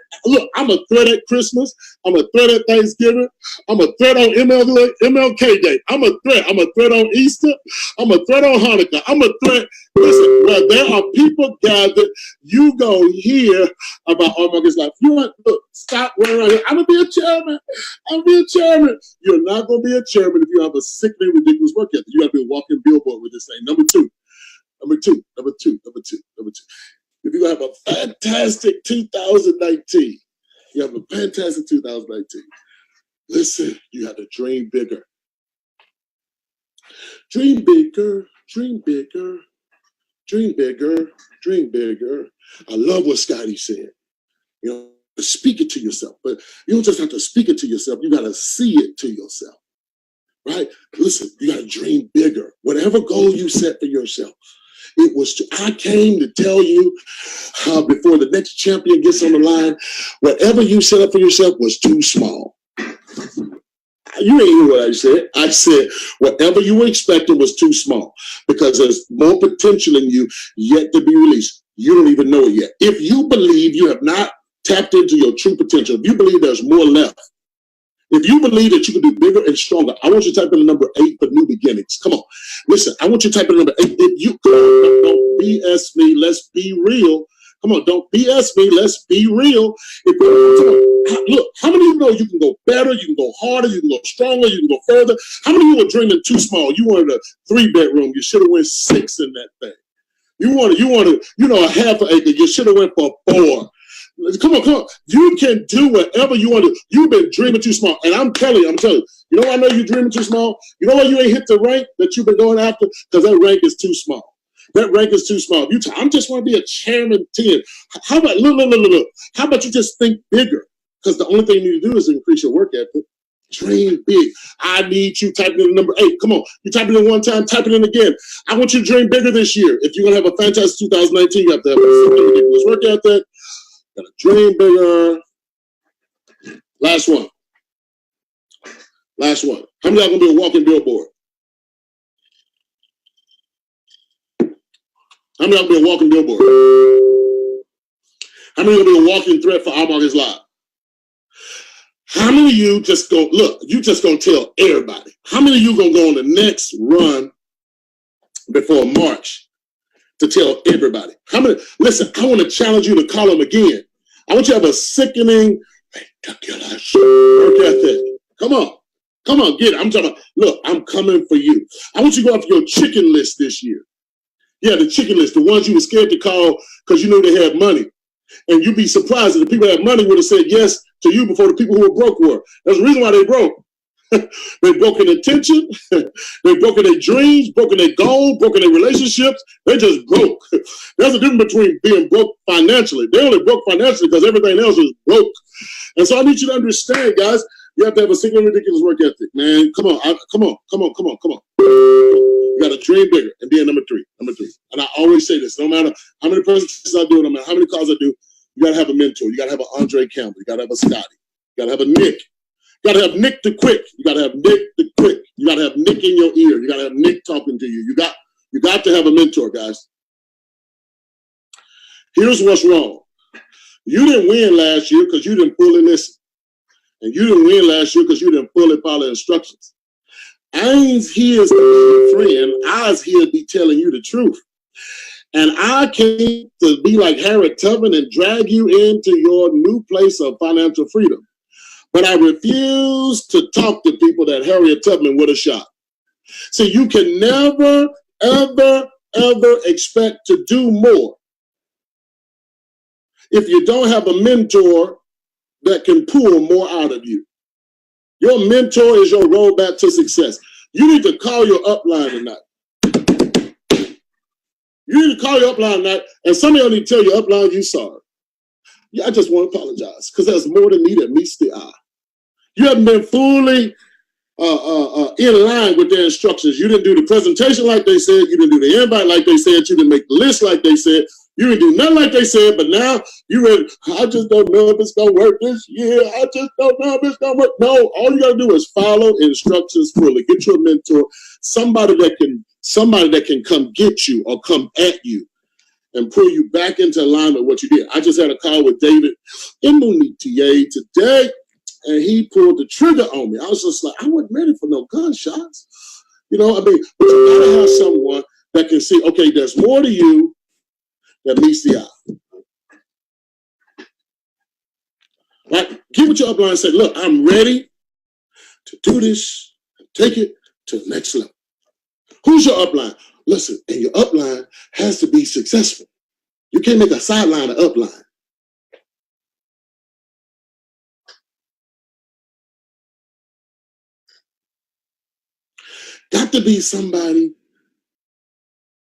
I'm a threat at Christmas. I'm a threat at Thanksgiving. I'm a threat on MLK Day. I'm a threat. I'm a threat on Easter. I'm a threat on Hanukkah. I'm a threat. Listen, where there are people gathered, you go hear about our Marcus Live. You want, look, stop running around here. I'm going to be a chairman. You're not going to be a chairman if you have a sickening, ridiculous work ethic. You got to be a walking billboard with this thing. Number two. If you're going to have a fantastic 2019, You have a fantastic 2019. Listen, you have to dream bigger. Dream bigger, dream bigger, dream bigger, dream bigger. I love what Scotty said. You know, speak it to yourself, but you don't just have to speak it to yourself. You got to see it to yourself, right? Listen, you got to dream bigger. Whatever goal you set for yourself, I came to tell you before the next champion gets on the line, whatever you set up for yourself was too small. You ain't hear what I said. I said whatever you were expecting was too small because there's more potential in you yet to be released. You don't even know it yet. If you believe you have not tapped into your true potential, if you believe there's more left, if you believe that you can do bigger and stronger, I want you to type in the number 8 for new beginnings. Come on. Listen, I want you to type in the number 8. If you don't BS me, let's be real. Come on, don't BS me, let's be real. Look, how many of you know you can go better, you can go harder, you can go stronger, you can go further? How many of you were dreaming too small? You wanted a 3-bedroom, you should have went 6 in that thing. You wanted, a half an acre, you should have went for 4. Come on. You can do whatever you want to. You've been dreaming too small. And I'm telling you, you know why I know you're dreaming too small? You know why you ain't hit the rank that you've been going after? Because that rank is too small. That rank is too small. I just want to be a chairman 10. How about, look. How about you just think bigger? Because the only thing you need to do is increase your work ethic. Dream big. I need you typing in the number 8. Come on. You type it in one time, type it in again. I want you to dream bigger this year. If you're going to have a fantastic 2019, you have to have a ridiculous work ethic. Got to dream bigger. Last one. How many of y'all going to be a walking billboard? How many of y'all going to be a walking billboard? How many of y'all going to be a walking threat for Our Markets Live? How many of you just go, look, you just going to tell everybody. How many of you going to go on the next run before March to tell everybody? Listen, I want to challenge you to call them again. I want you to have a sickening, ridiculous work ethic. Come on, get it. I'm talking about, look, I'm coming for you. I want you to go off your chicken list this year. Yeah, the chicken list, the ones you were scared to call because you knew they had money. And you'd be surprised that the people that had money would have said yes to you before the people who were broke were. There's a reason why they broke. They've broken attention. They've broken their dreams, broken their goals, broken their relationships. They just broke. There's a difference between being broke financially. They only broke financially because everything else is broke. And so I need you to understand, guys, you have to have a single ridiculous work ethic, man. Come on. You got to dream bigger and be a number 3. And I always say this, no matter how many presentations I do, no matter how many calls I do, you got to have a mentor. You got to have an Andre Campbell. You got to have a Scotty. You got to have a Nick. You got to have Nick the Quick. You got to have Nick the Quick. You got to have Nick in your ear. You got to have Nick talking to you. You got to have a mentor, guys. Here's what's wrong. You didn't win last year because you didn't fully listen. And you didn't win last year because you didn't fully follow instructions. I ain't here to be your friend. I was here to be telling you the truth. And I came to be like Harriet Tubman and drag you into your new place of financial freedom. But I refuse to talk to people that Harriet Tubman would have shot. See, you can never, ever, ever expect to do more if you don't have a mentor that can pull more out of you. Your mentor is your roadmap to success. You need to call your upline tonight. You need to call your upline tonight, and some of y'all need to tell your upline you sorry. Yeah, I just want to apologize because there's more than me that meets the eye. You haven't been fully in line with their instructions. You didn't do the presentation like they said. You didn't do the invite like they said. You didn't make the list like they said. You didn't do nothing like they said, but now you ready. I just don't know if it's going to work this year. I just don't know if it's going to work. No, all you got to do is follow instructions fully. Get you a mentor, somebody that can come get you or come at you and pull you back into alignment with what you did. I just had a call with David in Munitier today, and he pulled the trigger on me. I was just like, I wasn't ready for no gunshots. You know, I mean, but you got to have someone that can see, okay, there's more to you that meets the eye. Like, give it your upline and say, look, I'm ready to do this and take it to the next level. Who's your upline? Listen, and your upline has to be successful. You can't make a sideline an upline. got to be somebody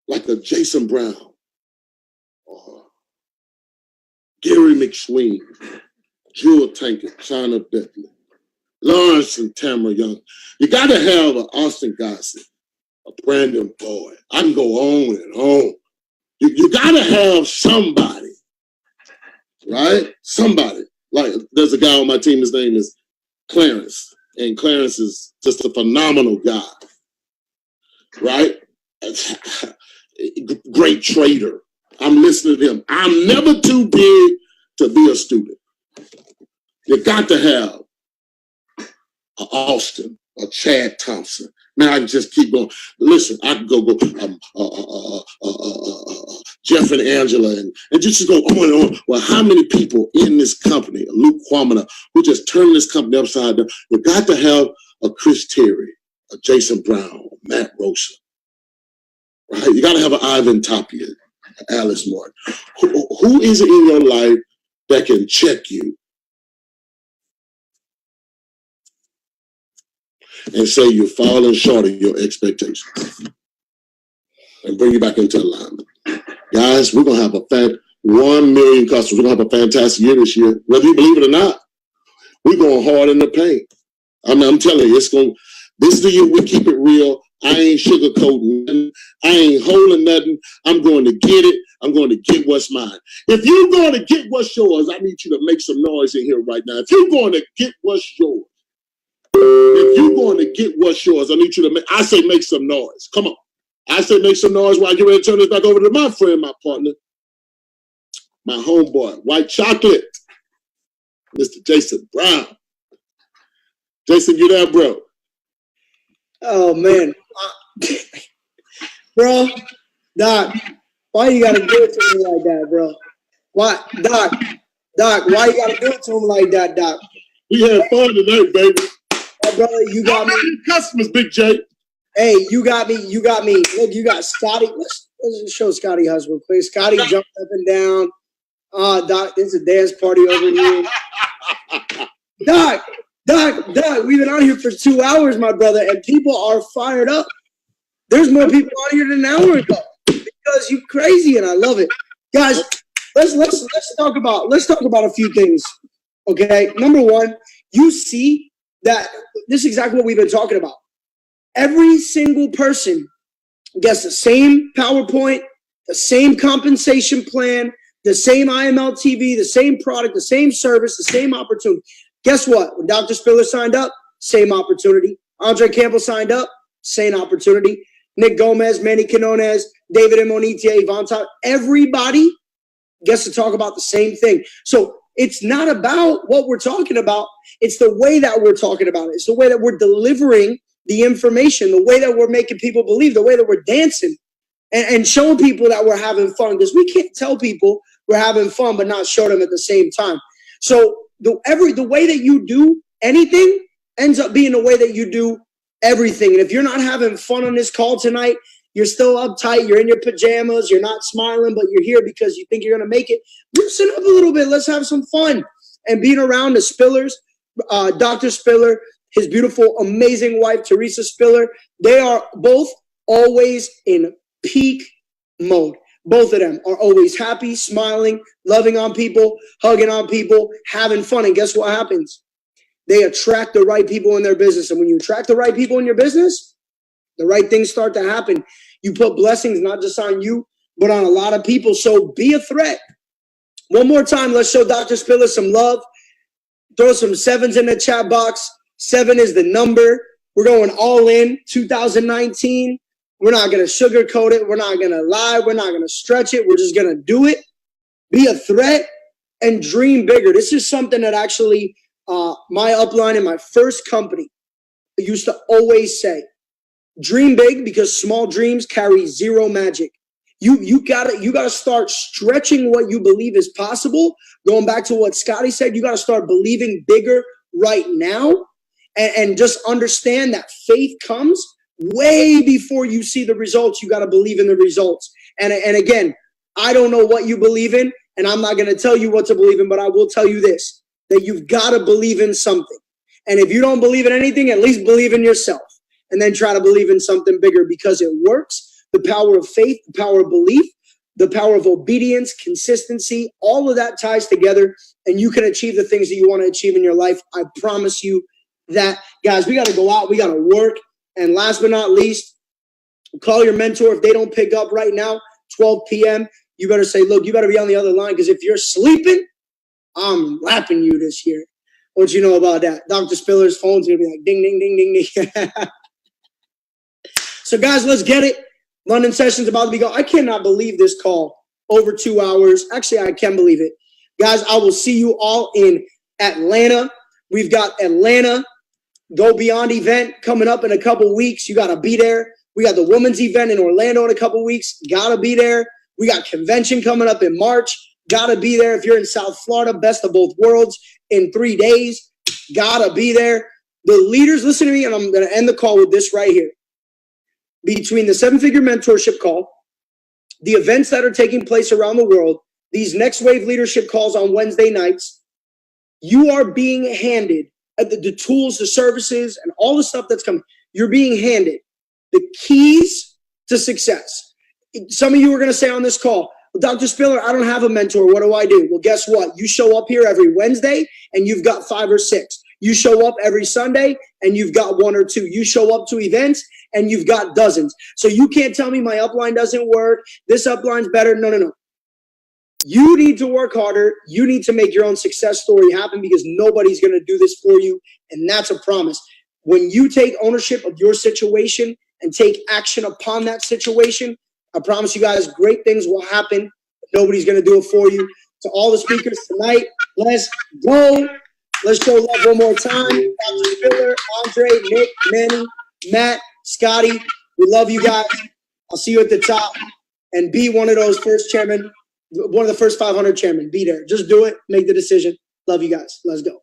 like a Jason Brown or Gary McSween, Jewel Tankett, China Bentley, Lawrence and Tamara Young. You got to have an Austin Gossett, a Brandon Boyd. I can go on and on. You got to have somebody, right? Somebody. Like, there's a guy on my team, his name is Clarence, and Clarence is just a phenomenal guy, right? Great trader. I'm listening to him. I'm never too big to be a student. You got to have a Austin, a Chad Thompson. Now I can just keep going. Listen, I can go Jeff and Angela, and just go on and on. Well, how many people in this company, Luke Quamina, who just turned this company upside down? You got to have a Chris Terry, a Jason Brown, Matt Rosa, right? You got to have an Ivan Tapia, Alice Martin. Who is it in your life that can check you and say you're falling short of your expectations and bring you back into alignment? Guys, we're going to have 1 million customers. We're going to have a fantastic year this year. Whether you believe it or not, we're going hard in the paint. I'm telling you, this is the year we keep it real. I ain't sugarcoating nothing. I ain't holding nothing. I'm going to get it. I'm going to get what's mine. If you're going to get what's yours, I need you to make some noise in here right now. If you're going to get what's yours, if you're going to get what's yours, I need you to make some noise. Come on. I say make some noise while I get ready to turn this back over to my friend, my partner, my homeboy, White Chocolate, Mr. Jason Brown. Jason, you there, bro? Oh, man. Bro, Doc, why you got to do it to me like that, bro? Why, Doc, why you got to do it to him like that, Doc? We had fun tonight, baby. Oh, brother, you got me. Customers, Big J. Hey, you got me. Look, you got Scotty. Let's show Scotty husband, please. Scotty jumped up and down. Doc, this is a dance party over here. Doc, we've been out here for 2 hours, my brother, and people are fired up. There's more people out here than an hour ago because you crazy, and I love it, guys. Let's talk about a few things. Okay, number one, you see that this is exactly what we've been talking about. Every single person gets the same PowerPoint, the same compensation plan, the same IML TV, the same product, the same service, the same opportunity. Guess what? When Dr. Spiller signed up, same opportunity. Andre Campbell signed up, same opportunity. Nick Gomez, Manny Quinones, David Imonitie, Vontae, everybody gets to talk about the same thing. So it's not about what we're talking about. It's the way that we're talking about it. It's the way that we're delivering the information, the way that we're making people believe, the way that we're dancing and showing people that we're having fun, because we can't tell people we're having fun but not show them at the same time. So the way that you do anything ends up being the way that you do everything. And if you're not having fun on this call tonight, you're still uptight, you're in your pajamas, you're not smiling, but you're here because you think you're going to make it, loosen up a little bit. Let's have some fun. And being around the Spillers, Dr. Spiller, his beautiful, amazing wife, Teresa Spiller, they are both always in peak mode. Both of them are always happy, smiling, loving on people, hugging on people, having fun. And guess what happens? They attract the right people in their business. And when you attract the right people in your business, the right things start to happen. You put blessings not just on you, but on a lot of people. So be a threat. One more time, let's show Dr. Spiller some love. Throw some sevens in the chat box. 7 is the number. We're going all in 2019. We're not going to sugarcoat it. We're not going to lie. We're not going to stretch it. We're just going to do it. Be a threat and dream bigger. This is something that actually my upline in my first company used to always say. Dream big, because small dreams carry zero magic. You gotta start stretching what you believe is possible. Going back to what Scotty said, you gotta start believing bigger right now, and just understand that faith comes way before you see the results. You gotta believe in the results. And again, I don't know what you believe in, and I'm not gonna tell you what to believe in, but I will tell you this: that you've gotta believe in something. And if you don't believe in anything, at least believe in yourself. and then try to believe in something bigger because it works. The power of faith, the power of belief, the power of obedience, consistency, all of that ties together, and you can achieve the things that you want to achieve in your life. I promise you that. Guys, we got to go out. We got to work. And last but not least, call your mentor. If they don't pick up right now, 12 p.m., you better say, look, you better be on the other line, because if you're sleeping, I'm lapping you this year. What you know about that? Dr. Spiller's phone's going to be like ding, ding, ding, ding, ding. So, guys, let's get it. London session's about to be going. I cannot believe this call. Over 2 hours. Actually, I can believe it. Guys, I will see you all in Atlanta. We've got Atlanta Go Beyond event coming up in a couple weeks. You got to be there. We got the women's event in Orlando in a couple weeks. Got to be there. We got convention coming up in March. Got to be there. If you're in South Florida, best of both worlds in 3 days. Got to be there. The leaders, listen to me, and I'm going to end the call with this right here. Between the 7-figure mentorship call, the events that are taking place around the world, these next wave leadership calls on Wednesday nights, you are being handed the tools, the services, and all the stuff that's coming. You're being handed the keys to success. Some of you are going to say on this call, well, Dr. Spiller, I don't have a mentor. What do I do? Well, guess what? You show up here every Wednesday and you've got 5 or 6. You show up every Sunday and you've got 1 or 2. You show up to events and you've got dozens. So you can't tell me my upline doesn't work. This upline's better. No, no, no. You need to work harder. You need to make your own success story happen, because nobody's going to do this for you. And that's a promise. When you take ownership of your situation and take action upon that situation, I promise you guys, great things will happen. Nobody's going to do it for you. To all the speakers tonight, let's go. Let's show love one more time. Dr. Spiller, Andre, Nick, Manny, Matt, Scotty, we love you guys. I'll see you at the top. And be one of those first chairmen, one of the first 500 chairmen. Be there. Just do it. Make the decision. Love you guys. Let's go.